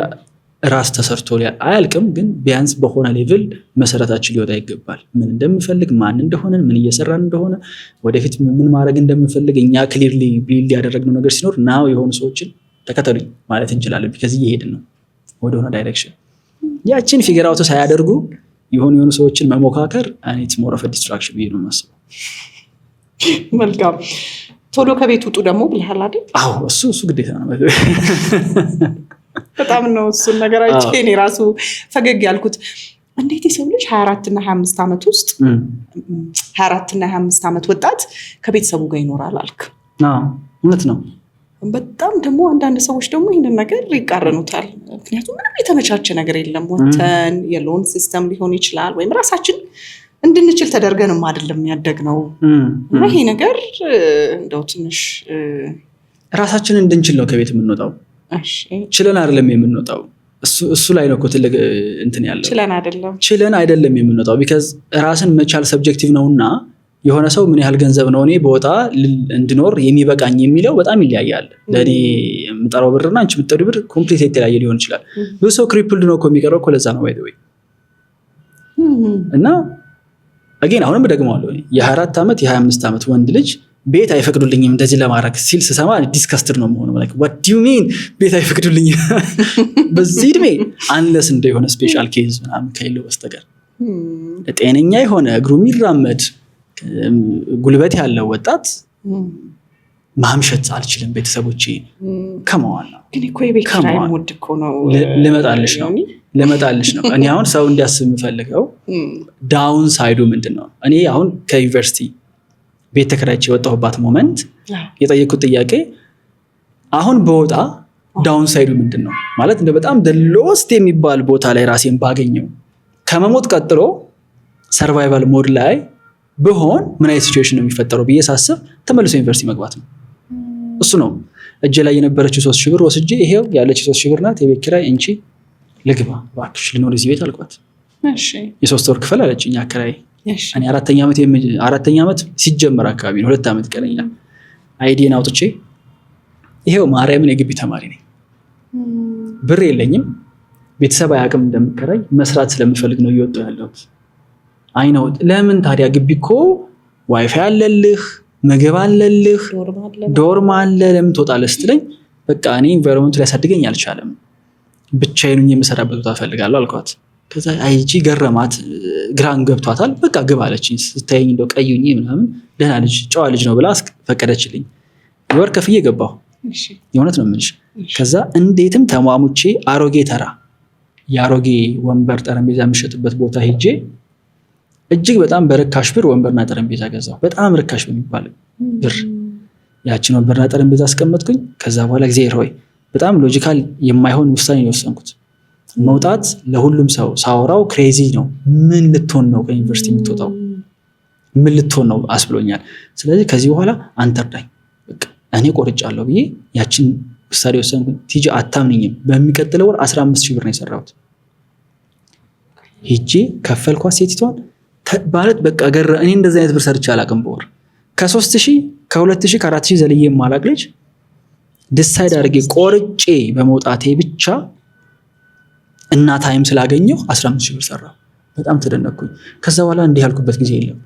S1: ራስ ተሰርቶ አያልቅም። ግን ቢያንስ በሆነ ሌቭል መሰረታችን ሊወጣ ይገባል። ምን እንደምፈልግ፣ ማን እንደሆነን፣ ምን እየሰራን እንደሆነ፣ ወደፊት ምን ማድረግ እንደምፈልግ እኛ ክሊርሊ ቢልድ ያደረግነው ነገር ሲኖር ናው የሆኑ ሰዎችን ተከተሉኝ ማለት እንችላለን። ቢካዝ እየሄድን ነው ወደሆነ ዳይሬክሽን። ያችን ፊገር አውት ሳያደርጉ የሆኑ ሰዎችን መሞካከር it's more of a distraction ብዬ ነው የማስበው።
S4: መልካም ቶሎ ከቤት ውጡ ደግሞ ብለሃል አይደል?
S1: አዎ እሱ ግዴታ ነው።
S4: በጣም ነው እሱን ነገር አይቼ እኔ ራሱ ፈገግ ያልኩት። እንዴት የሰው ልጅ 24 እና 25 ዓመት ውስጥ 24 እና 25 ዓመት ወጣት ከቤተሰቡ ጋር ይኖራል አልክ?
S1: እውነት ነው።
S4: በጣም ደግሞ አንዳንድ ሰዎች ደግሞ ይህንን ነገር ይቃረኑታል። ምክንያቱም ምንም የተመቻቸ ነገር የለም። ወተን የሎን ሲስተም ሊሆን ይችላል ወይም ራሳችን እንድንችል ተደርገንም አይደለም ያደግነው እና ይሄ ነገር እንደው ትንሽ
S1: ራሳችንን እንድንችል ነው ከቤት የምንወጣው። ችለን አይደለም የምንወጣው። እሱ ላይ ነው እኮ ትልቅ እንትን ያለው። ችለን አይደለም የምንወጣው። ቢካዝ ራስን መቻል ሰብጀክቲቭ ነውና የሆነ ሰው ምን ያህል ገንዘብ ነው እኔ በወጣ እንድኖር የሚበቃኝ የሚለው በጣም ይለያያል። ለእኔ የምጠራው ብርና አንቺ የምትጠሪው ብር ኮምፕሊት የተለያየ ሊሆን ይችላል። ብዙ ሰው ክሪፕልድ ነው እኮ የሚቀረው እኮ ለዛ ነው ባይ ዘ ወይ። እና አጌን አሁንም ደግመዋለሁ የ24 ዓመት የ25 ዓመት ወንድ ልጅ ቤት አይፈቅዱልኝም እንደዚህ ለማድረግ ሲል ስሰማ ዲስከስትድ ነው የምሆነው። like what do you mean ቤት አይፈቅዱልኝም በዚህ እድሜ አንለስ እንደሆነ ስፔሻል ኬዝ ምናምን ከሌለው በስተቀር ጤነኛ የሆነ እግሩ የሚራመድ ጉልበት ያለው ወጣት ማምሸት አልችልም። ቤተሰቦቼ ከመዋል ነው
S4: ግን እኮ የቤት ኪራይ ሙድ እኮ ነው።
S1: ልመጣልሽ ነው። እኔ አሁን ሰው እንዲያስብ የምፈልገው ዳውን ሳይዱ ምንድን ነው? እኔ አሁን ከዩኒቨርሲቲ ቤት ተከራይቼ የወጣሁባት ሞመንት የጠየኩት ጥያቄ አሁን በወጣ ዳውን ሳይዱ ምንድን ነው ማለት እንደ በጣም ሎስት የሚባል ቦታ ላይ ራሴን ባገኘው ከመሞት ቀጥሎ ሰርቫይቫል ሞድ ላይ ብሆን ምን አይነት ሲቹዌሽን ነው የሚፈጠረው ብዬ ሳስብ ተመልሶ ዩኒቨርሲቲ መግባት ነው። እሱ ነው እጄ ላይ የነበረችው 3000 ብር ወስጄ ይሄው ያለች 3000 ብር ናት የቤት ኪራይ እንቺ ልግባ እባክሽ ልኖር እዚህ ቤት አልኳት። የ3 ወር ክፈል አለችኝ አከራይ። እኔ አራተኛ ዓመት ሲጀመር አካባቢ ነው 2 ዓመት ቀረኛል። አይዲን አውጥቼ ይሄው ማርያምን የግቢ ተማሪ ነኝ፣ ብር የለኝም፣ ቤተሰብ አያውቅም እንደምከራይ፣ መስራት ስለምፈልግ ነው እየወጣሁ ያለሁት። አይነው ለምን ታዲያ ግቢ እኮ ዋይፋይ አለልህ፣ ምግብ አለልህ፣ ዶርም አለ፣ ለምን ትወጣለህ ስትለኝ በቃ እኔ ኢንቫይሮንመንቱ ሊያሳድገኝ አልቻለም፣ ብቻዬን የምሰራበት ቦታ እፈልጋለሁ አልኳት። ከዛ አይጂ ገረማት፣ ግራን ገብቷታል። በቃ ግብ አለችኝ። ስታየኝ እንደው ቀዩኝ ምናምን ደህና ልጅ ጨዋ ልጅ ነው ብላ ፈቀደችልኝ። የወር ከፍዬ ገባሁ። የእውነት ነው የምልሽ። ከዛ እንዴትም ተሟሙቼ አሮጌ ተራ የአሮጌ ወንበር ጠረጴዛ የሚሸጥበት ቦታ ሄጄ እጅግ በጣም በርካሽ ብር ወንበርና ጠረጴዛ ገዛሁ። በጣም ርካሽ በሚባል ብር ያችን ወንበርና ጠረጴዛ አስቀመጥኩኝ። ከዛ በኋላ እግዚአብሔር ሆይ በጣም ሎጂካል የማይሆን ውሳኔ የወሰንኩት መውጣት ለሁሉም ሰው ሳወራው ክሬዚ ነው። ምን ልትሆን ነው ከዩኒቨርሲቲ የምትወጣው? ምን ልትሆን ነው አስብሎኛል። ስለዚህ ከዚህ በኋላ አንተ እርዳኝ፣ በቃ እኔ ቆርጫለሁ ብዬ ያችን ውሳኔ ወሰንኩኝ። ቲጂ አታምንኝም፣ በሚቀጥለው ወር 15000 ብር ነው የሰራሁት። ሄጄ ከፈልኳት ሴቲቷን ማለት በቃ እኔ እንደዚህ አይነት ብር ሰርቼ አላውቅም። በወር ከ3000 ከ2000 ከ4000 ዘልዬ የማላቅ ልጅ ዲሳይድ አድርጌ ቆርጬ በመውጣቴ ብቻ እና ታይም ስላገኘሁ 15000 ብር ሰራሁ። በጣም ተደነቅኩኝ። ከዛ በኋላ እንዲህ ያልኩበት ጊዜ የለም።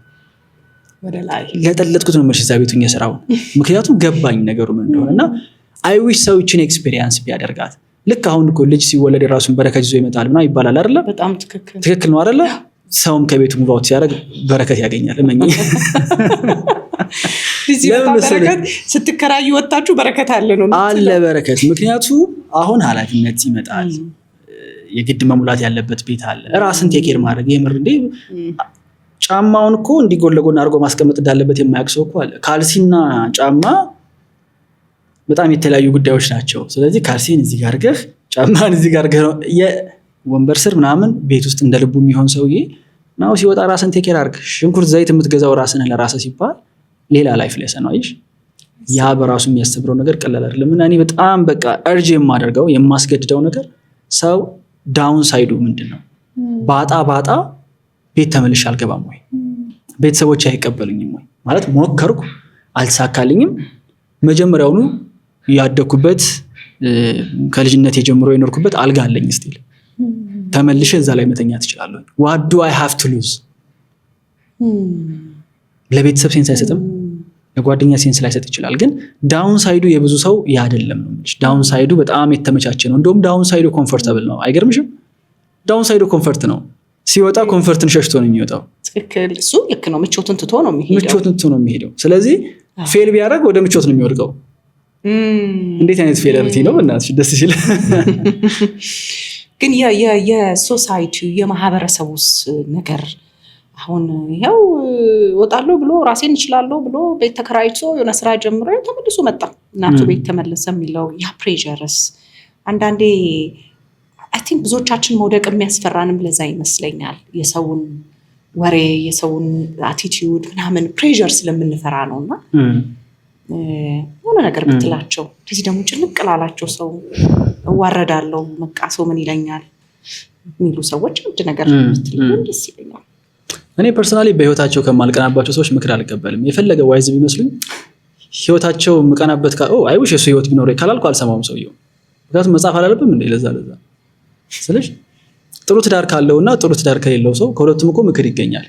S4: ወደ ላይ
S1: ለጠለጥኩት ነው መልስ ዛቤቱኝ የሰራውን። ምክንያቱም ገባኝ ነገሩ ምን እንደሆነ እና አይ ዊሽ ሰው ይችን ኤክስፒሪየንስ ቢያደርጋት። ልክ አሁን እኮ ልጅ ሲወለድ የራሱን በረከት ይዞ ይመጣል ምናምን ይባላል አይደለ?
S4: በጣም
S1: ትክክል ነው አይደለ? ሰውም ከቤቱ ሙቭ ሲያደርግ በረከት ያገኛል። እመኝ
S4: በረከት ስትከራዩ ወጣችሁ በረከት አለ ነው
S1: አለ በረከት። ምክንያቱም አሁን ኃላፊነት ይመጣል። የግድ መሙላት ያለበት ቤት አለ። ራስን ቴኬር ማድረግ የምር እንዴ ጫማውን እኮ እንዲጎን ለጎን አድርጎ ማስቀመጥ እንዳለበት የማያውቅ ሰው እኮ አለ። ካልሲና ጫማ በጣም የተለያዩ ጉዳዮች ናቸው። ስለዚህ ካልሲን እዚህ ጋር አድርገህ ጫማን እዚህ ጋር አድርገህ የወንበር ስር ምናምን ቤት ውስጥ እንደ ልቡ የሚሆን ሰውዬ ነው ሲወጣ ራስን ቴኬር አድርግ። ሽንኩርት ዘይት የምትገዛው ራስን ለራስህ ሲባል ሌላ ላይፍ ሌሰን ነው። ያ በራሱ የሚያስተምረው ነገር ቀላል አይደለም። እና እኔ በጣም በቃ እርጅ የማደርገው የማስገድደው ነገር ሰው ዳውን ሳይዱ ምንድነው? ባጣ ቤት ተመልሼ አልገባም ወይ? ቤተሰቦች አይቀበሉኝም ወይ? ማለት ሞከርኩ፣ አልተሳካልኝም። መጀመሪያውኑ ያደኩበት ከልጅነት የጀምሮ የኖርኩበት አልጋ አለኝ ስቲል ተመልሼ እዛ ላይ መተኛት እችላለሁ። what do I have to lose? ለቤተሰብ ሴንስ አይሰጥም፣ ለጓደኛ ሴንስ ላይሰጥ ይችላል። ግን ዳውን ሳይዱ የብዙ ሰው ያደለም ነው። ዳውን ሳይዱ በጣም የተመቻቸ ነው። እንደውም ዳውን ሳይዱ ኮምፎርታብል ነው። አይገርምሽም? ዳውን ሳይዱ ኮምፎርት ነው። ሲወጣ ኮምፎርትን ሸሽቶ ነው የሚወጣው።
S4: ትክክል። እሱ ልክ ነው። ምቾትን ትቶ ነው የሚሄደው።
S1: ስለዚህ ፌል ቢያደርግ ወደ ምቾት ነው የሚወድቀው። እንዴት አይነት ፌለሪቲ ነው እናትሽ ደስ ሲል።
S4: ግን የሶሳይቲው የማህበረሰቡስ ነገር አሁን ይኸው ወጣለሁ ብሎ ራሴን እችላለሁ ብሎ ቤት ተከራይቶ የሆነ ስራ ጀምሮ ተመልሶ መጣ እናቱ ቤት ተመለሰ የሚለው ያ ፕሬዠርስ አንዳንዴ አይ ቲንክ ብዙዎቻችን መውደቅ የሚያስፈራንም ለዛ ይመስለኛል። የሰውን ወሬ የሰውን አቲቲዩድ ምናምን ፕሬዠር ስለምንፈራ ነውና የሆነ ነገር ብትላቸው እንደዚህ ደግሞ ጭንቅ ላላቸው ሰው እዋረዳለሁ በቃ ሰው ምን ይለኛል የሚሉ ሰዎች አንድ ነገር ብትልኝ ደስ ይለኛል።
S1: እኔ ፐርሰናሊ በህይወታቸው ከማልቀናባቸው ሰዎች ምክር አልቀበልም። የፈለገ ዋይዝ ቢመስሉኝ ህይወታቸው ምቀናበት አይ ዊሽ የሱ ህይወት ቢኖር ካላልኩ አልሰማውም ሰውየው። ምክንያቱም መጻፍ አላለብም እንደ ለዛ ስለዚህ ጥሩ ትዳር ካለውና ጥሩ ትዳር ከሌለው ሰው ከሁለቱም እኮ ምክር ይገኛል።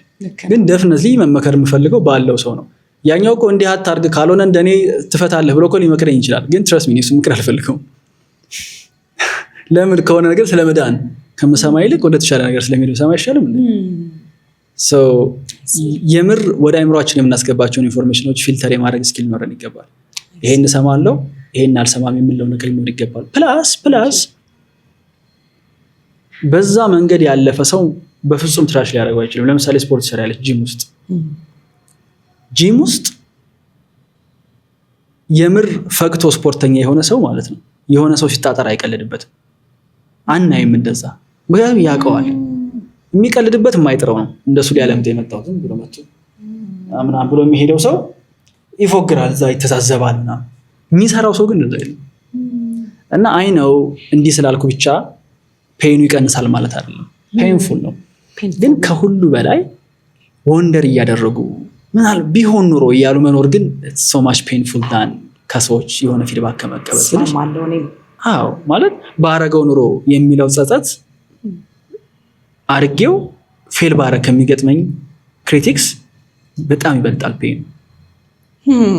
S1: ግን ደፍነትሊ መመከር የምፈልገው ባለው ሰው ነው። ያኛው እኮ እንዲህ አታርግ ካልሆነ እንደኔ ትፈታለህ ብሎ እኮ ሊመክረኝ ይችላል። ግን ትረስት ሚ እሱ ምክር አልፈልገውም። ለምን ከሆነ ነገር ስለመዳን ከምሰማ ይልቅ ወደ ተሻለ ነገር ስለሚሄድ ሰማ ይሻላል። የምር ወደ አይምሮአችን የምናስገባቸውን ኢንፎርሜሽኖች ፊልተር የማድረግ ስኪል ኖረን ይገባል። ይሄን እሰማለሁ ይሄን አልሰማም የሚለው ነገር ሊኖር ይገባል። ፕላስ በዛ መንገድ ያለፈ ሰው በፍጹም ትራሽ ሊያደርገው አይችልም። ለምሳሌ ስፖርት ሰራለች ጂም ውስጥ የምር ፈግቶ ስፖርተኛ የሆነ ሰው ማለት ነው የሆነ ሰው ሲጣጣር አይቀልድበትም። አናይም እንደዛ ምክንያቱም ያውቀዋል። የሚቀልድበት የማይጥረው ነው። እንደሱ ሊያለምጥ የመጣው ዝም ብሎ መጥቶ ምናምን ብሎ የሚሄደው ሰው ይፎግራል፣ እዛ ይተዛዘባል ምናምን። የሚሰራው ሰው ግን እንደዛ አይደለም። እና አይ ነው እንዲህ ስላልኩ ብቻ ፔኑ ይቀንሳል ማለት አይደለም። ፔንፉል ነው። ግን ከሁሉ በላይ ወንደር እያደረጉ ምናል ቢሆን ኑሮ እያሉ መኖር ግን so much painful than ከሰዎች የሆነ ፊድባክ ከመቀበል ስለሽ አዎ ማለት ባረገው ኑሮ የሚለው ጸጸት አርጌው ፌል ባረከ ከሚገጥመኝ ክሪቲክስ በጣም ይበልጣል። ፔኑ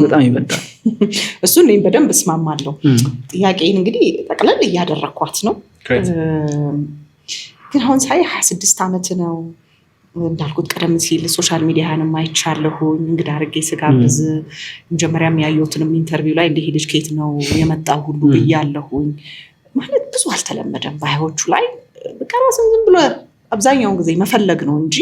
S1: በጣም ይበልጣል።
S4: እሱን እኔም በደንብ እስማማለሁ። ጥያቄን እንግዲህ ጠቅለል እያደረኳት ነው። ግን አሁን ሳይ 26 ዓመት ነው እንዳልኩት ቀደም ሲል ሶሻል ሚዲያንም አይቻለሁኝ እንግዳ አድርጌ ስጋብዝ መጀመሪያም ያየሁትንም ኢንተርቪው ላይ እንዲህ ልጅ ከየት ነው የመጣው ሁሉ ብያለሁኝ። ማለት ብዙ አልተለመደም ባዮቹ ላይ በቃ ራስን ዝም ብሎ አብዛኛውን ጊዜ መፈለግ ነው እንጂ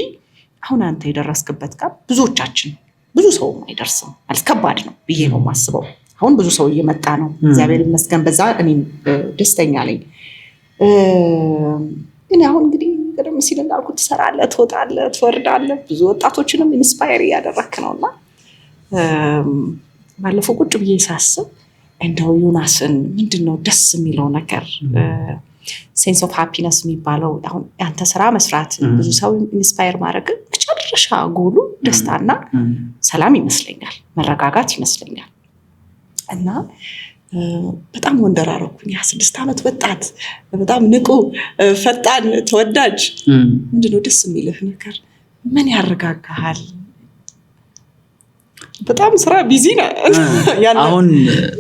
S4: አሁን አንተ የደረስክበት ጋር ብዙዎቻችን ብዙ ሰው አይደርስም። አልከባድ ነው ብዬ ነው የማስበው። አሁን ብዙ ሰው እየመጣ ነው እግዚአብሔር ይመስገን። በዛ እኔም ደስተኛ ነኝ። ግን አሁን እንግዲህ ቀደም ሲል እንዳልኩት ትሰራለህ፣ ትወጣለህ፣ ትወርዳለህ ብዙ ወጣቶችንም ኢንስፓየር እያደረክ ነውና ባለፈው ቁጭ ብዬ ሳስብ እንደው ዮናስን ምንድነው ደስ የሚለው ነገር ሴንስ ኦፍ ሃፒነስ የሚባለው አሁን ያንተ ስራ መስራት ብዙ ሰው ኢንስፓየር ማድረግ መጨረሻ ጎሉ ደስታና ሰላም ይመስለኛል፣ መረጋጋት ይመስለኛል። እና በጣም ወንደር አደረኩኝ። 26 ዓመት ወጣት በጣም ንቁ ፈጣን ተወዳጅ ምንድነው ደስ የሚልህ ነገር? ምን ያረጋጋሃል? በጣም ስራ ቢዚ ነው። አሁን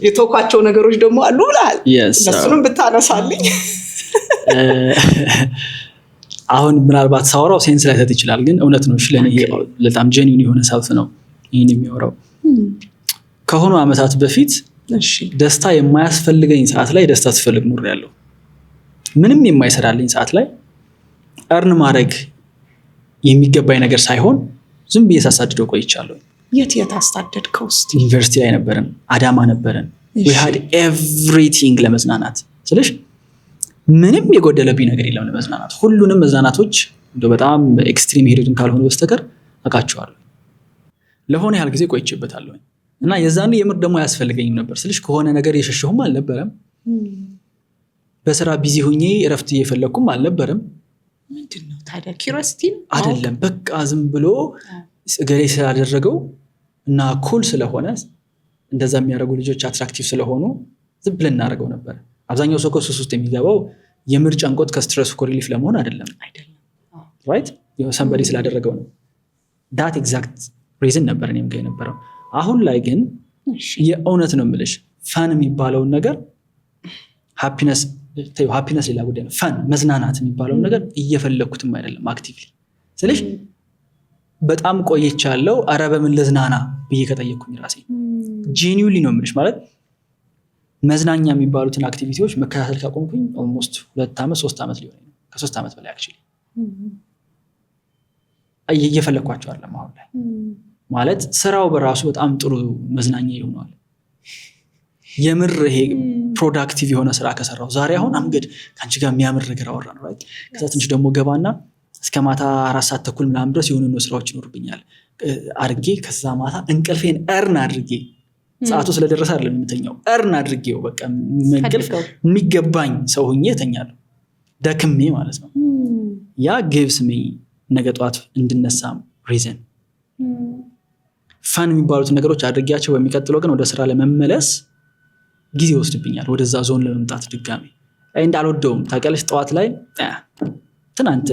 S4: የተወኳቸው ነገሮች ደግሞ አሉ ብለሃል። እነሱንም ብታነሳልኝ።
S1: አሁን ምናልባት ሳወራው ሴንስ ላይ ሰጥ ይችላል፣ ግን እውነት ነው። ለኔ ይሄ በጣም ጄኒውን የሆነ ሰልፍ ነው ይሄን የሚያወራው። ከሆኑ አመታት በፊት ደስታ የማያስፈልገኝ ሰዓት ላይ ደስታ ስፈልግ ኑር ያለው ምንም የማይሰራልኝ ሰዓት ላይ እርን ማድረግ የሚገባኝ ነገር ሳይሆን ዝም ብዬ ሳሳድደው ቆይቻለሁ።
S4: የት አስታደድከው? እስቲ
S1: ዩኒቨርሲቲ ላይ ነበርን፣ አዳማ ነበርን። we had everything ለመዝናናት ስለሽ ምንም የጎደለብኝ ነገር የለም ለመዝናናት። ሁሉንም መዝናናቶች እንደው በጣም ኤክስትሪም ሄድን ካልሆነ በስተቀር አቃቸዋለሁ። ለሆነ ያህል ጊዜ ቆይቼበታለሁ። እና የዛኔ የምር ደግሞ ያስፈልገኝም ነበር ስልሽ ከሆነ ነገር የሸሸሁም አልነበረም። በስራ ቢዚ ሆኜ እረፍት እየፈለኩም አልነበረም።
S4: ምንድነው ታዲያ ኪዩሪዮሲቲ
S1: አይደለም፣ በቃ ዝም ብሎ እገሌ ስላደረገው እና ኩል ስለሆነ እንደዛ የሚያደርጉ ልጆች አትራክቲቭ ስለሆኑ ዝም ብለን እናደርገው ነበር። አብዛኛው ሰው ከሱስ ውስጥ የሚገባው የምር ጨንቆት ከስትረስ ኮሪሊፍ ለመሆን አይደለም። ራይት ሰምበዲ ስላደረገው ነው። ዳት ኤግዛክት ሪዝን ነበር እኔም ጋር የነበረው። አሁን ላይ ግን የእውነት ነው የምልሽ ፈን የሚባለውን ነገር ሃፒነስ ሌላ ጉዳይ ነው። ፈን መዝናናት የሚባለውን ነገር እየፈለግኩትም አይደለም አክቲቭሊ ስልሽ በጣም ቆይቻለሁ። ኧረ በምን ልዝናና ብዬ ከጠየቅኩኝ ራሴ ጄኒዩሊ ነው የምልሽ። ማለት መዝናኛ የሚባሉትን አክቲቪቲዎች መከታተል ካቆምኩኝ ኦልሞስት 2 ዓመት 3 ዓመት ሊሆን ነው። ከ3 ዓመት በላይ አክቹሊ እየፈለኳቸው አለ አሁን ላይ። ማለት ስራው በራሱ በጣም ጥሩ መዝናኛ ይሆናል። የምር ይሄ ፕሮዳክቲቭ የሆነ ስራ ከሰራው ዛሬ አሁን አምገድ ካንቺ ጋር የሚያምር ነገር አወራን ራይት። ከዛ ትንሽ ደግሞ ገባና እስከ ማታ 4 ሰዓት ተኩል ምናምን ድረስ የሆኑ ስራዎች ይኖርብኛል አድርጌ ከዛ ማታ እንቅልፌን እርን አድርጌ ሰዓቱ ስለደረሰ አይደለም የምተኛው እርን አድርጌው በቃ እንቅልፍ የሚገባኝ ሰው ሆኜ እተኛለሁ ደክሜ ማለት ነው። ያ gives me ነገ ጠዋት እንድነሳም ሪዝን ፋን የሚባሉት ነገሮች አድርጌያቸው በሚቀጥለው ግን ወደ ስራ ለመመለስ ጊዜ ወስድብኛል ወደዛ ዞን ለመምጣት ድጋሚ እንዳልወደውም ታውቂያለሽ። ጠዋት ላይ ትናንት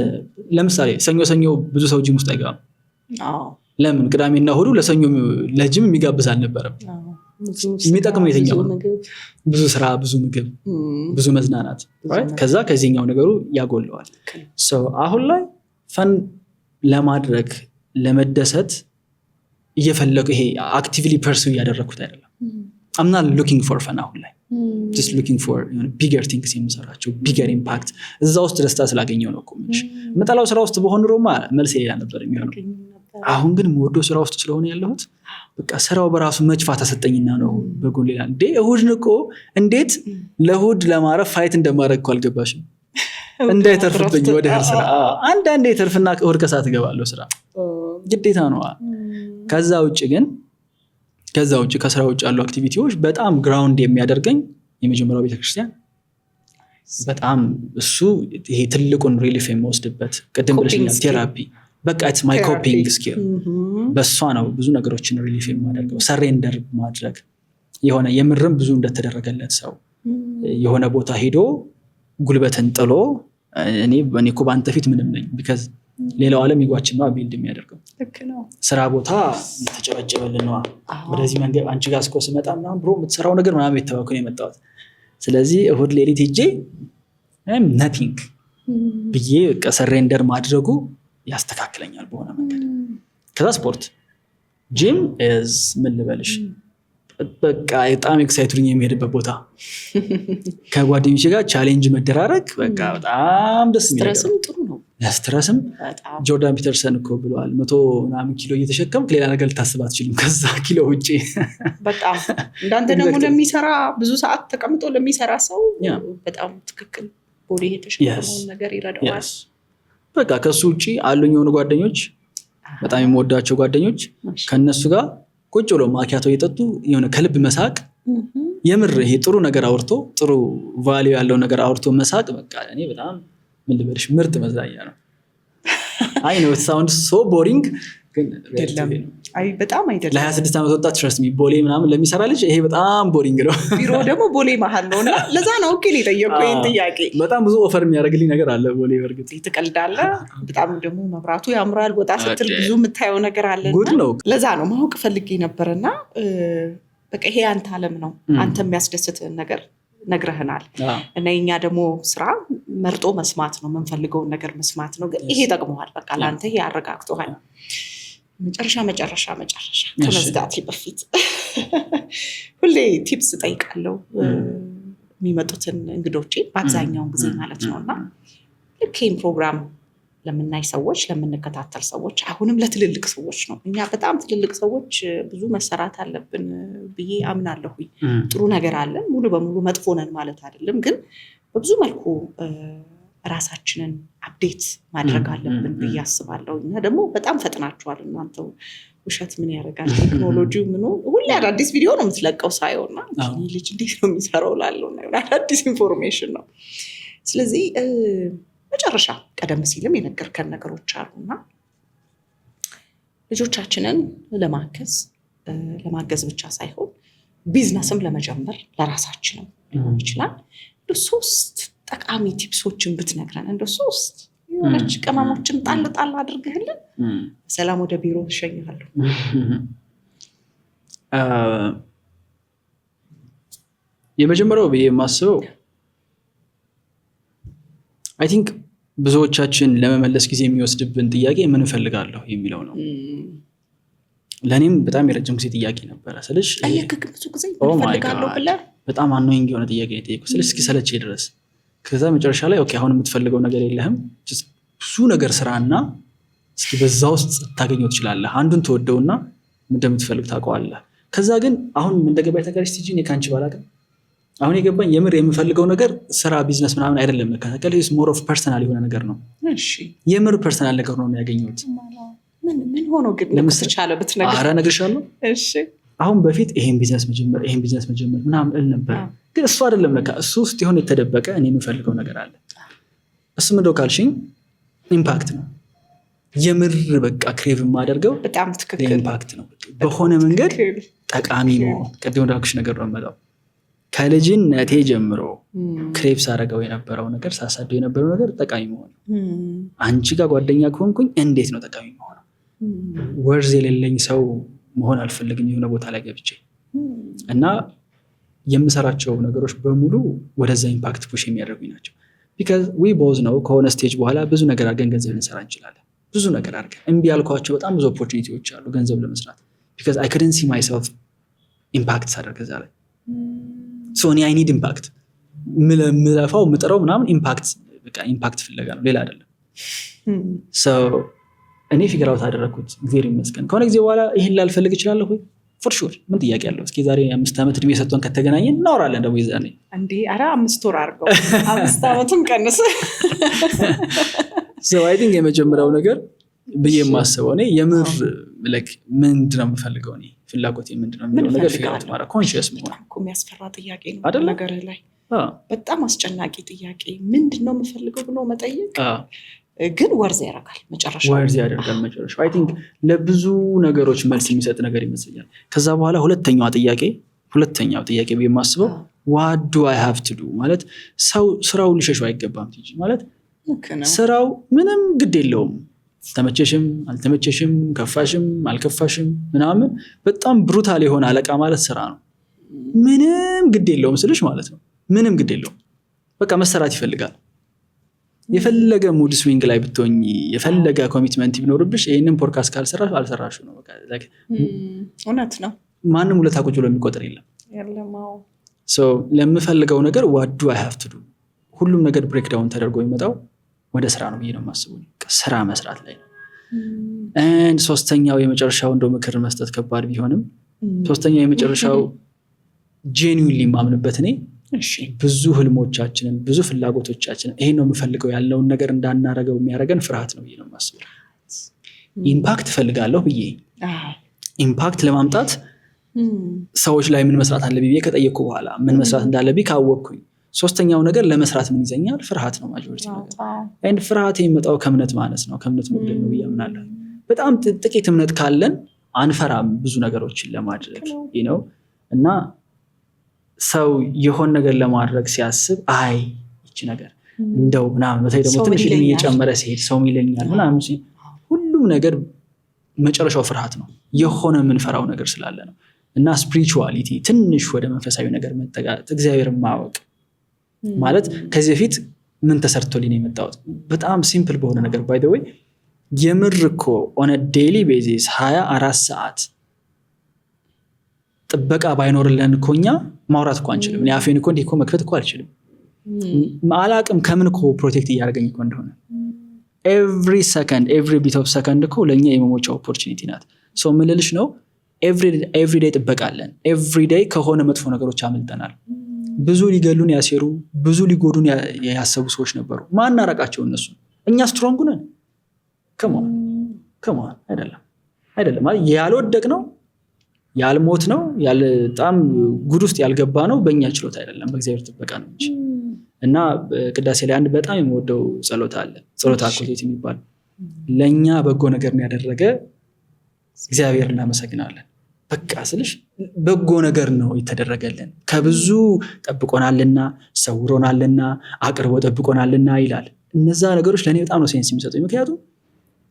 S1: ለምሳሌ ሰኞ ብዙ ሰው ጂም ውስጥ አይገባም። ለምን? ቅዳሜና እሑድ ለሰኞ ለጂም የሚጋብዝ አልነበረም። የሚጠቅመው የትኛው ነው? ብዙ ስራ፣ ብዙ ምግብ፣ ብዙ መዝናናት ከዛ ከዚህኛው ነገሩ ያጎለዋል። አሁን ላይ ፈን ለማድረግ ለመደሰት እየፈለኩ ይሄ አክቲቭሊ ፐርሱ እያደረኩት አይደለም። I'm not looking for fun አሁን ላይ just looking for bigger things የምሰራቸው bigger impact እዛ ውስጥ ደስታ ስላገኘው ነው እኮ ምንሽ መጣላው ስራ ውስጥ በሆን ሮማ መልስ ሌላ ነበር የሚሆነው። አሁን ግን ወዶ ስራ ውስጥ ስለሆነ ያለሁት በቃ ስራው በራሱ መጭፋት ተሰጠኝና ነው በጎን ሌላ እንዴ እሑድን እኮ እንዴት ለእሑድ ለማረፍ ፋይት እንደማደርግ እኮ አልገባሽም። እንዳይተርፍብኝ ወደ ህር ስራ አንዳንዴ ተርፍና እሑድ ከሰዓት እገባለሁ ስራ ግዴታ ነው። ከዛ ውጭ ከስራ ውጭ ያሉ አክቲቪቲዎች በጣም ግራውንድ የሚያደርገኝ የመጀመሪያው ቤተክርስቲያን በጣም እሱ ይሄ ትልቁን ሪሊፍ የምወስድበት ቅድም ብለሽኛል ቴራፒ በቃ it's my coping skill በሷ ነው ብዙ ነገሮችን ሪሊፍ የማደርገው። ሰሬንደር ማድረግ የሆነ የምርም ብዙ እንደተደረገለት ሰው የሆነ ቦታ ሄዶ ጉልበትን ጥሎ እኔ እኮ በአንተ ፊት ምንም ነኝ because ሌላው ዓለም ይጓችን ነው ቢልድ የሚያደርገው ስራ ቦታ ተጨበጨበልን ነው ወደዚህ መንገድ አንቺ ጋር ስኮ ስመጣ ምናምን ብሮ የምትሰራው ነገር ምናምን የተባከነ የመጣሁት ስለዚህ እሑድ ሌሊት ሄጄ nothing ብዬ ሰሬንደር ማድረጉ ያስተካክለኛል በሆነ መንገድ። ከዛ ስፖርት ጂም is ምን ልበልሽ በቃ በጣም ኤክሳይትድ ነኝ የሚሄድበት ቦታ ከጓደኞቼ ጋር ቻሌንጅ መደራረግ በቃ በጣም ደስ የሚል
S4: ስትረስም ጥሩ ነው።
S1: ስትረስም ጆርዳን ፒተርሰን እኮ ብለዋል 100 ምናምን ኪሎ እየተሸከምክ ሌላ ነገር ልታስብ አትችልም ከዛ ኪሎ ውጪ። በጣም
S4: እንዳንተ ደግሞ ለሚሰራ ብዙ ሰዓት ተቀምጦ ለሚሰራ ሰው በጣም ትክክል ቦዲ የተሸከመውን ነገር ይረዳዋል።
S1: በቃ ከሱ ውጪ አሉኝ የሆኑ ጓደኞች በጣም የምወዳቸው ጓደኞች ከነሱ ጋር ቁጭ ብሎ ማኪያቶ እየጠጡ የሆነ ከልብ መሳቅ የምር ይሄ ጥሩ ነገር አውርቶ ጥሩ ቫልዩ ያለው ነገር አውርቶ መሳቅ በቃ እኔ በጣም ምን ልበልሽ ምርጥ መዝናኛ ነው። አይ ነው it sounds so boring ግን
S4: አይ በጣም አይደለም።
S1: ለ26 ዓመት ወጣት ትረስት ሚ ቦሌ ምናምን ለሚሰራ ልጅ ይሄ በጣም ቦሪንግ ነው።
S4: ቢሮ ደግሞ ቦሌ መሃል ነውና ለዛ ነው እኮ የጠየቀው ጥያቄ።
S1: በጣም ብዙ ኦፈር የሚያደርግልኝ ነገር አለ ቦሌ። በርግጥ
S4: ትቀልዳለህ። በጣም ደግሞ መብራቱ ያምራል። ወጣ ስትል ብዙ የምታየው ነገር አለና
S1: ጉድ ነው።
S4: ለዛ ነው ማወቅ ፈልጌ ነበርና በቃ ይሄ አንተ ዓለም ነው አንተ የሚያስደስትህ ነገር ነግረህናል። እና የኛ ደግሞ ስራ መርጦ መስማት ነው የምንፈልገውን ነገር መስማት ነው። ግን ይሄ ጠቅመዋል በቃ ለአንተ ይሄ አረጋግጦሃል። መጨረሻ ከመዝጋቴ በፊት ሁሌ ቲፕስ ጠይቃለሁ የሚመጡትን እንግዶቼ በአብዛኛውን ጊዜ ማለት ነውና ልክ ይህን ፕሮግራም ለምናይ ሰዎች ለምንከታተል ሰዎች አሁንም ለትልልቅ ሰዎች ነው። እኛ በጣም ትልልቅ ሰዎች ብዙ መሰራት አለብን ብዬ አምናለሁ። ጥሩ ነገር አለን ሙሉ በሙሉ መጥፎ ነን ማለት አይደለም። ግን በብዙ መልኩ ራሳችንን አፕዴት ማድረግ አለብን ብዬ አስባለሁ። እና ደግሞ በጣም ፈጥናችኋል እናንተ። ውሸት ምን ያደርጋል ቴክኖሎጂው ምኑ ሁሌ አዳዲስ ቪዲዮ ነው የምትለቀው ሳይሆንና ልጅ እንዴት ነው የሚሰራው ላለው ነው አዳዲስ ኢንፎርሜሽን ነው። ስለዚህ መጨረሻ ቀደም ሲልም የነገርከን ነገሮች አሉና ልጆቻችንን ለማገዝ ብቻ ሳይሆን ቢዝነስም ለመጀመር ለራሳችንም ሊሆን ይችላል 3 ጠቃሚ ቲፕሶችን ብትነግረን እንደ 3 የሆነች ቅመሞችን ጣል አድርገህልን ሰላም ወደ ቢሮ እሸኝሃለሁ።
S1: የመጀመሪያው ብዬ የማስበው አይ ቲንክ ብዙዎቻችን ለመመለስ ጊዜ የሚወስድብን ጥያቄ ምን እፈልጋለሁ የሚለው ነው። ለእኔም በጣም የረጅም ጊዜ ጥያቄ ነበረ ስልሽ
S4: ብዙ ጊዜ ፈልጋለሁ ብለህ
S1: በጣም አኖይንግ የሆነ ጥያቄ የጠየኩት ስልሽ እስኪ ሰለቼ ድረስ ከዛ መጨረሻ ላይ ኦኬ አሁን የምትፈልገው ነገር የለህም ብዙ ነገር ስራና እስኪ በዛ ውስጥ ታገኘው ትችላለህ አንዱን ተወደውና እንደምትፈልግ ታውቀዋለህ ከዛ ግን አሁን እንደገባኝ ተጋሪስ ቲጂ እኔ ካንቺ ባላቀም አሁን የገባኝ የምር የምፈልገው ነገር ስራ ቢዝነስ ምናምን አይደለም ለካከለስ ሞር ኦፍ ፐርሰናል የሆነ ነገር ነው
S4: እሺ
S1: የምር ፐርሰናል ነገር ነው ያገኘሁት
S4: ምን ሆኖ ግን ለምሳሌ ብትነግር
S1: አራ ነግርሻለሁ
S4: እሺ
S1: አሁን በፊት ይሄን ቢዝነስ መጀመር ምናምን እል ነበር ግን እሱ አይደለም ለካ እሱ ውስጥ የሆነ የተደበቀ እኔ የምፈልገው ነገር አለ እሱ ምንድነው ካልሽኝ ኢምፓክት ነው የምር በቃ ክሬቭ የማደርገው
S4: በጣም ትክክል
S1: ኢምፓክት ነው በሆነ መንገድ ጠቃሚ ነው ቅድም እንዳልኩሽ ነገር ነው መጣው ከልጅነቴ ጀምሮ ክሬቭ ሳደርገው የነበረው ነገር ሳሳደው የነበረው ነገር ጠቃሚ መሆን አንቺ ጋር ጓደኛ ከሆንኩኝ እንዴት ነው ጠቃሚ መሆን ወርዝ የሌለኝ ሰው መሆን አልፈልግም የሆነ ቦታ ላይ ገብቼ እና የምሰራቸው ነገሮች በሙሉ ወደዛ ኢምፓክት ፑሽ የሚያደርጉኝ ናቸው because we both know ከሆነ ስቴጅ በኋላ ብዙ ነገር አድርገን ገንዘብ ልንሰራ እንችላለን ብዙ ነገር አድርገን እምቢ ያልኳቸው በጣም ብዙ ኦፖርቹኒቲዎች አሉ ገንዘብ ለመስራት because I couldn't see myself impact ሳደርግ እዛ ላይ so I need impact ምለፋው ምጥረው ምናምን ኢምፓክት ፍለጋ ነው ሌላ አይደለም so እኔ ፊገር አውት አደረኩት ቬሪ መስከን ከሆነ ጊዜ በኋላ ይሄን ላልፈልግ እችላለሁ ወይ for sure ምን ጥያቄ አለው እስኪ ዛሬ 5 አመት እድሜ ሰጥቶን ከተገናኘን እናወራለን ደግሞ ይዛኔ
S4: እንዴ አራ 5 ወር አድርገው 5 አመቱን ቀንስ
S1: so I think የመጀመሪያው ነገር ብዬ የማስበው እኔ የምር like ምንድነው የምፈልገው እኔ ፍላጎቴ ምንድነው የሚለው ነገር ፊገር አውት ማድረግ ኮንሺየስ መሆን
S4: እኮ የሚያስፈራ ጥያቄ ነው ነገር ላይ በጣም አስጨናቂ ጥያቄ ምንድነው የምፈልገው ብሎ መጠየቅ ግን ወርዝ ያደርጋል መጨረሻው
S1: ወርዝ ያደርጋል መጨረሻው I think ለብዙ ነገሮች መልስ የሚሰጥ ነገር ይመስለኛል ከዛ በኋላ ሁለተኛው ጥያቄ በማስበው what do I have to do ማለት ስራው ሊሸሽ አይገባም ትጂ ማለት ስራው ምንም ግድ የለውም ተመቸሽም አልተመቸሽም ከፋሽም አልከፋሽም ምናምን በጣም ብሩታል የሆነ አለቃ ማለት ስራ ነው ምንም ግድ የለውም ስልሽ ማለት ነው ምንም ግድ የለውም በቃ መሰራት ይፈልጋል የፈለገ ሙድ ስዊንግ ላይ ብትሆኚ የፈለገ ኮሚትመንት ቢኖርብሽ ይሄንን ፖድካስት ካልሰራሽ አልሰራሽው ነው በቃ
S4: እውነት ነው
S1: ማንንም ለታ ቁጭ ብሎ የሚቆጥር የለም so ለምፈልገው ነገር what do I have to do ሁሉም ነገር ብሬክ ዳውን ተደርጎ ይመጣው ወደ ስራ ነው ብዬ ነው የማስበው ስራ መስራት ላይ ነው and ሶስተኛው የመጨረሻው እንደው ምክር መስጠት ከባድ ቢሆንም ሶስተኛው የመጨረሻው ጄኒዩንሊ ማምንበት እኔ ብዙ ህልሞቻችንን ብዙ ፍላጎቶቻችንን ይሄን ነው የምፈልገው ያለውን ነገር እንዳናረገው የሚያረገን ፍርሃት ነው ብዬ ነው የማስበው ኢምፓክት ፈልጋለሁ ብዬ ኢምፓክት ለማምጣት ሰዎች ላይ ምን መስራት አለብኝ ብዬ ከጠየቅኩ በኋላ ምን መስራት እንዳለብኝ ካወቅኩኝ ሶስተኛው ነገር ለመስራት ምን ይዘኛል ፍርሃት ነው ማጆሪቲ ነገር and ፍርሃት የሚመጣው ከእምነት ማነስ ነው ከእምነት መጉደል ነው ብዬ አምናለሁ በጣም ጥቂት እምነት ካለን አንፈራም ብዙ ነገሮችን ለማድረግ ነው እና ሰው የሆን ነገር ለማድረግ ሲያስብ አይ እቺ ነገር እንደው ምናምን በተለይ ደግሞ ትንሽ እድሜ እየጨመረ ሲሄድ ሰው ይለኛል ምናምን ሁሉም ነገር መጨረሻው ፍርሃት ነው የሆነ የምንፈራው ነገር ስላለ ነው እና ስፒሪቹዋሊቲ ትንሽ ወደ መንፈሳዊ ነገር መጠጋት እግዚአብሔርን ማወቅ ማለት ከዚህ በፊት ምን ተሰርቶልኝ ነው የመጣሁት በጣም ሲምፕል በሆነ ነገር by the way የምር እኮ on a daily basis 24 ሰዓት ጥበቃ ባይኖርልን እኮኛ ማውራት እኮ አንችልም እኔ አፌን እኮ እንዲህ መክፈት እኮ አልችልም አላቅም ከምን እኮ ፕሮቴክት እያደረገኝ እኮ እንደሆነ every bit of second እኮ ለኛ የመሞቻ ኦፖርቹኒቲ ናት so ምልልሽ ነው every day ጥበቃ አለን every day ከሆነ መጥፎ ነገሮች አመልጠናል ብዙ ሊገሉን ያሴሩ ብዙ ሊጎዱን ያሰቡ ሰዎች ነበሩ ማን አራቃቸው እነሱ እኛ ስትሮንግ ነን come on አይደለም ማለት ያልወደቅ ነው ያልሞት ነው በጣም ጉድ ውስጥ ያልገባ ነው በእኛ ችሎታ አይደለም በእግዚአብሔር ጥበቃ ነው እንጂ እና ቅዳሴ ላይ አንድ በጣም የምወደው ጸሎት አለ ጸሎት አኮቴት የሚባል ለኛ በጎ ነገር ያደረገ እግዚአብሔር እናመሰግናለን በቃ ስልሽ በጎ ነገር ነው የተደረገልን ከብዙ ጠብቆናልና ሰውሮናልና አቅርቦ ጠብቆናልና ይላል እነዛ ነገሮች ለኔ በጣም ነው ሴንስ የሚሰጡኝ ምክንያቱም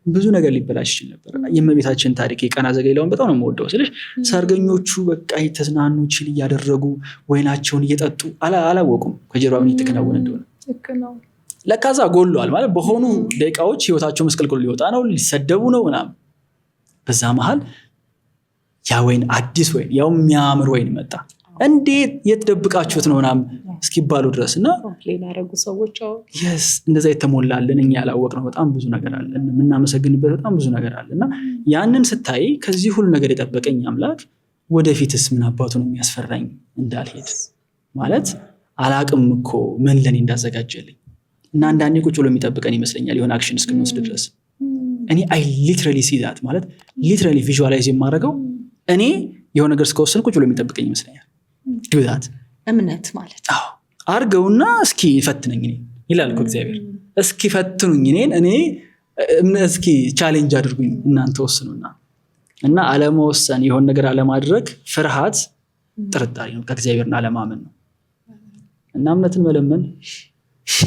S1: ብዙ ነገር ሊበላሽ ይችላል ነበር የእመቤታችን ታሪክ የቃና ዘገሊላውን በጣም ነው የምወደው ስልሽ ሰርገኞቹ በቃ የተዝናኑ ችል እያደረጉ ወይናቸውን እየጠጡ አላወቁም ከጀርባ ምን እየተከናወነ እንደሆነ ለካዛ ጎሏል ማለት በሆኑ ደቂቃዎች ህይወታቸው መስቀልቅሎ ሊወጣ ነው ሊሰደቡ ነው ምናምን በዛ መሃል ያ ወይን አዲስ ወይን ያው የሚያምር ወይን መጣ። እንዴት የተደብቃችሁት ነው ምናምን እስኪባሉ ድረስ እና
S4: ኮምፕሌን ያደረጉ ሰዎች
S1: የስ እንደዛ የተሞላልን እኛ ያላወቅነው በጣም ብዙ ነገር አለ፣ የምናመሰግንበት በጣም ብዙ ነገር አለ። እና ያንን ስታይ ከዚህ ሁሉ ነገር የጠበቀኝ አምላክ ወደፊትስ ምን አባቱ ነው የሚያስፈራኝ እንዳልሄድ ማለት አላቅም እኮ ምን ለኔ እንዳዘጋጀልኝ። እና አንዳንዴ ቁጭ ብሎ የሚጠብቀን ይመስለኛል የሆነ አክሽን እስክንወስድ ድረስ። እኔ አይ ሊትራሊ ሲ ዛት ማለት ሊትራሊ ቪዥዋላይዝ የማደርገው እኔ የሆነ ነገር እስከወሰን ቁጭ ብሎ የሚጠብቀኝ ይመስለኛል። ዱዛት
S4: እምነት ማለት
S1: አርገውና እስኪ ፈትነኝ እኔን ይላል እኮ እግዚአብሔር። እስኪ ፈትኑኝ እኔ እስኪ ቻሌንጅ አድርጉኝ እናንተ ወስኑና። እና አለመወሰን የሆነ ነገር አለማድረግ ፍርሃት፣ ጥርጣሬ ነው፣ ከእግዚአብሔርን አለማመን ነው። እና እምነትን መለመን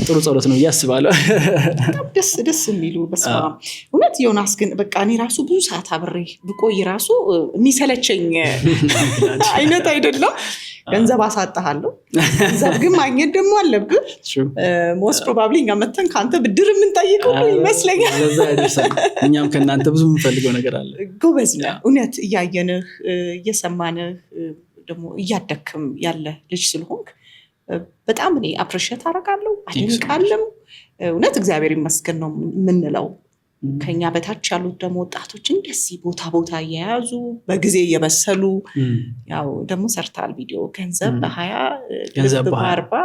S1: ጥሩ ጸሎት ነው እያስባለሁ።
S4: ደስ የሚሉ በስመ አብ እውነት። ዮናስ ግን በቃ እኔ ራሱ ብዙ ሰዓት አብሬ ብቆይ ራሱ የሚሰለቸኝ አይነት አይደለም። ገንዘብ አሳጣሃለሁ፣ ገንዘብ ግን ማግኘት ደግሞ አለብህ። ሞስት ፕሮባብሊ እኛ መተን ከአንተ ብድር የምንጠይቀው ይመስለኛል።
S1: እኛም ከእናንተ ብዙ የምንፈልገው ነገር አለ።
S4: ጎበዝ ነህ እውነት፣ እያየንህ እየሰማንህ ደግሞ እያደክም ያለ ልጅ ስለሆንክ በጣም እኔ አፕሪሼት አደርጋለሁ፣ አደንቃለሁ። እውነት እግዚአብሔር ይመስገን ነው የምንለው። ከኛ በታች ያሉት ደግሞ ወጣቶች እንደዚህ ቦታ እየያዙ በጊዜ እየበሰሉ ያው ደግሞ ሰርታል ቪዲዮ ገንዘብ በ20 ልብ በ40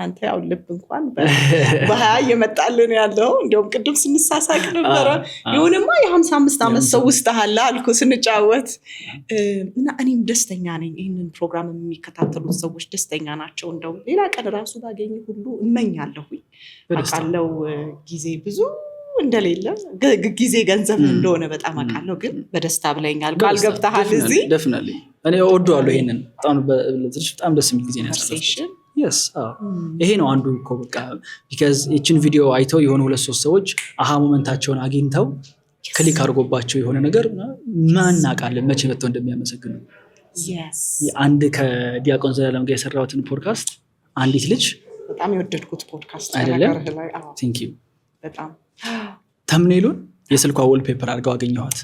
S4: አንተ ያው ልብ እንኳን በ20 እየመጣልን ያለው። እንዲያውም ቅድም ስንሳሳቅ ነበረ የሆነማ የ55 ዓመት ሰው ውስጥ አለ አልኩ ስንጫወት። እና እኔም ደስተኛ ነኝ። ይህንን ፕሮግራም የሚከታተሉት ሰዎች ደስተኛ ናቸው። እንደውም ሌላ ቀን ራሱ ባገኝ ሁሉ እመኛለሁ። አውቃለሁ ጊዜ ብዙ እንደሌለ ጊዜ ገንዘብ እንደሆነ በጣም አውቃለሁ። ግን በደስታ ብለኛል፣ ቃል ገብተሃል። እዚህ
S1: ደፍናሊ እኔ እወደዋለሁ። ይሄንን በጣም ደስ የሚል ጊዜ ነው ያሳለፍኩት። yes ይሄ ነው አንዱ እኮ በቃ ቢካዝ እቺን ቪዲዮ አይተው የሆኑ 2-3 ሰዎች አሃ ሞመንታቸውን አግኝተው ክሊክ አድርጎባቸው የሆነ ነገር ማናቃለን መቼ መጥተው እንደሚያመሰግኑ። አንድ ከዲያቆን ዘላለም ጋር የሰራሁትን ፖድካስት አንዲት ልጅ
S4: በጣም የወደድኩት ፖድካስት
S1: አይደለም። ቴንክ ዩ በጣም ተምኔሉን የስልኳ ወልፔፐር አድርገው አገኘኋት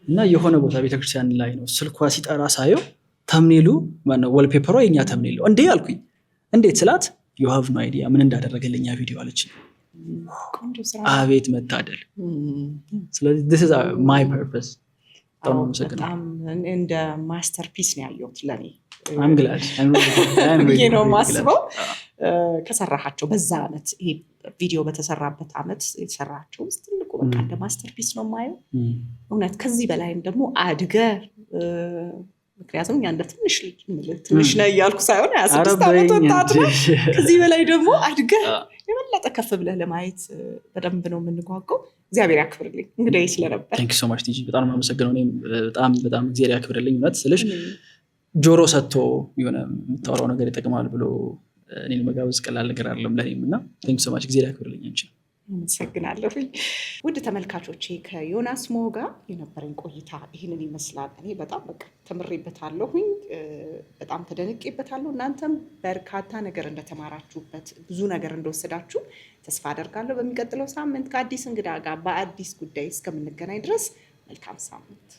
S1: እና የሆነ ቦታ ቤተክርስቲያን ላይ ነው ስልኳ ሲጠራ ሳየው ተምኔሉ ማነው ወልፔፐሯ የኛ ተምኔል ነው እንዴ አልኩኝ። እንዴት ስላት you have no idea ምን እንዳደረገልኝ ያ ቪዲዮ አለች። አቤት መታደል። ስለዚህ this is my purpose።
S4: በጣም እንደ ማስተርፒስ ነው ያየሁት ለኔ።
S1: I'm glad
S4: ይሄ ነው ማስበው ከሰራሃቸው በዛ አመት ይሄ ቪዲዮ በተሰራበት አመት የተሰራቸው ውስጥ ትልቁ በቃ እንደ ማስተርፒስ ነው ማየው። እውነት ከዚህ በላይም ደግሞ አድገ ምክንያቱም እኛ እንደ ትንሽ ነው እያልኩ ሳይሆን 26 ዓመት ወጣት ነው። ከዚህ በላይ ደግሞ አድገ የበለጠ ከፍ ብለህ ለማየት በደንብ ነው የምንጓጓው። እግዚአብሔር ያክብርልኝ እንግዲህ ስለነበር
S1: Thank you so much ቲጂ። በጣም ነው የማመሰግነው። እኔም በጣም እግዚአብሔር ያክብርልኝ። እውነት ስልሽ ጆሮ ሰጥቶ የሆነ የምታወራው ነገር ይጠቅማል ብሎ እኔን መጋበዝ ቀላል ነገር አይደለም ለኔም እና Thank you so much እግዚአብሔር ያክብርልኝ እንጂ
S4: አመሰግናለሁ። ውድ ተመልካቾቼ ከዮናስ ሞ ጋር የነበረኝ ቆይታ ይህንን ይመስላል። እኔ በጣም በቃ ተምሬበታለሁኝ፣ በጣም ተደንቄበታለሁ። እናንተም በርካታ ነገር እንደተማራችሁበት ብዙ ነገር እንደወሰዳችሁ ተስፋ አደርጋለሁ። በሚቀጥለው ሳምንት ከአዲስ እንግዳ ጋር በአዲስ ጉዳይ እስከምንገናኝ ድረስ መልካም ሳምንት።